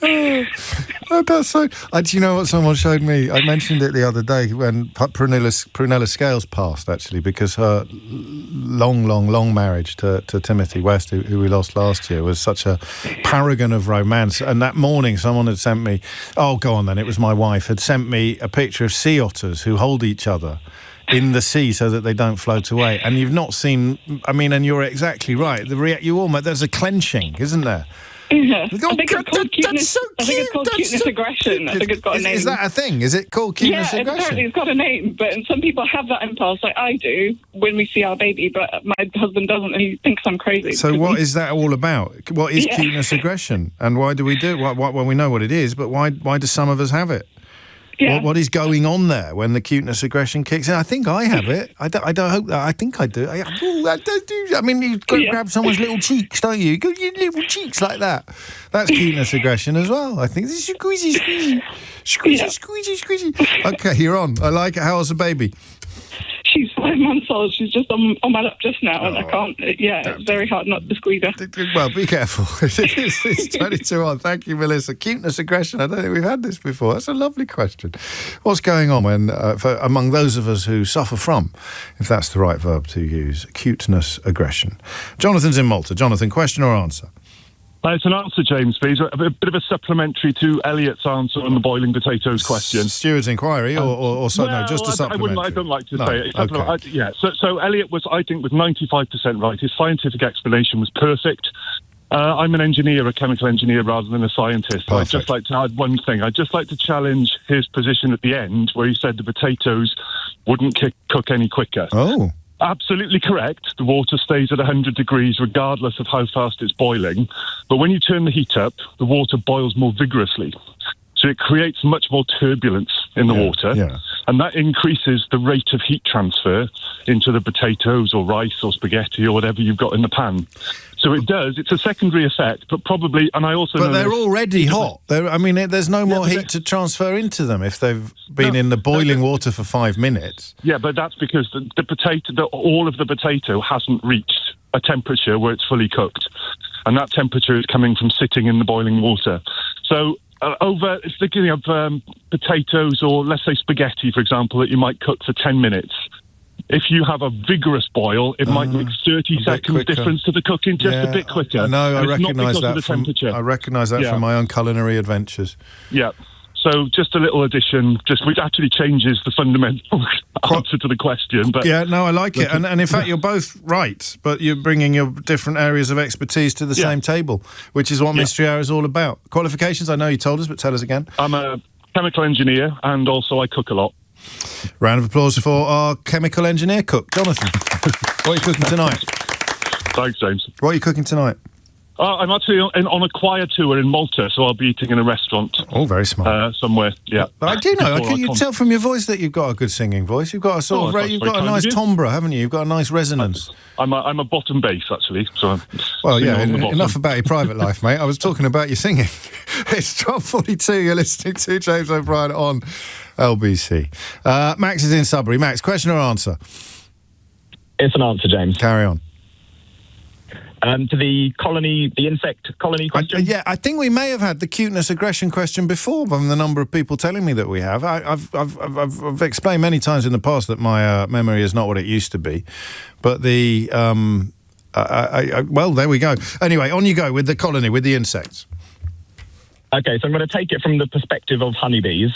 That's so. Do you know what someone showed me? I mentioned it the other day when Prunella Scales passed, actually, because her long marriage to Timothy West, who we lost last year, was such a paragon of romance. And that morning, someone had sent me. Oh, go on then. It was my wife had sent me a picture of sea otters who hold each other in the sea so that they don't float away. And you've not seen. I mean, and you're exactly right. There's a clenching, isn't there? Yeah. I think it's called cuteness. So I think it's called cuteness aggression. I think it's got a name. Is that a thing? Is it called cuteness aggression? Yeah, apparently it's got a name. But some people have that impulse, like I do, when we see our baby. But my husband doesn't, and he thinks I'm crazy. So what is that all about? What is cuteness aggression, and why do we do it? Well, we know what it is, but why do some of us have it? Yeah. What is going on there when the cuteness aggression kicks in? I think I have it. I don't hope that. I think I do. I mean, you grab someone's little cheeks, don't you? Go your little cheeks like that. That's cuteness aggression as well. I think this is squeezy. Okay, you're on. I like it. How's the baby? She's 5 months old. She's just on my lap just now, and I can't. It's very hard not to squeeze her. Well, be careful. It's 22 on. Thank you, Melissa. Cuteness aggression. I don't think we've had this before. That's a lovely question. What's going on when among those of us who suffer from, if that's the right verb to use, cuteness aggression? Jonathan's in Malta. Jonathan, question or answer? It's an answer, James, please. A bit of a supplementary to Elliot's answer on the boiling potatoes question. Steward's inquiry, or just a supplementary? I don't like to say it. Okay. So Elliot was 95% right. His scientific explanation was perfect. I'm an engineer, a chemical engineer, rather than a scientist. I'd just like to add one thing. I'd just like to challenge his position at the end, where he said the potatoes wouldn't cook any quicker. Oh. Absolutely correct. The water stays at 100 degrees regardless of how fast it's boiling. But when you turn the heat up, the water boils more vigorously. So it creates much more turbulence in the water, and that increases the rate of heat transfer into the potatoes or rice or spaghetti or whatever you've got in the pan. So it does. It's a secondary effect, but probably, and I also But know they're this, already hot. There's no more heat to transfer into them if they've been in the boiling water for 5 minutes. Yeah, but that's because all of the potato hasn't reached a temperature where it's fully cooked, and that temperature is coming from sitting in the boiling water. So thinking of potatoes or, let's say, spaghetti, for example, that you might cook for 10 minutes. If you have a vigorous boil, it might make 30 seconds difference to the cooking, just a bit quicker. No, I recognise that temperature. from my own culinary adventures. Yeah. So just a little addition, which actually changes the fundamental answer to the question. But I like it. And in fact, you're both right, but you're bringing your different areas of expertise to the same table, which is what Mystery Hour is all about. Qualifications, I know you told us, but tell us again. I'm a chemical engineer, and also I cook a lot. Round of applause for our chemical engineer cook, Jonathan. What are you cooking tonight? Thanks, James. What are you cooking tonight? I'm actually on a choir tour in Malta, so I'll be eating in a restaurant. Oh, very smart. Somewhere, yeah. I do know. You can tell from your voice that you've got a good singing voice. You've got a you've got a nice timbre, haven't you? You've got a nice resonance. I'm a bottom bass, actually. So enough about your private life, mate. I was talking about your singing. It's 12:42. You're listening to James O'Brien on LBC. Max is in Sudbury. Max, question or answer? It's an answer, James. Carry on. To the insect colony question? I think we may have had the cuteness aggression question before from the number of people telling me that we have. I've explained many times in the past that my memory is not what it used to be. But well, there we go. Anyway, on you go with the colony, with the insects. Okay, so I'm going to take it from the perspective of honeybees.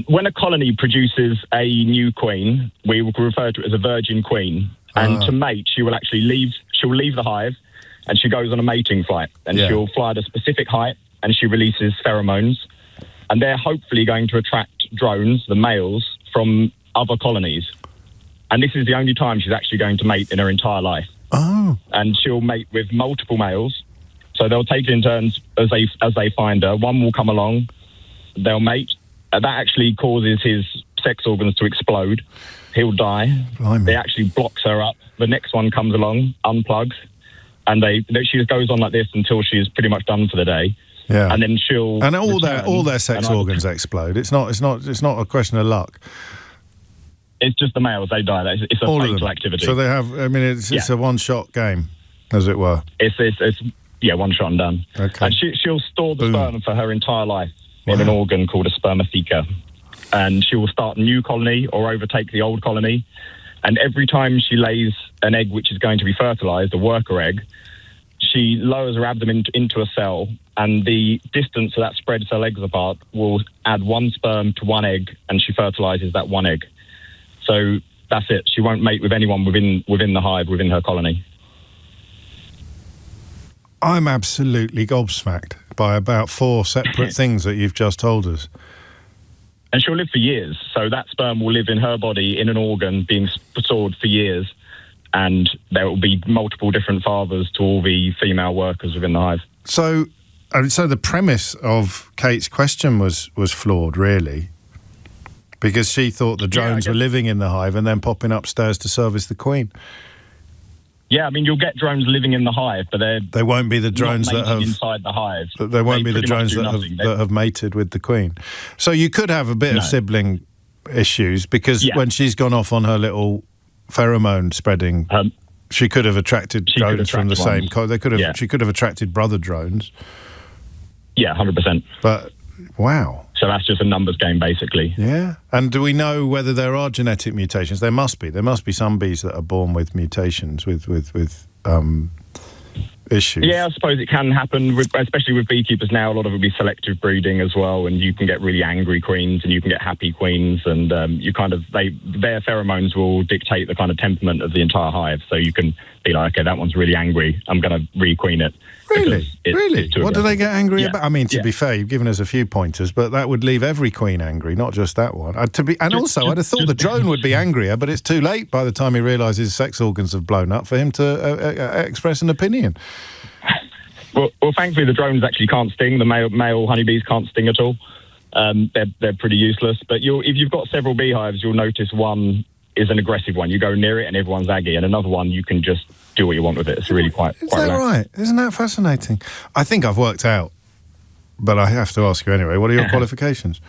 When a colony produces a new queen, we will refer to it as a virgin queen. And to mate, she will actually leave the hive, and she goes on a mating flight. And she'll fly at a specific height, and she releases pheromones. And they're hopefully going to attract drones, the males, from other colonies. And this is the only time she's actually going to mate in her entire life. Oh. And she'll mate with multiple males. So they'll take it in turns as they find her. One will come along, they'll mate. That actually causes his sex organs to explode. He'll die. Blimey. It actually blocks her up. The next one comes along, unplugs, and she just goes on like this until she's pretty much done for the day. Yeah. And then she'll all their sex organs explode. It's not a question of luck. It's just the males, they die. It's a fatal activity. So they have. I mean, it's a one-shot game, as it were. It's one shot and done. Okay. And she'll store the sperm for her entire life in an organ called a spermatheca. And she will start a new colony or overtake the old colony. And every time she lays an egg which is going to be fertilized, a worker egg, she lowers her abdomen into a cell, and the distance that spreads her legs apart will add one sperm to one egg, and she fertilizes that one egg. So that's it. She won't mate with anyone within the hive, within her colony. I'm absolutely gobsmacked by about 4 separate things that you've just told us. And she'll live for years. So that sperm will live in her body in an organ being stored for years. And there will be multiple different fathers to all the female workers within the hive. So the premise of Kate's question was flawed, really. Because she thought the drones were living in the hive and then popping upstairs to service the queen. Yeah, I mean, you'll get drones living in the hive, but they won't be the drones that have inside the hive. They won't be the drones that have mated with the queen. So you could have a bit of sibling issues because when she's gone off on her little pheromone spreading, she could have attracted drones from the same. She could have attracted brother drones. Yeah, 100%. But wow. So that's just a numbers game, basically. Yeah. And do we know whether there are genetic mutations? There must be. There must be some bees that are born with mutations, with issues. Yeah, I suppose it can happen, especially with beekeepers now. A lot of it will be selective breeding as well, and you can get really angry queens and you can get happy queens, and their pheromones will dictate the kind of temperament of the entire hive. So you can be like, okay, that one's really angry, I'm going to re-queen it. Really? What do they get angry about? I mean, to be fair, you've given us a few pointers, but that would leave every queen angry, not just that one. I'd have thought the drone would be angrier, but it's too late by the time he realises his sex organs have blown up for him to express an opinion. Well, thankfully, the drones actually can't sting. The male honeybees can't sting at all. they're pretty useless. But if you've got several beehives, you'll notice one is an aggressive one. You go near it and everyone's aggy, and another one you can just do what you want with it. It's really quite Is that right? Isn't that fascinating? I think I've worked out, but I have to ask you anyway. What are your qualifications?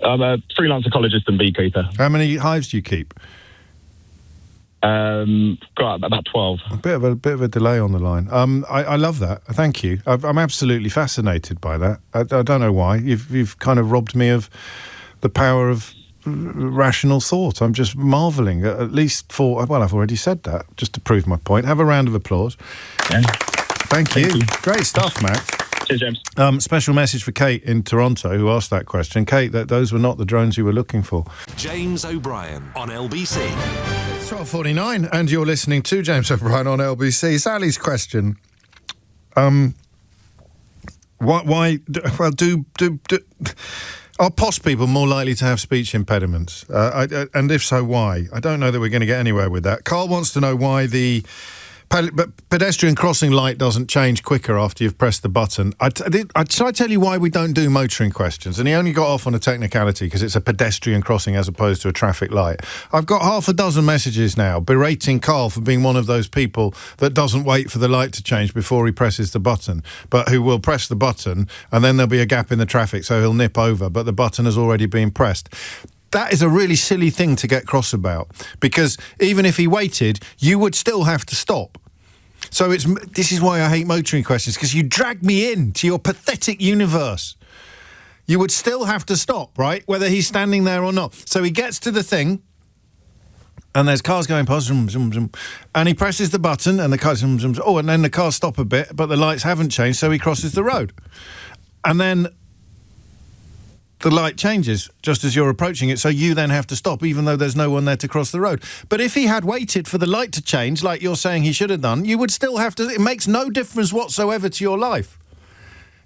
I'm a freelance ecologist and beekeeper. How many hives do you keep? Got about 12. A bit of a delay on the line. I love that. Thank you. I'm absolutely fascinated by that. I don't know why. You've kind of robbed me of the power of rational thought. I'm just marvelling. At least for I've already said that. Just to prove my point. Have a round of applause. Yeah. Thank you. Great stuff, Max. Cheers, James. Special message for Kate in Toronto, who asked that question. Kate, those were not the drones you were looking for. James O'Brien on LBC. It's 12:49, and you're listening to James O'Brien on LBC. Sally's question: why? Well, are posh people more likely to have speech impediments? And if so, why? I don't know that we're going to get anywhere with that. Carl wants to know why the pedestrian crossing light doesn't change quicker after you've pressed the button. Shall I tell you why we don't do motoring questions? And he only got off on a technicality because it's a pedestrian crossing as opposed to a traffic light. I've got half a dozen messages now berating Carl for being one of those people that doesn't wait for the light to change before he presses the button, but who will press the button and then there'll be a gap in the traffic, so he'll nip over, but the button has already been pressed. That is a really silly thing to get cross about, because even if he waited, you would still have to stop. So this is why I hate motoring questions, because you drag me into your pathetic universe. You would still have to stop, right? Whether he's standing there or not. So he gets to the thing, and there's cars going past, zoom, zoom, zoom, and he presses the button, and the car zoom, zoom, zoom. Oh, and then the cars stop a bit, but the lights haven't changed, so he crosses the road. And then the light changes just as you're approaching it, so you then have to stop, even though there's no one there to cross the road. But if he had waited for the light to change, like you're saying he should have done, you would still have to... It makes no difference whatsoever to your life.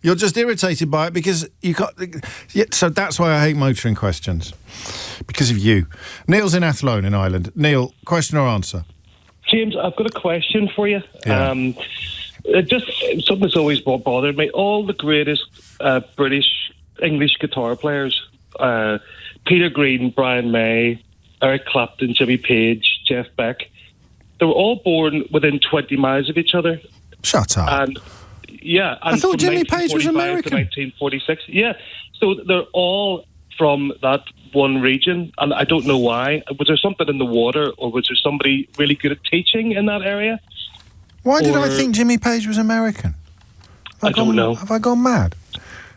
You're just irritated by it because you can't... Yeah, so that's why I hate motoring questions. Because of you. Neil's in Athlone in Ireland. Neil, question or answer? James, I've got a question for you. Yeah. Just something that's always bothered me. All the greatest British English guitar players, Peter Green, Brian May, Eric Clapton, Jimmy Page, Jeff Beck, they were all born within 20 miles of each other. Shut up. And yeah, and I thought Jimmy Page was American. To 1946. Yeah, so they're all from that one region, and I don't know why. Was there something in the water, or was there somebody really good at teaching in that area? Why did I think Jimmy Page was American? I don't know. Have I gone mad?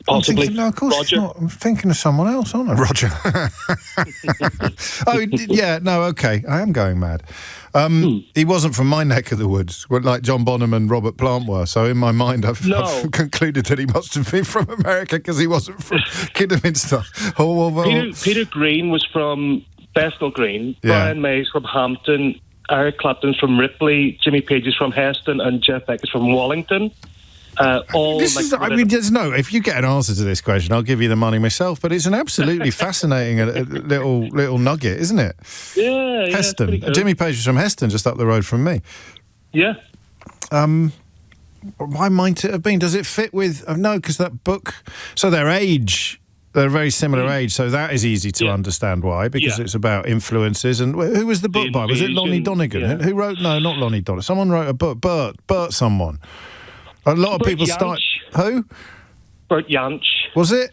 Possibly. No, of course Roger. it's not. I'm thinking of someone else, aren't I? Roger. Oh, yeah, no, okay. I am going mad. He wasn't from my neck of the woods, like John Bonham and Robert Plant were. So in my mind, I've concluded that he must have been from America because he wasn't from Kidderminster. Peter Green was from Bethnal Green. Yeah. Brian May's from Hampton. Eric Clapton's from Ripley. Jimmy Page is from Heston. And Jeff Beck is from Wallington. If you get an answer to this question, I'll give you the money myself. But it's an absolutely fascinating little nugget, isn't it? Yeah, Heston. Jimmy Page was from Heston, just up the road from me. Yeah. Why might it have been? Does it fit with? No, because that book. So their age. They're a very similar age, so that is easy to understand why, because it's about influences. And who was the book by? Was it Lonnie Donegan? Yeah. Who wrote? No, not Lonnie Donegan. Someone wrote a book. Bert someone. A lot of people start... Who? Bert Jansch. Was it?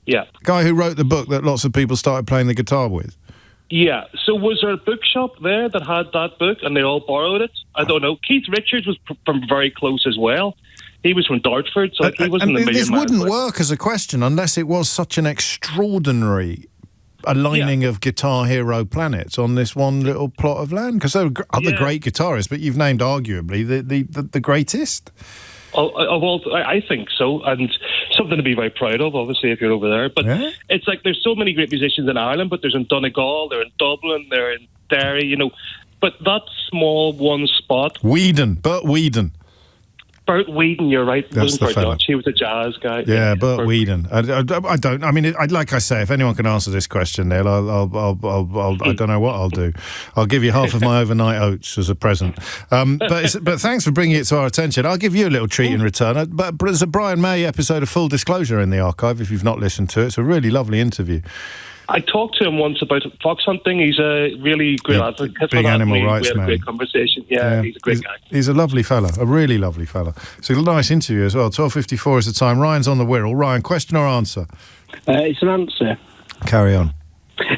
Yeah. Guy who wrote the book that lots of people started playing the guitar with. Yeah. So was there a bookshop there that had that book and they all borrowed it? I don't know. Keith Richards was from very close as well. He was from Dartford, so he wasn't a million This miles wouldn't away. work as a question unless it was such an extraordinary aligning of guitar hero planets on this one little plot of land. Because there are other great guitarists, but you've named arguably the greatest. I think so, and something to be very proud of, obviously, if you're over there. But it's like there's so many great musicians in Ireland, but there's in Donegal, they're in Dublin, they're in Derry, But that small one spot... Bert Weedon. Bert Whedon, you're right. That's Wasn't the Bert fella. Dodge. He was a jazz guy. Yeah, Bert Whedon. I don't. I mean, like I say, if anyone can answer this question, Neil, I don't know what I'll do. I'll give you half of my overnight oats as a present. But thanks for bringing it to our attention. I'll give you a little treat in return. But there's a Brian May episode of Full Disclosure in the archive if you've not listened to it. It's a really lovely interview. I talked to him once about fox hunting. He's a really great advocate. Big animal rights we had man. a great conversation. Yeah, he's a great guy. He's a lovely fella, a really lovely fella. It's a nice interview as well. 12:54 is the time. Ryan's on the Wirral. Ryan, question or answer? It's an answer. Carry on.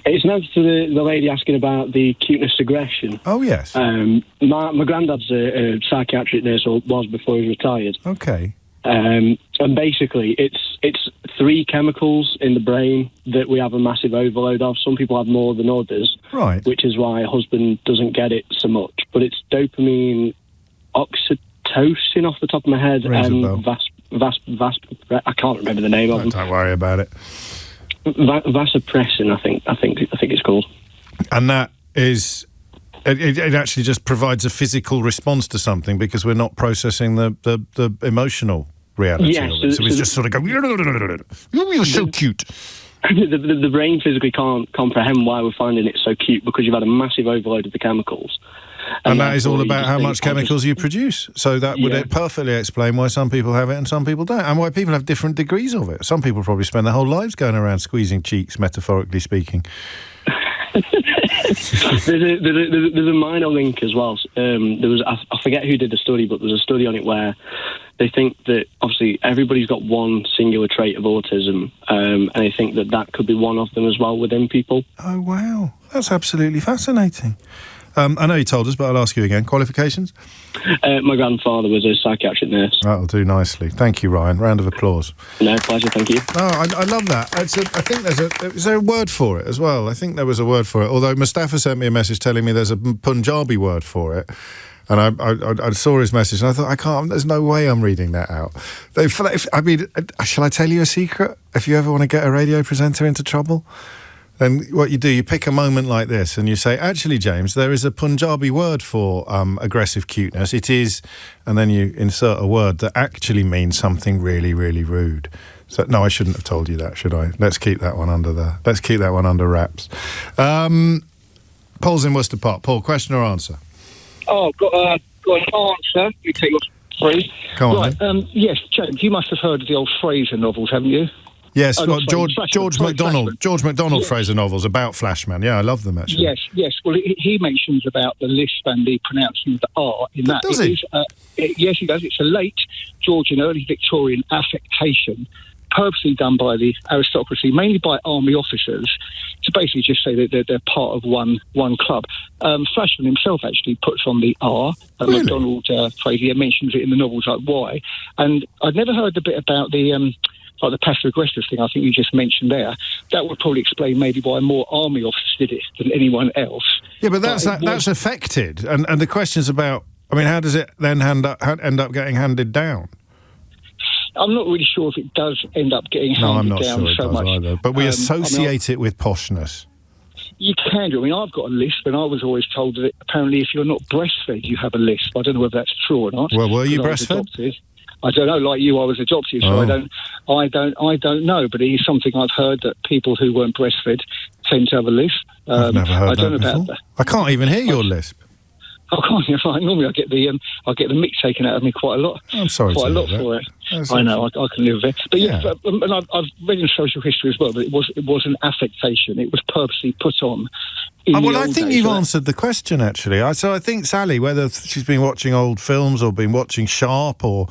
It's an answer to the lady asking about the cuteness aggression. Oh, yes. My granddad's a psychiatric nurse, or was before he retired. Okay. And basically, it's 3 chemicals in the brain that we have a massive overload of. Some people have more than others, right? Which is why a husband doesn't get it so much. But it's dopamine, oxytocin off the top of my head, and I can't remember the name of them. Don't worry about it. Vasopressin, I think it's called. And that is. It actually just provides a physical response to something because we're not processing the emotional reality of it. So we just sort of go, you're so cute. The brain physically can't comprehend why we're finding it so cute because you've had a massive overload of the chemicals. And that is all about how much chemicals you produce. So that would perfectly explain why some people have it and some people don't, and why people have different degrees of it. Some people probably spend their whole lives going around squeezing cheeks, metaphorically speaking. There's a minor link as well. There was I forget who did the study, but there's a study on it where they think that obviously everybody's got one singular trait of autism, and they think that could be one of them as well within people. Oh wow, that's absolutely fascinating. I know you told us, but I'll ask you again. Qualifications? My grandfather was a psychiatric nurse. That'll do nicely. Thank you, Ryan. Round of applause. No, pleasure. Thank you. Oh, I love that. I think is there a word for it as well? I think there was a word for it. Although Mustafa sent me a message telling me there's a Punjabi word for it. And I saw his message and I thought, I can't, there's no way I'm reading that out. Shall I tell you a secret? If you ever want to get a radio presenter into trouble, then what you do, you pick a moment like this and you say, actually, James, there is a Punjabi word for aggressive cuteness. It is, and then you insert a word that actually means something really, really rude. So, no, I shouldn't have told you that, should I? Let's keep that one under wraps. Paul's in Worcester Park. Paul, question or answer? Oh, got an answer. You take your 3. Come on, right, yes, James, you must have heard of the old Fraser novels, haven't you? Yes, George MacDonald Fraser novels about Flashman. Yeah, I love them, actually. Yes. Well, he mentions about the lisp and the pronouncing of the R in that. Does he? Yes, he does. It's a late Georgian, early Victorian affectation purposely done by the aristocracy, mainly by army officers, to basically just say that they're part of one club. Flashman himself actually puts on the R. Really? MacDonald Fraser mentions it in the novels, like why. And I'd never heard the bit about the passive-aggressive thing I think you just mentioned there. That would probably explain maybe why more army officers did it than anyone else. Yeah, but that's affected. And the question's about, I mean, how does it then end up getting handed down? I'm not really sure if it does end up getting handed down sure so much. Either. But we associate it with poshness. You can do. I mean, I've got a lisp, and I was always told that apparently if you're not breastfed, you have a lisp. I don't know whether that's true or not. Well, were you breastfed? I don't know. Like you, I was adopted, so I don't know. But it is something I've heard that people who weren't breastfed tend to have a lisp. I've never heard that before. About that. I can't even hear your lisp. Oh, can't you? Normally, I get the mix taken out of me quite a lot. I'm sorry, quite a lot that. for it. That's I know. I can live with it. But and I've read in social history as well that it was an affectation. It was purposely put on. I think you've answered the question, actually. So I think Sally, whether she's been watching old films or been watching Sharp or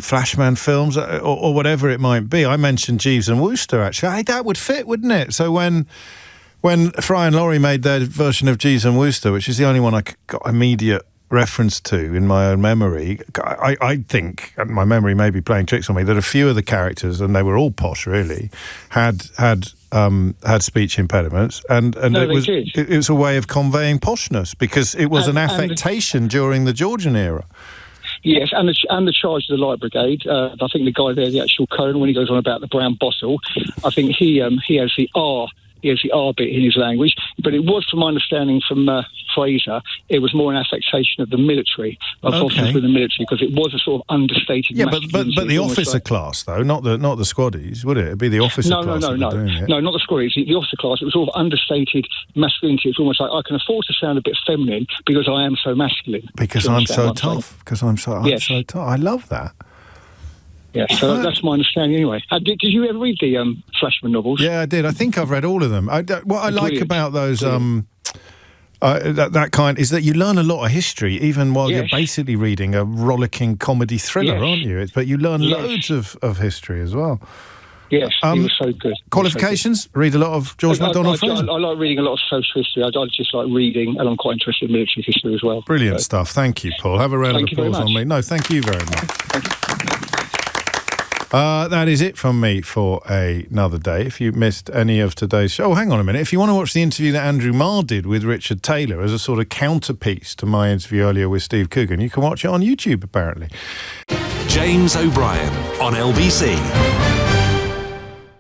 Flashman films or whatever it might be, I mentioned Jeeves and Wooster, actually. That would fit, wouldn't it? So when Fry and Laurie made their version of Jeeves and Wooster, which is the only one I got immediate reference to in my own memory, I think, and my memory may be playing tricks on me, that a few of the characters, and they were all posh really, had speech impediments, and it was a way of conveying poshness because it was an affectation during the Georgian era. Yes, and the charge of the Light Brigade. I think the guy there, the actual colonel, when he goes on about the brown bottle, I think he has the R. He has the R bit in his language, but it was, from my understanding from Fraser, it was more an affectation of the military, of officers with the military, because it was a sort of understated. Yeah, but the officer class though, not the squaddies, would it? It'd be the officer class. No, not the squaddies. The officer class. It was sort of understated masculinity. It's almost like I can afford to sound a bit feminine because I am so masculine. Because I'm so tough. Because I'm so tough. I love that. Yeah, so that's my understanding anyway. Did you ever read the Flashman novels? Yeah, I did. I think I've read all of them. What I like about those that kind is that you learn a lot of history even while you're basically reading a rollicking comedy thriller, aren't you? But you learn loads of history as well. Yes, he was so good. Qualifications? Read a lot of George MacDonald Fraser? I like reading a lot of social history. I just like reading, and I'm quite interested in military history as well. Brilliant stuff. Thank you, Paul. Have a round of applause on me. No, thank you very much. That is it from me for another day. If you missed any of today's show, hang on a minute. If you want to watch the interview that Andrew Marr did with Richard Taylor as a sort of counterpiece to my interview earlier with Steve Coogan, you can watch it on YouTube, apparently. James O'Brien on LBC.